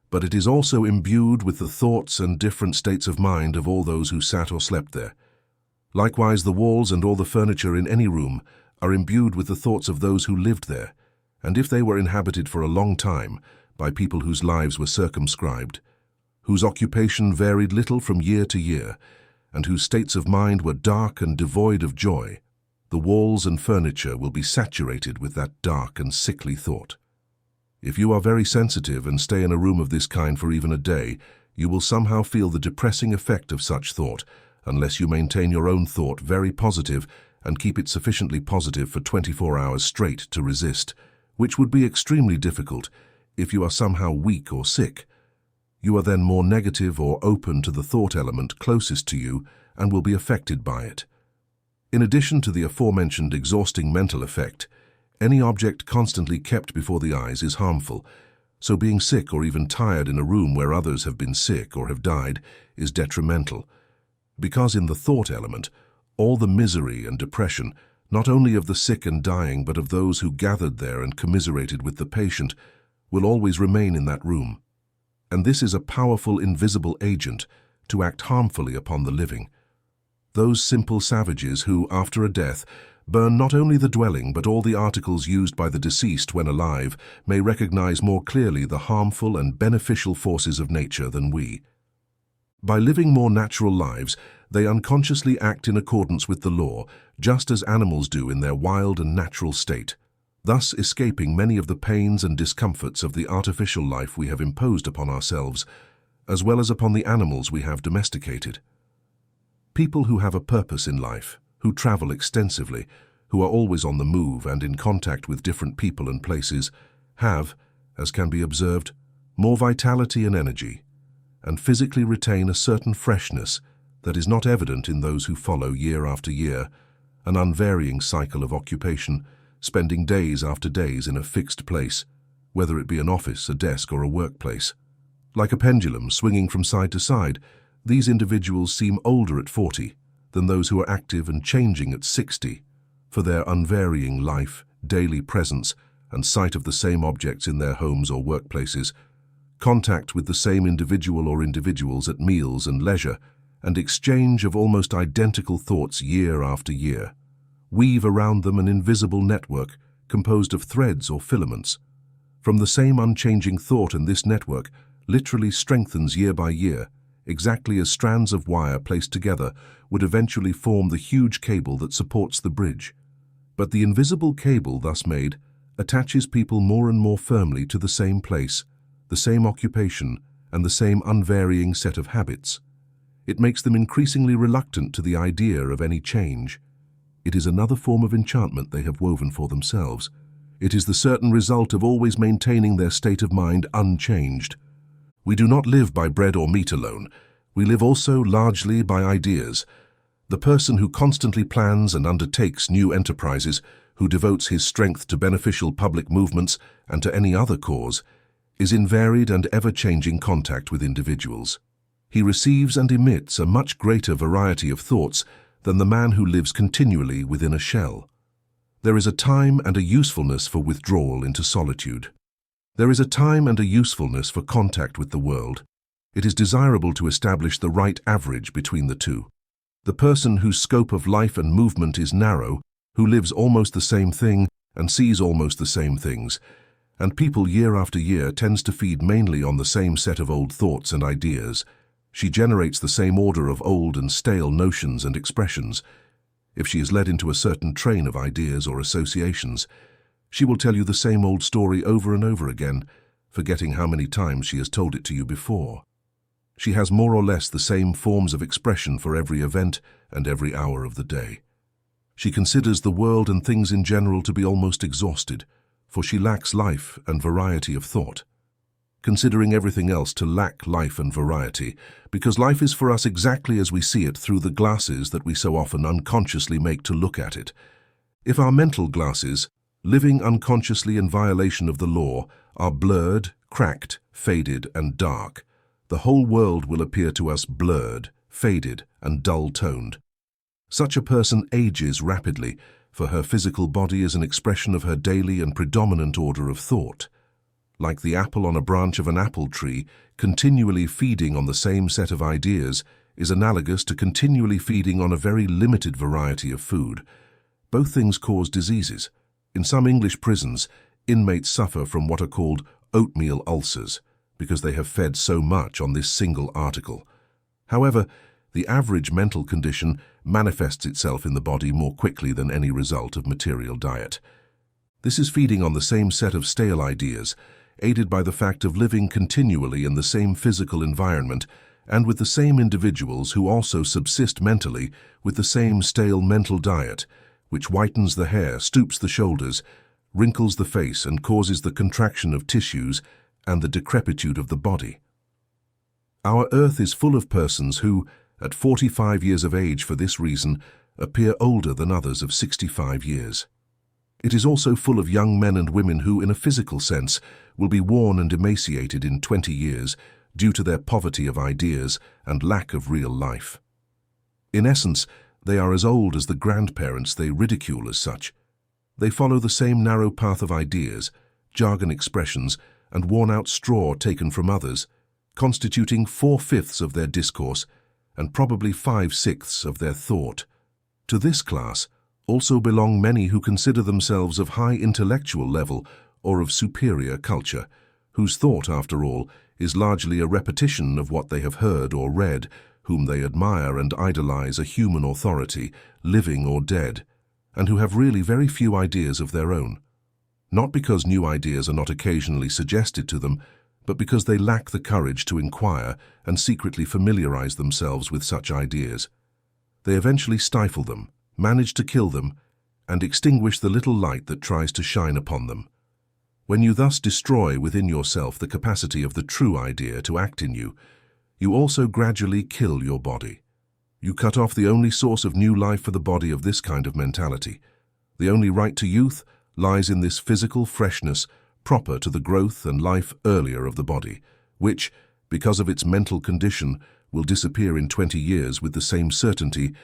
but it is also imbued with the thoughts and different states of mind of all those who sat or slept there. Likewise, the walls and all the furniture in any room are imbued with the thoughts of those who lived there, and if they were inhabited for a long time by people whose lives were circumscribed, whose occupation varied little from year to year, and whose states of mind were dark and devoid of joy, the walls and furniture will be saturated with that dark and sickly thought. If you are very sensitive and stay in a room of this kind for even a day, you will somehow feel the depressing effect of such thought, unless you maintain your own thought very positive and keep it sufficiently positive for 24 hours straight to resist, which would be extremely difficult if you are somehow weak or sick. You are then more negative or open to the thought element closest to you and will be affected by it. In addition to the aforementioned exhausting mental effect, any object constantly kept before the eyes is harmful, so being sick or even tired in a room where others have been sick or have died is detrimental. Because in the thought element, all the misery and depression, not only of the sick and dying but of those who gathered there and commiserated with the patient, will always remain in that room. And this is a powerful invisible agent to act harmfully upon the living. Those simple savages who, after a death, burn not only the dwelling but all the articles used by the deceased when alive, may recognize more clearly the harmful and beneficial forces of nature than we. By living more natural lives, they unconsciously act in accordance with the law, just as animals do in their wild and natural state, thus escaping many of the pains and discomforts of the artificial life we have imposed upon ourselves, as well as upon the animals we have domesticated. People who have a purpose in life, who travel extensively, who are always on the move and in contact with different people and places, have, as can be observed, more vitality and energy, and physically retain a certain freshness that is not evident in those who follow year after year an unvarying cycle of occupation, spending days after days in a fixed place, whether it be an office, a desk, or a workplace. Like a pendulum swinging from side to side, these individuals seem older at 40 than those who are active and changing at 60, for their unvarying life, daily presence, and sight of the same objects in their homes or workplaces, contact with the same individual or individuals at meals and leisure, and exchange of almost identical thoughts year after year, weave around them an invisible network composed of threads or filaments. From the same unchanging thought, and this network literally strengthens year by year, exactly as strands of wire placed together would eventually form the huge cable that supports the bridge. But the invisible cable thus made attaches people more and more firmly to the same place, the same occupation, and the same unvarying set of habits. It makes them increasingly reluctant to the idea of any change. It is another form of enchantment they have woven for themselves. It is the certain result of always maintaining their state of mind unchanged. We do not live by bread or meat alone. We live also largely by ideas. The person who constantly plans and undertakes new enterprises, who devotes his strength to beneficial public movements and to any other cause, is in varied and ever-changing contact with individuals. He receives and emits a much greater variety of thoughts than the man who lives continually within a shell. There is a time and a usefulness for withdrawal into solitude. There is a time and a usefulness for contact with the world. It is desirable to establish the right average between the two. The person whose scope of life and movement is narrow, who lives almost the same thing and sees almost the same things, and people year after year tends to feed mainly on the same set of old thoughts and ideas. She generates the same order of old and stale notions and expressions. If she is led into a certain train of ideas or associations, she will tell you the same old story over and over again, forgetting how many times she has told it to you before. She has more or less the same forms of expression for every event and every hour of the day. She considers the world and things in general to be almost exhausted, for she lacks life and variety of thought. Considering everything else to lack life and variety, because life is for us exactly as we see it through the glasses that we so often unconsciously make to look at it. If our mental glasses, living unconsciously in violation of the law, are blurred, cracked, faded, and dark, the whole world will appear to us blurred, faded, and dull-toned. Such a person ages rapidly, for her physical body is an expression of her daily and predominant order of thought. Like the apple on a branch of an apple tree, continually feeding on the same set of ideas is analogous to continually feeding on a very limited variety of food. Both things cause diseases. In some English prisons, inmates suffer from what are called oatmeal ulcers, because they have fed so much on this single article. However, the average mental condition manifests itself in the body more quickly than any result of material diet. This is feeding on the same set of stale ideas, aided by the fact of living continually in the same physical environment and with the same individuals who also subsist mentally with the same stale mental diet, which whitens the hair, stoops the shoulders, wrinkles the face, and causes the contraction of tissues and the decrepitude of the body. Our earth is full of persons who, at 45 years of age for this reason, appear older than others of 65 years. It is also full of young men and women who, in a physical sense, will be worn and emaciated in 20 years due to their poverty of ideas and lack of real life. In essence, they are as old as the grandparents they ridicule as such. They follow the same narrow path of ideas, jargon expressions, and worn-out straw taken from others, constituting 4/5 of their discourse and probably 5/6 of their thought. To this class also belong many who consider themselves of high intellectual level or of superior culture, whose thought, after all, is largely a repetition of what they have heard or read, whom they admire and idolize a human authority, living or dead, and who have really very few ideas of their own. Not because new ideas are not occasionally suggested to them, but because they lack the courage to inquire and secretly familiarize themselves with such ideas. They eventually stifle them, manage to kill them, and extinguish the little light that tries to shine upon them. When you thus destroy within yourself the capacity of the true idea to act in you, you also gradually kill your body. You cut off the only source of new life for the body of this kind of mentality. The only right to youth lies in this physical freshness proper to the growth and life earlier of the body, which, because of its mental condition, will disappear in 20 years with the same certainty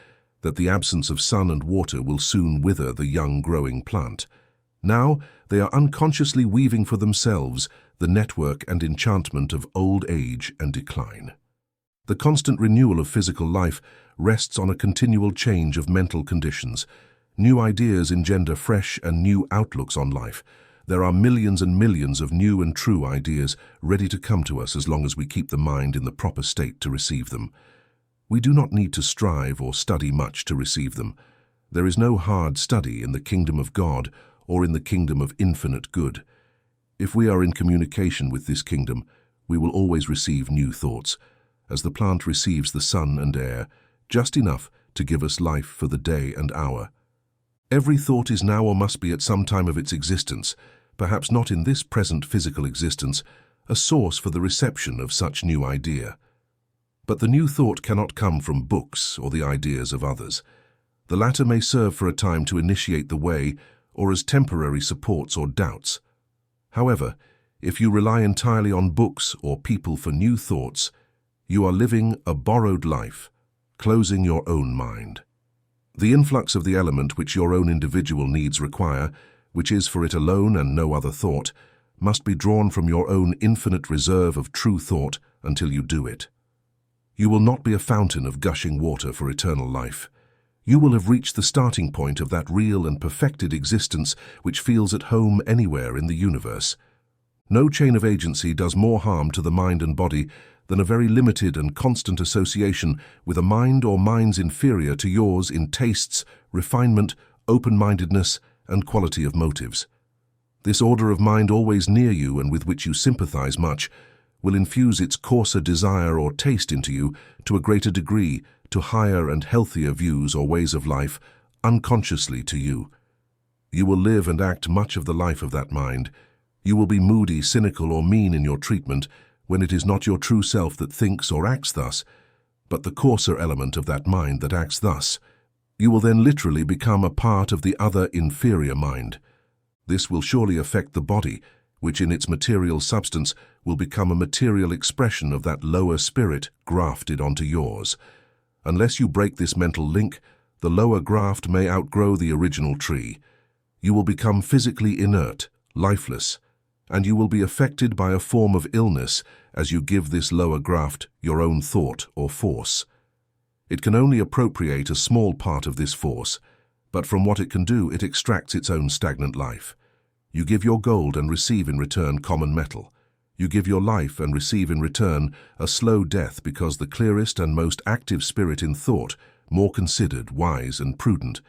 that the absence of sun and water will soon wither the young growing plant. Now they are unconsciously weaving for themselves the network and enchantment of old age and decline. The constant renewal of physical life rests on a continual change of mental conditions. New ideas engender fresh and new outlooks on life. There are millions and millions of new and true ideas ready to come to us as long as we keep the mind in the proper state to receive them. We do not need to strive or study much to receive them. There is no hard study in the kingdom of God or in the kingdom of infinite good. If we are in communication with this kingdom, we will always receive new thoughts, as the plant receives the sun and air, just enough to give us life for the day and hour. Every thought is now or must be at some time of its existence, perhaps not in this present physical existence, a source for the reception of such new idea. But the new thought cannot come from books or the ideas of others. The latter may serve for a time to initiate the way or as temporary supports or doubts. However, if you rely entirely on books or people for new thoughts, you are living a borrowed life, closing your own mind. The influx of the element which your own individual needs require, which is for it alone and no other thought, must be drawn from your own infinite reserve of true thought until you do it. You will not be a fountain of gushing water for eternal life. You will have reached the starting point of that real and perfected existence which feels at home anywhere in the universe. No chain of agency does more harm to the mind and body than a very limited and constant association with a mind or minds inferior to yours in tastes, refinement, open-mindedness, and quality of motives. This order of mind always near you and with which you sympathize much will infuse its coarser desire or taste into you to a greater degree, to higher and healthier views or ways of life, unconsciously to you. You will live and act much of the life of that mind. You will be moody, cynical, or mean in your treatment when it is not your true self that thinks or acts thus, but the coarser element of that mind that acts thus. You will then literally become a part of the other inferior mind. This will surely affect the body, which in its material substance will become a material expression of that lower spirit grafted onto yours. Unless you break this mental link, the lower graft may outgrow the original tree. You will become physically inert, lifeless, and you will be affected by a form of illness as you give this lower graft your own thought or force. It can only appropriate a small part of this force, but from what it can do, it extracts its own stagnant life. You give your gold and receive in return common metal. You give your life and receive in return a slow death because the clearest and most active spirit in thought, more considered, wise, and prudent,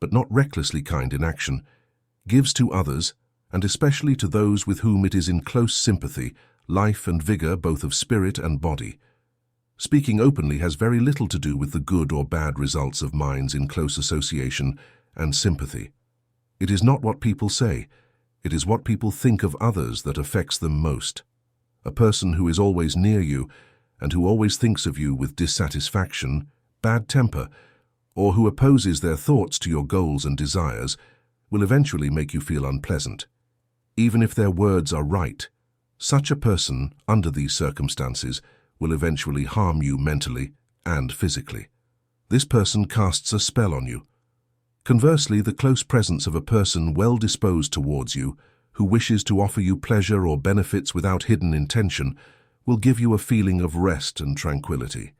but not recklessly kind in action, gives to others, and especially to those with whom it is in close sympathy, life and vigor both of spirit and body. Speaking openly has very little to do with the good or bad results of minds in close association and sympathy. It is not what people say, it is what people think of others that affects them most. A person who is always near you and who always thinks of you with dissatisfaction, bad temper, or who opposes their thoughts to your goals and desires will eventually make you feel unpleasant. Even if their words are right, such a person, under these circumstances, will eventually harm you mentally and physically. This person casts a spell on you. Conversely, the close presence of a person well disposed towards you, who wishes to offer you pleasure or benefits without hidden intention, will give you a feeling of rest and tranquility.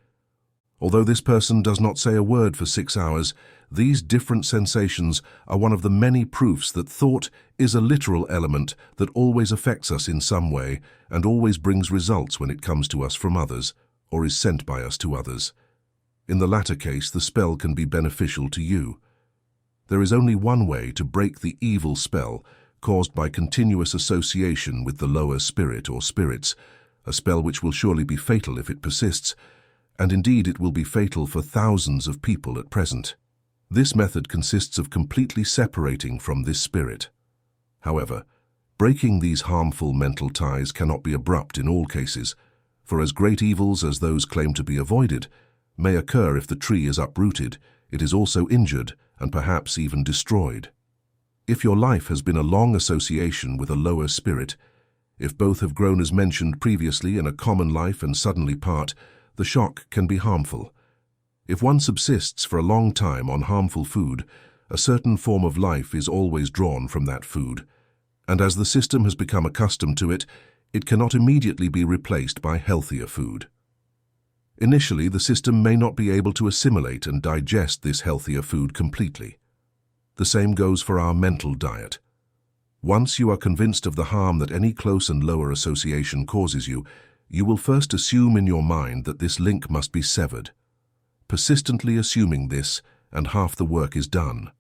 Although this person does not say a word for 6 hours, these different sensations are one of the many proofs that thought is a literal element that always affects us in some way and always brings results when it comes to us from others or is sent by us to others. In the latter case, the spell can be beneficial to you. There is only one way to break the evil spell caused by continuous association with the lower spirit or spirits, a spell which will surely be fatal if it persists, and indeed it will be fatal for thousands of people at present. This method consists of completely separating from this spirit. However, breaking these harmful mental ties cannot be abrupt in all cases, for as great evils as those claimed to be avoided may occur if the tree is uprooted, it is also injured and perhaps even destroyed. If your life has been a long association with a lower spirit, if both have grown as mentioned previously in a common life and suddenly part, the shock can be harmful. If one subsists for a long time on harmful food, a certain form of life is always drawn from that food, and as the system has become accustomed to it, it cannot immediately be replaced by healthier food. Initially, the system may not be able to assimilate and digest this healthier food completely. The same goes for our mental diet. Once you are convinced of the harm that any close and lower association causes you, you will first assume in your mind that this link must be severed. Persistently assuming this, and half the work is done.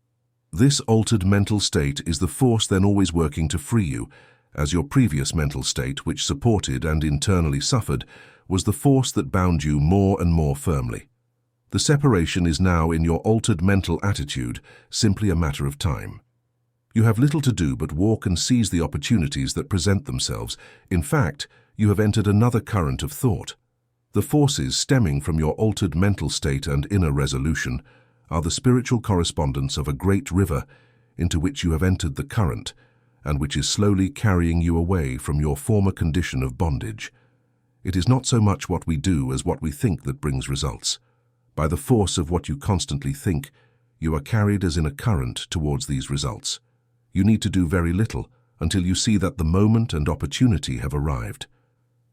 This altered mental state is the force then always working to free you, as your previous mental state, which supported and internally suffered, was the force that bound you more and more firmly. The separation is now in your altered mental attitude, simply a matter of time. You have little to do but walk and seize the opportunities that present themselves. In fact, you have entered another current of thought. The forces stemming from your altered mental state and inner resolution are the spiritual correspondence of a great river into which you have entered the current, and which is slowly carrying you away from your former condition of bondage. It is not so much what we do as what we think that brings results. By the force of what you constantly think, you are carried as in a current towards these results. You need to do very little until you see that the moment and opportunity have arrived.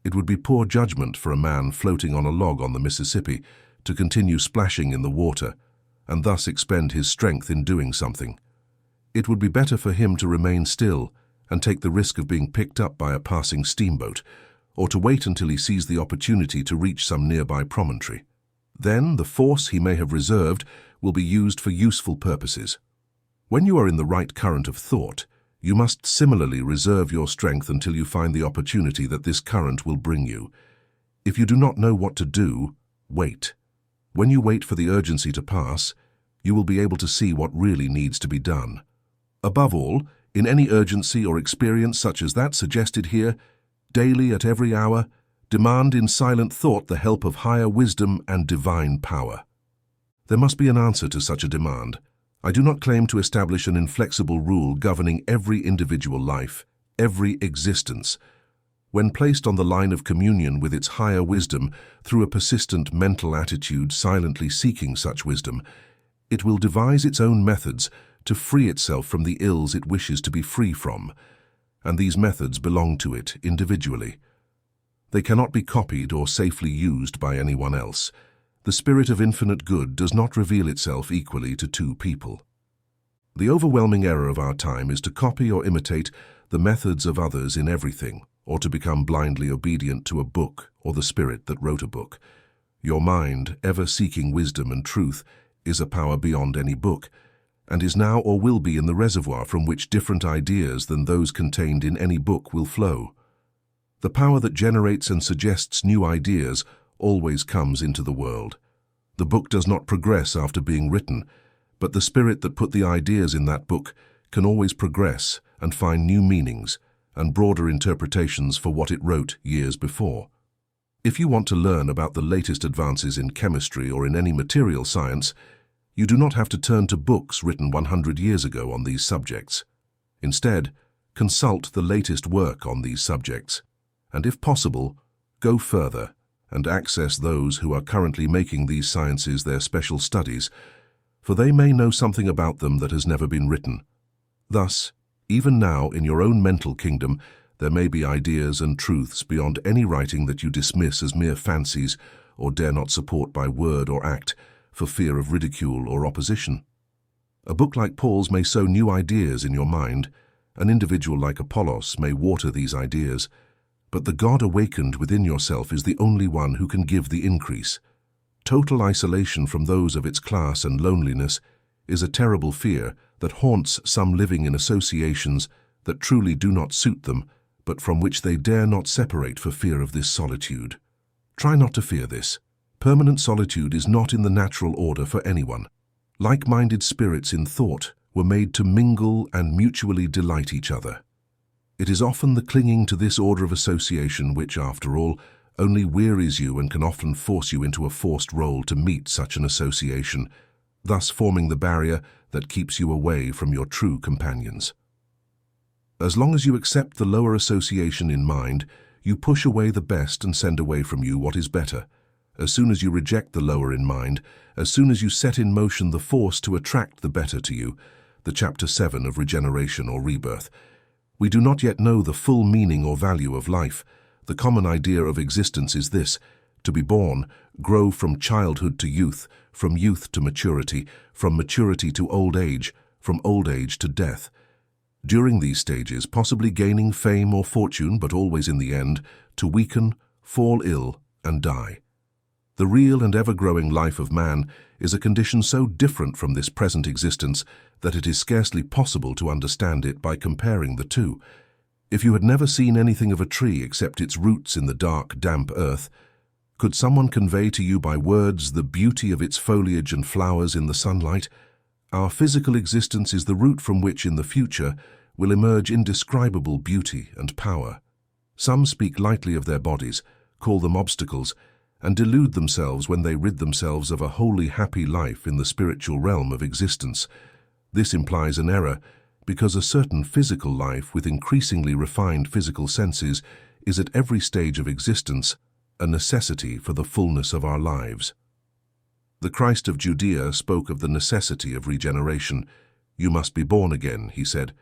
It would be poor judgment for a man floating on a log on the Mississippi to continue splashing in the water and thus expend his strength in doing something. It would be better for him to remain still and take the risk of being picked up by a passing steamboat, or to wait until he sees the opportunity to reach some nearby promontory. Then the force he may have reserved will be used for useful purposes. When you are in the right current of thought, you must similarly reserve your strength until you find the opportunity that this current will bring you. If you do not know what to do, wait. When you wait for the urgency to pass, you will be able to see what really needs to be done. Above all, in any urgency or experience such as that suggested here, daily at every hour, demand in silent thought the help of higher wisdom and divine power. There must be an answer to such a demand. I do not claim to establish an inflexible rule governing every individual life, every existence. When placed on the line of communion with its higher wisdom through a persistent mental attitude silently seeking such wisdom, it will devise its own methods to free itself from the ills it wishes to be free from, and these methods belong to it individually. They cannot be copied or safely used by anyone else. The spirit of infinite good does not reveal itself equally to two people. The overwhelming error of our time is to copy or imitate the methods of others in everything, or to become blindly obedient to a book or the spirit that wrote a book. Your mind, ever seeking wisdom and truth, is a power beyond any book, and is now or will be in the reservoir from which different ideas than those contained in any book will flow. The power that generates and suggests new ideas always comes into the world. The book does not progress after being written, but the spirit that put the ideas in that book can always progress and find new meanings and broader interpretations for what it wrote years before. If you want to learn about the latest advances in chemistry or in any material science, you do not have to turn to books written 100 years ago on these subjects. Instead, consult the latest work on these subjects, and if possible, go further and access those who are currently making these sciences their special studies, for they may know something about them that has never been written. Thus, even now in your own mental kingdom, there may be ideas and truths beyond any writing that you dismiss as mere fancies or dare not support by word or act for fear of ridicule or opposition. A book like Paul's may sow new ideas in your mind. An individual like Apollos may water these ideas, but the God awakened within yourself is the only one who can give the increase. Total isolation from those of its class and loneliness is a terrible fear that haunts some living in associations that truly do not suit them, but from which they dare not separate for fear of this solitude. Try not to fear this. Permanent solitude is not in the natural order for anyone. Like-minded spirits in thought were made to mingle and mutually delight each other. It is often the clinging to this order of association which, after all, only wearies you and can often force you into a forced role to meet such an association, thus forming the barrier that keeps you away from your true companions. As long as you accept the lower association in mind, you push away the best and send away from you what is better. As soon as you reject the lower in mind, as soon as you set in motion the force to attract the better to you, the chapter 7 of regeneration or rebirth. We do not yet know the full meaning or value of life. The common idea of existence is this: to be born, grow from childhood to youth, from youth to maturity, from maturity to old age, from old age to death. During these stages, possibly gaining fame or fortune, but always in the end, to weaken, fall ill, and die. The real and ever-growing life of man is a condition so different from this present existence that it is scarcely possible to understand it by comparing the two. If you had never seen anything of a tree except its roots in the dark, damp earth, could someone convey to you by words the beauty of its foliage and flowers in the sunlight? Our physical existence is the root from which, in the future, will emerge indescribable beauty and power. Some speak lightly of their bodies, call them obstacles, and delude themselves when they rid themselves of a wholly happy life in the spiritual realm of existence. This implies an error, because a certain physical life with increasingly refined physical senses is at every stage of existence a necessity for the fullness of our lives. The Christ of Judea spoke of the necessity of regeneration. "You must be born again," he said.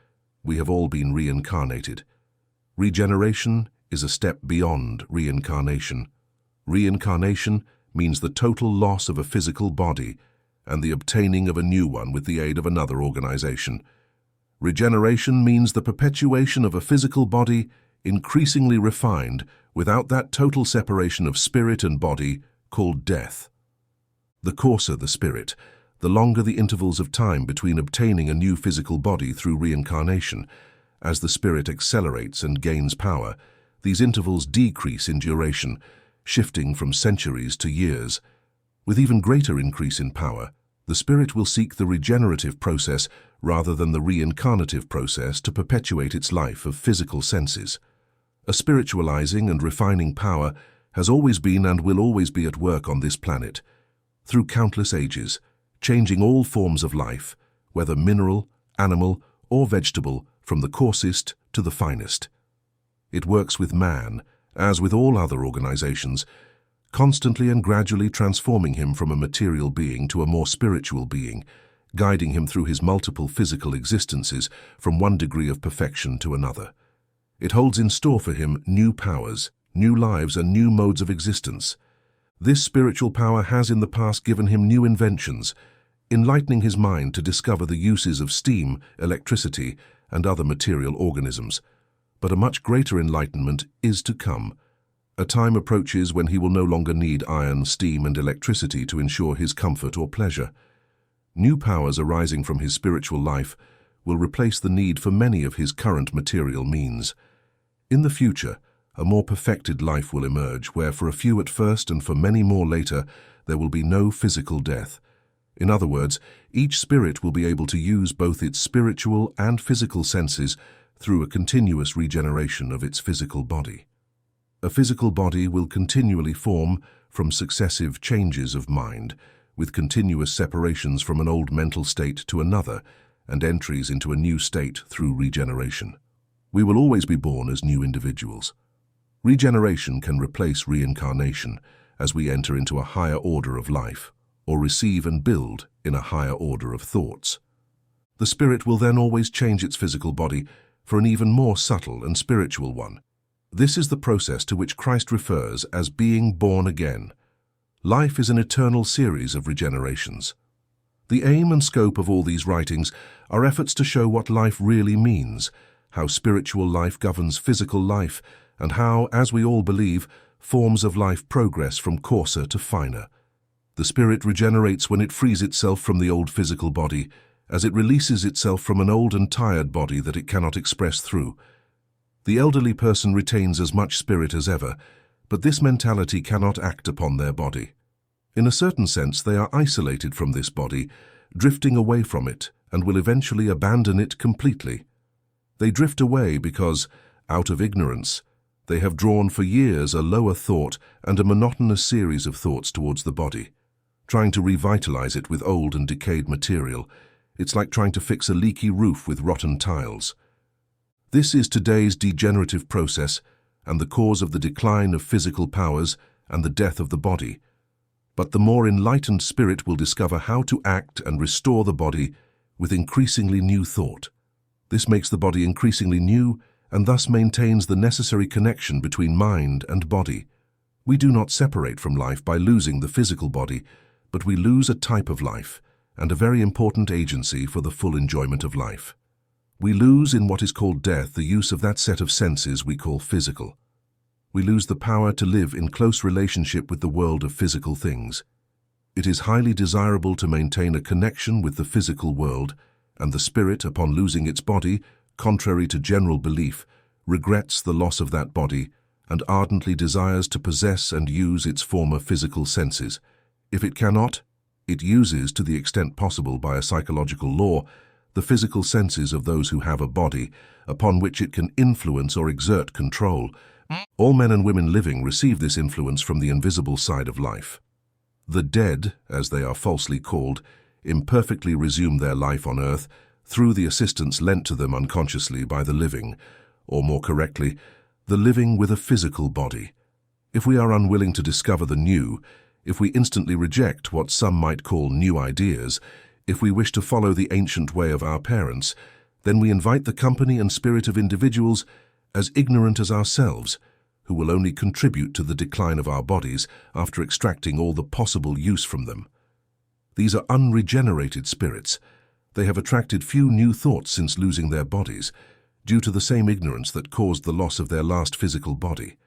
"We have all been reincarnated." Regeneration is a step beyond reincarnation. Reincarnation means the total loss of a physical body and the obtaining of a new one with the aid of another organization. Regeneration means the perpetuation of a physical body increasingly refined without that total separation of spirit and body called death. The coarser the spirit, the longer the intervals of time between obtaining a new physical body through reincarnation. As the spirit accelerates and gains power, these intervals decrease in duration, shifting from centuries to years. With even greater increase in power, the spirit will seek the regenerative process rather than the reincarnative process to perpetuate its life of physical senses. A spiritualizing and refining power has always been and will always be at work on this planet, through countless ages, changing all forms of life, whether mineral, animal, or vegetable, from the coarsest to the finest. It works with man, as with all other organizations, constantly and gradually transforming him from a material being to a more spiritual being, guiding him through his multiple physical existences from one degree of perfection to another. It holds in store for him new powers, new lives, and new modes of existence. This spiritual power has in the past given him new inventions, enlightening his mind to discover the uses of steam, electricity, and other material organisms. But a much greater enlightenment is to come. A time approaches when he will no longer need iron, steam, and electricity to ensure his comfort or pleasure. New powers arising from his spiritual life will replace the need for many of his current material means. In the future, a more perfected life will emerge, where for a few at first and for many more later, there will be no physical death. In other words, each spirit will be able to use both its spiritual and physical senses through a continuous regeneration of its physical body. A physical body will continually form from successive changes of mind, with continuous separations from an old mental state to another, and entries into a new state through regeneration. We will always be born as new individuals. Regeneration can replace reincarnation as we enter into a higher order of life, or receive and build in a higher order of thoughts. The spirit will then always change its physical body for an even more subtle and spiritual one. This is the process to which Christ refers as being born again. Life is an eternal series of regenerations. The aim and scope of all these writings are efforts to show what life really means, how spiritual life governs physical life, and how, as we all believe, forms of life progress from coarser to finer. The spirit regenerates when it frees itself from the old physical body as it releases itself from an old and tired body that it cannot express through. The elderly person retains as much spirit as ever, but this mentality cannot act upon their body. In a certain sense, they are isolated from this body, drifting away from it, and will eventually abandon it completely. They drift away because, out of ignorance, they have drawn for years a lower thought and a monotonous series of thoughts towards the body. Trying to revitalize it with old and decayed material, it's like trying to fix a leaky roof with rotten tiles. This is today's degenerative process and the cause of the decline of physical powers and the death of the body. But the more enlightened spirit will discover how to act and restore the body with increasingly new thought. This makes the body increasingly new and thus maintains the necessary connection between mind and body. We do not separate from life by losing the physical body, but we lose a type of life and a very important agency for the full enjoyment of life. We lose in what is called death the use of that set of senses we call physical. We lose the power to live in close relationship with the world of physical things. It is highly desirable to maintain a connection with the physical world, and the spirit, upon losing its body, contrary to general belief, regrets the loss of that body and ardently desires to possess and use its former physical senses. If it cannot, it uses, to the extent possible by a psychological law, the physical senses of those who have a body, upon which it can influence or exert control. All men and women living receive this influence from the invisible side of life. The dead, as they are falsely called, imperfectly resume their life on earth through the assistance lent to them unconsciously by the living, or more correctly, the living with a physical body. If we are unwilling to discover the new, if we instantly reject what some might call new ideas, if we wish to follow the ancient way of our parents, then we invite the company and spirit of individuals as ignorant as ourselves, who will only contribute to the decline of our bodies after extracting all the possible use from them. These are unregenerated spirits. They have attracted few new thoughts since losing their bodies, due to the same ignorance that caused the loss of their last physical body.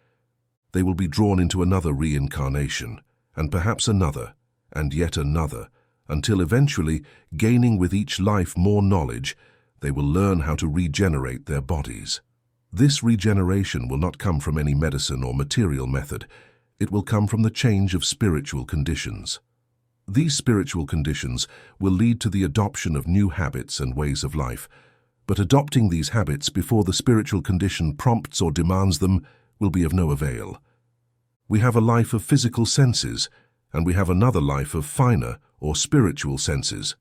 They will be drawn into another reincarnation, and perhaps another, and yet another, until eventually, gaining with each life more knowledge, they will learn how to regenerate their bodies. This regeneration will not come from any medicine or material method. It will come from the change of spiritual conditions. These spiritual conditions will lead to the adoption of new habits and ways of life, but adopting these habits before the spiritual condition prompts or demands them will be of no avail. We have a life of physical senses, and we have another life of finer or spiritual senses.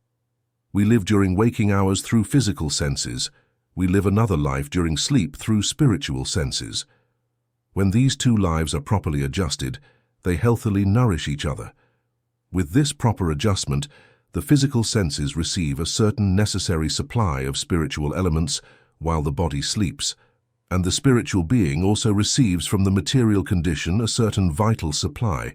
We live during waking hours through physical senses. We live another life during sleep through spiritual senses. When these two lives are properly adjusted, they healthily nourish each other. With this proper adjustment, the physical senses receive a certain necessary supply of spiritual elements while the body sleeps, and the spiritual being also receives from the material condition a certain vital supply.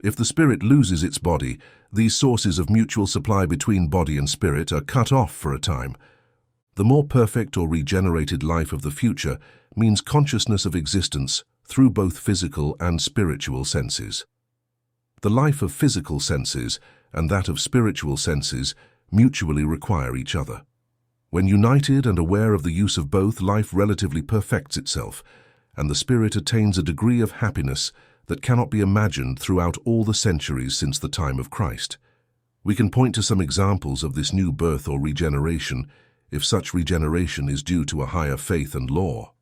If the spirit loses its body, these sources of mutual supply between body and spirit are cut off for a time. The more perfect or regenerated life of the future means consciousness of existence through both physical and spiritual senses. The life of physical senses and that of spiritual senses mutually require each other. When united and aware of the use of both, life relatively perfects itself, and the spirit attains a degree of happiness that cannot be imagined throughout all the centuries since the time of Christ. We can point to some examples of this new birth or regeneration, if such regeneration is due to a higher faith and law.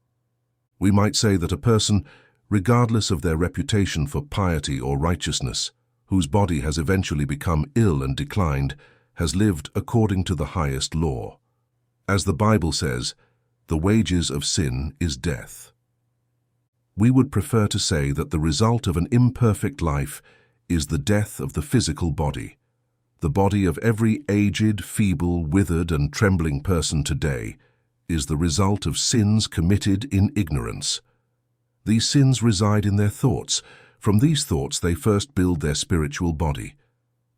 We might say that a person, regardless of their reputation for piety or righteousness, whose body has eventually become ill and declined, has lived according to the highest law. As the Bible says, the wages of sin is death. We would prefer to say that the result of an imperfect life is the death of the physical body. The body of every aged, feeble, withered, and trembling person today is the result of sins committed in ignorance. These sins reside in their thoughts. From these thoughts they first build their spiritual body.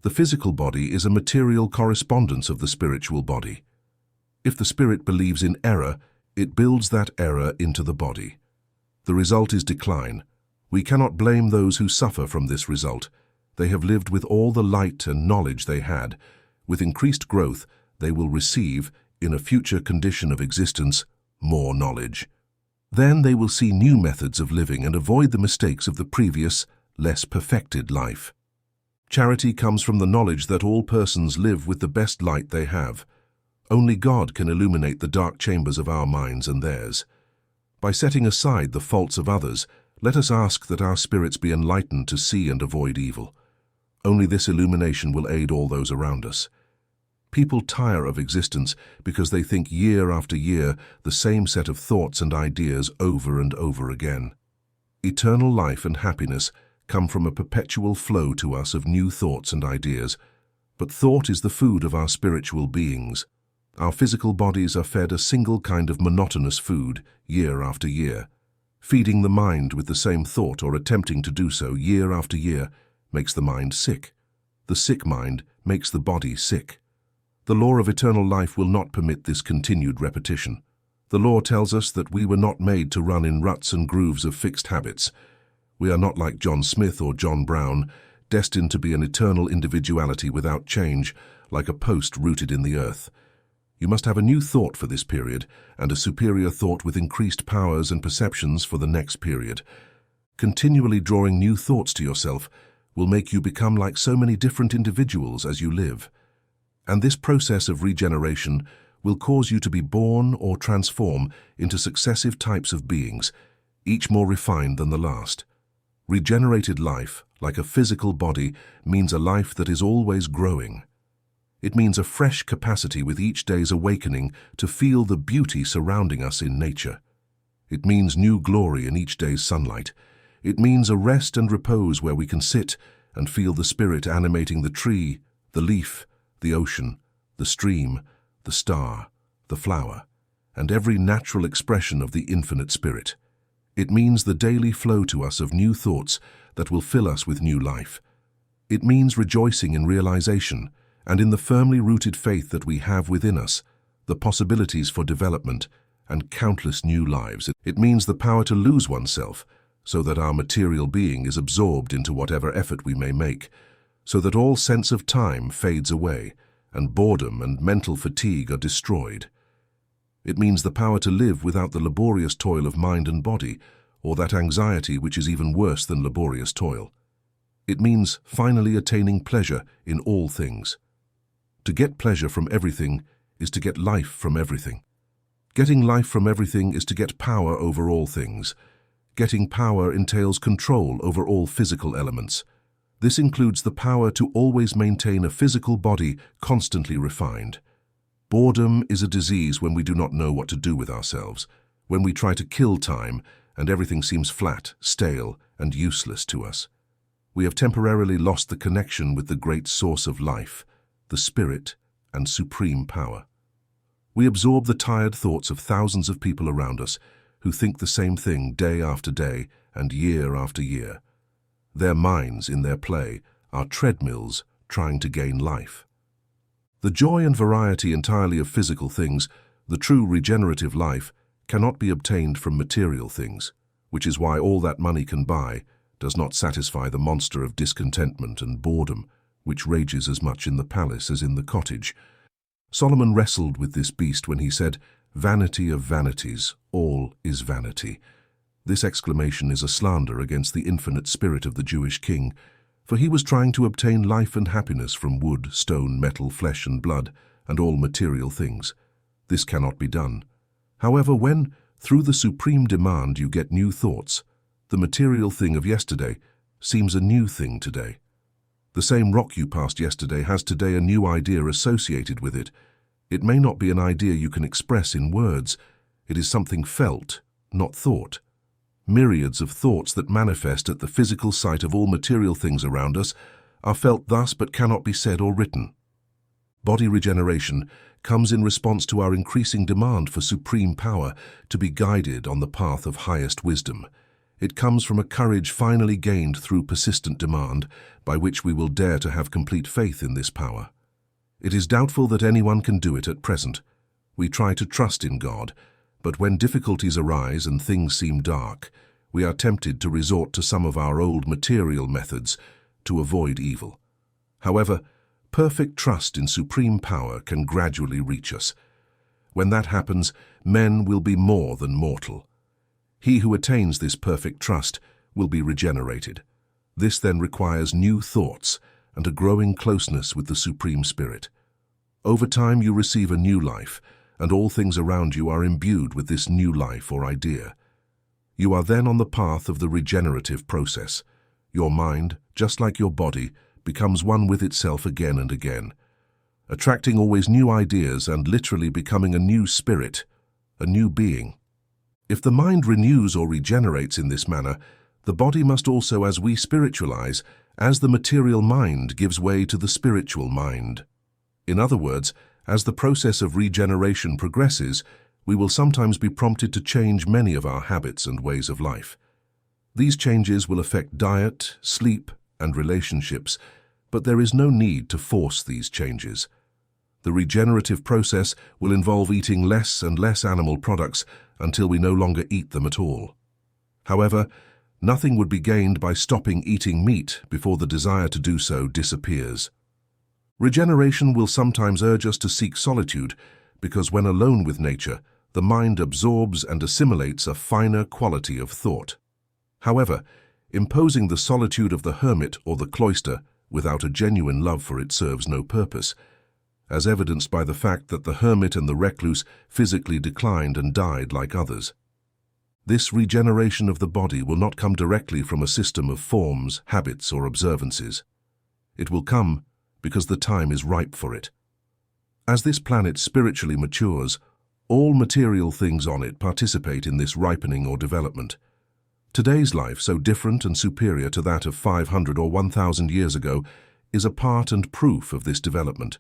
The physical body is a material correspondence of the spiritual body. If the spirit believes in error, it builds that error into the body. The result is decline. We cannot blame those who suffer from this result. They have lived with all the light and knowledge they had. With increased growth, they will receive, in a future condition of existence, more knowledge. Then they will see new methods of living and avoid the mistakes of the previous, less perfected life. Charity comes from the knowledge that all persons live with the best light they have. Only God can illuminate the dark chambers of our minds and theirs. By setting aside the faults of others, let us ask that our spirits be enlightened to see and avoid evil. Only this illumination will aid all those around us. People tire of existence because they think year after year the same set of thoughts and ideas over and over again. Eternal life and happiness come from a perpetual flow to us of new thoughts and ideas, but thought is the food of our spiritual beings. Our physical bodies are fed a single kind of monotonous food year after year. Feeding the mind with the same thought or attempting to do so year after year makes the mind sick. The sick mind makes the body sick. The law of eternal life will not permit this continued repetition. The law tells us that we were not made to run in ruts and grooves of fixed habits. We are not like John Smith or John Brown, destined to be an eternal individuality without change, like a post rooted in the earth. You must have a new thought for this period, and a superior thought with increased powers and perceptions for the next period. Continually drawing new thoughts to yourself will make you become like so many different individuals as you live. And this process of regeneration will cause you to be born or transform into successive types of beings, each more refined than the last. Regenerated life, like a physical body, means a life that is always growing. It means a fresh capacity with each day's awakening to feel the beauty surrounding us in nature. It means new glory in each day's sunlight. It means a rest and repose where we can sit and feel the spirit animating the tree, the leaf, the ocean, the stream, the star, the flower, and every natural expression of the infinite spirit. It means the daily flow to us of new thoughts that will fill us with new life. It means rejoicing in realization and in the firmly rooted faith that we have within us, the possibilities for development and countless new lives. It means the power to lose oneself so that our material being is absorbed into whatever effort we may make, so that all sense of time fades away and boredom and mental fatigue are destroyed. It means the power to live without the laborious toil of mind and body, or that anxiety which is even worse than laborious toil. It means finally attaining pleasure in all things. To get pleasure from everything is to get life from everything. Getting life from everything is to get power over all things. Getting power entails control over all physical elements. This includes the power to always maintain a physical body constantly refined. Boredom is a disease when we do not know what to do with ourselves, when we try to kill time and everything seems flat, stale, and useless to us. We have temporarily lost the connection with the great source of life, the spirit and supreme power. We absorb the tired thoughts of thousands of people around us who think the same thing day after day and year after year. Their minds, in their play, are treadmills trying to gain life. The joy and variety entirely of physical things, the true regenerative life, cannot be obtained from material things, which is why all that money can buy does not satisfy the monster of discontentment and boredom, which rages as much in the palace as in the cottage. Solomon wrestled with this beast when he said, "Vanity of vanities, all is vanity." This exclamation is a slander against the infinite spirit of the Jewish king, for he was trying to obtain life and happiness from wood, stone, metal, flesh and blood, and all material things. This cannot be done. However, when, through the supreme demand, you get new thoughts, the material thing of yesterday seems a new thing today. The same rock you passed yesterday has today a new idea associated with it. It may not be an idea you can express in words. It is something felt, not thought. Myriads of thoughts that manifest at the physical sight of all material things around us are felt thus but cannot be said or written. Body regeneration comes in response to our increasing demand for supreme power to be guided on the path of highest wisdom. It comes from a courage finally gained through persistent demand, by which we will dare to have complete faith in this power. It is doubtful that anyone can do it at present. We try to trust in God, but when difficulties arise and things seem dark, we are tempted to resort to some of our old material methods to avoid evil. However, perfect trust in supreme power can gradually reach us. When that happens, men will be more than mortal. He who attains this perfect trust will be regenerated. This then requires new thoughts and a growing closeness with the Supreme Spirit. Over time you receive a new life, and all things around you are imbued with this new life or idea. You are then on the path of the regenerative process. Your mind, just like your body, becomes one with itself again and again, attracting always new ideas and literally becoming a new spirit, a new being. If the mind renews or regenerates in this manner, the body must also, as we spiritualize, as the material mind gives way to the spiritual mind. In other words, as the process of regeneration progresses, we will sometimes be prompted to change many of our habits and ways of life. These changes will affect diet, sleep, and relationships, but there is no need to force these changes. The regenerative process will involve eating less and less animal products until we no longer eat them at all. However, nothing would be gained by stopping eating meat before the desire to do so disappears. Regeneration will sometimes urge us to seek solitude because when alone with nature, the mind absorbs and assimilates a finer quality of thought. However, imposing the solitude of the hermit or the cloister without a genuine love for it serves no purpose, as evidenced by the fact that the hermit and the recluse physically declined and died like others. This regeneration of the body will not come directly from a system of forms, habits, or observances. It will come because the time is ripe for it. As this planet spiritually matures, all material things on it participate in this ripening or development. Today's life, so different and superior to that of 500 or 1,000 years ago, is a part and proof of this development.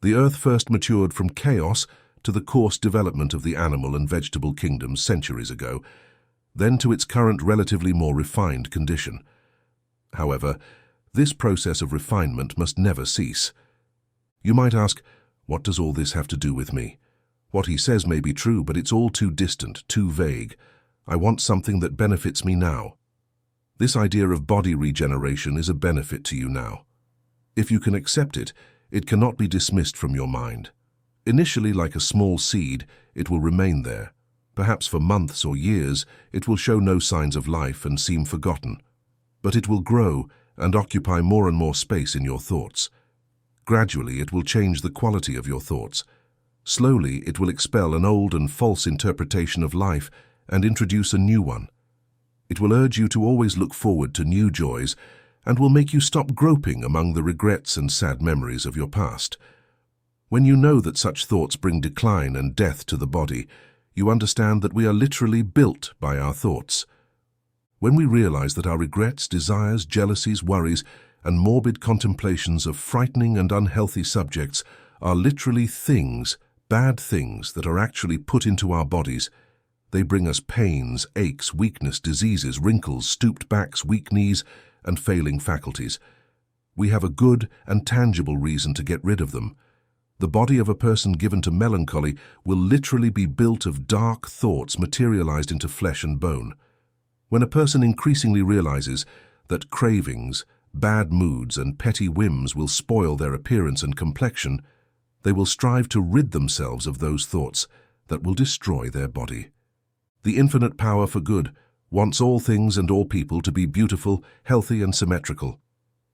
The earth first matured from chaos to the coarse development of the animal and vegetable kingdoms centuries ago, then to its current relatively more refined condition. However, this process of refinement must never cease. You might ask, what does all this have to do with me? What he says may be true, but it's all too distant, too vague. I want something that benefits me now. This idea of body regeneration is a benefit to you now. If you can accept it, it cannot be dismissed from your mind. Initially, like a small seed, it will remain there. Perhaps for months or years, it will show no signs of life and seem forgotten. But it will grow and occupy more and more space in your thoughts. Gradually, it will change the quality of your thoughts. Slowly, it will expel an old and false interpretation of life and introduce a new one. It will urge you to always look forward to new joys and will make you stop groping among the regrets and sad memories of your past. When you know that such thoughts bring decline and death to the body, you understand that we are literally built by our thoughts. When we realize that our regrets, desires, jealousies, worries, and morbid contemplations of frightening and unhealthy subjects are literally things, bad things that are actually put into our bodies, they bring us pains, aches, weakness, diseases, wrinkles, stooped backs, weak knees, and failing faculties. We have a good and tangible reason to get rid of them. The body of a person given to melancholy will literally be built of dark thoughts materialized into flesh and bone. When a person increasingly realizes that cravings, bad moods, and petty whims will spoil their appearance and complexion, they will strive to rid themselves of those thoughts that will destroy their body. The infinite power for good wants all things and all people to be beautiful, healthy, and symmetrical.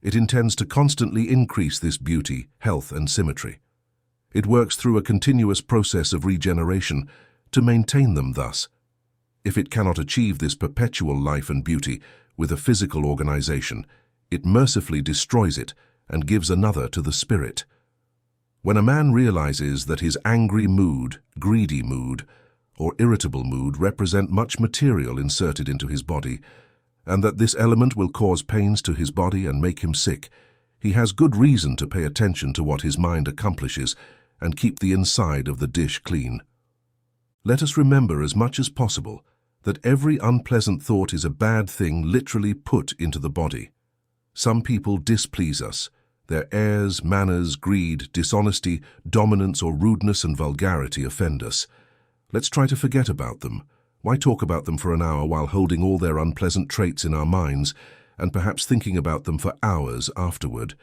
It intends to constantly increase this beauty, health, and symmetry. It works through a continuous process of regeneration to maintain them thus. If it cannot achieve this perpetual life and beauty with a physical organization, it mercifully destroys it and gives another to the spirit. When a man realizes that his angry mood, greedy mood, or irritable mood represent much material inserted into his body, and that this element will cause pains to his body and make him sick, he has good reason to pay attention to what his mind accomplishes and keep the inside of the dish clean. Let us remember as much as possible that every unpleasant thought is a bad thing literally put into the body. Some people displease us. Their airs, manners, greed, dishonesty, dominance, or rudeness and vulgarity offend us. Let's try to forget about them. Why talk about them for an hour while holding all their unpleasant traits in our minds and perhaps thinking about them for hours afterward?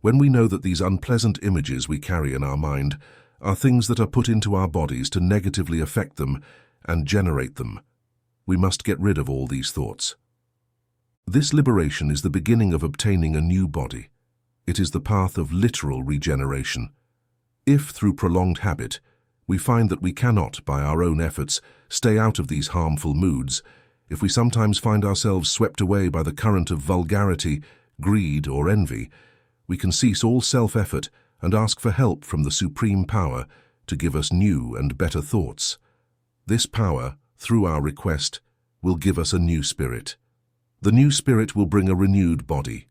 When we know that these unpleasant images we carry in our mind are things that are put into our bodies to negatively affect them and generate them, we must get rid of all these thoughts. This liberation is the beginning of obtaining a new body. It is the path of literal regeneration. If, through prolonged habit, we find that we cannot, by our own efforts, stay out of these harmful moods, if we sometimes find ourselves swept away by the current of vulgarity, greed, or envy, we can cease all self-effort and ask for help from the supreme power to give us new and better thoughts. This power, through our request, will give us a new spirit. The new spirit will bring a renewed body.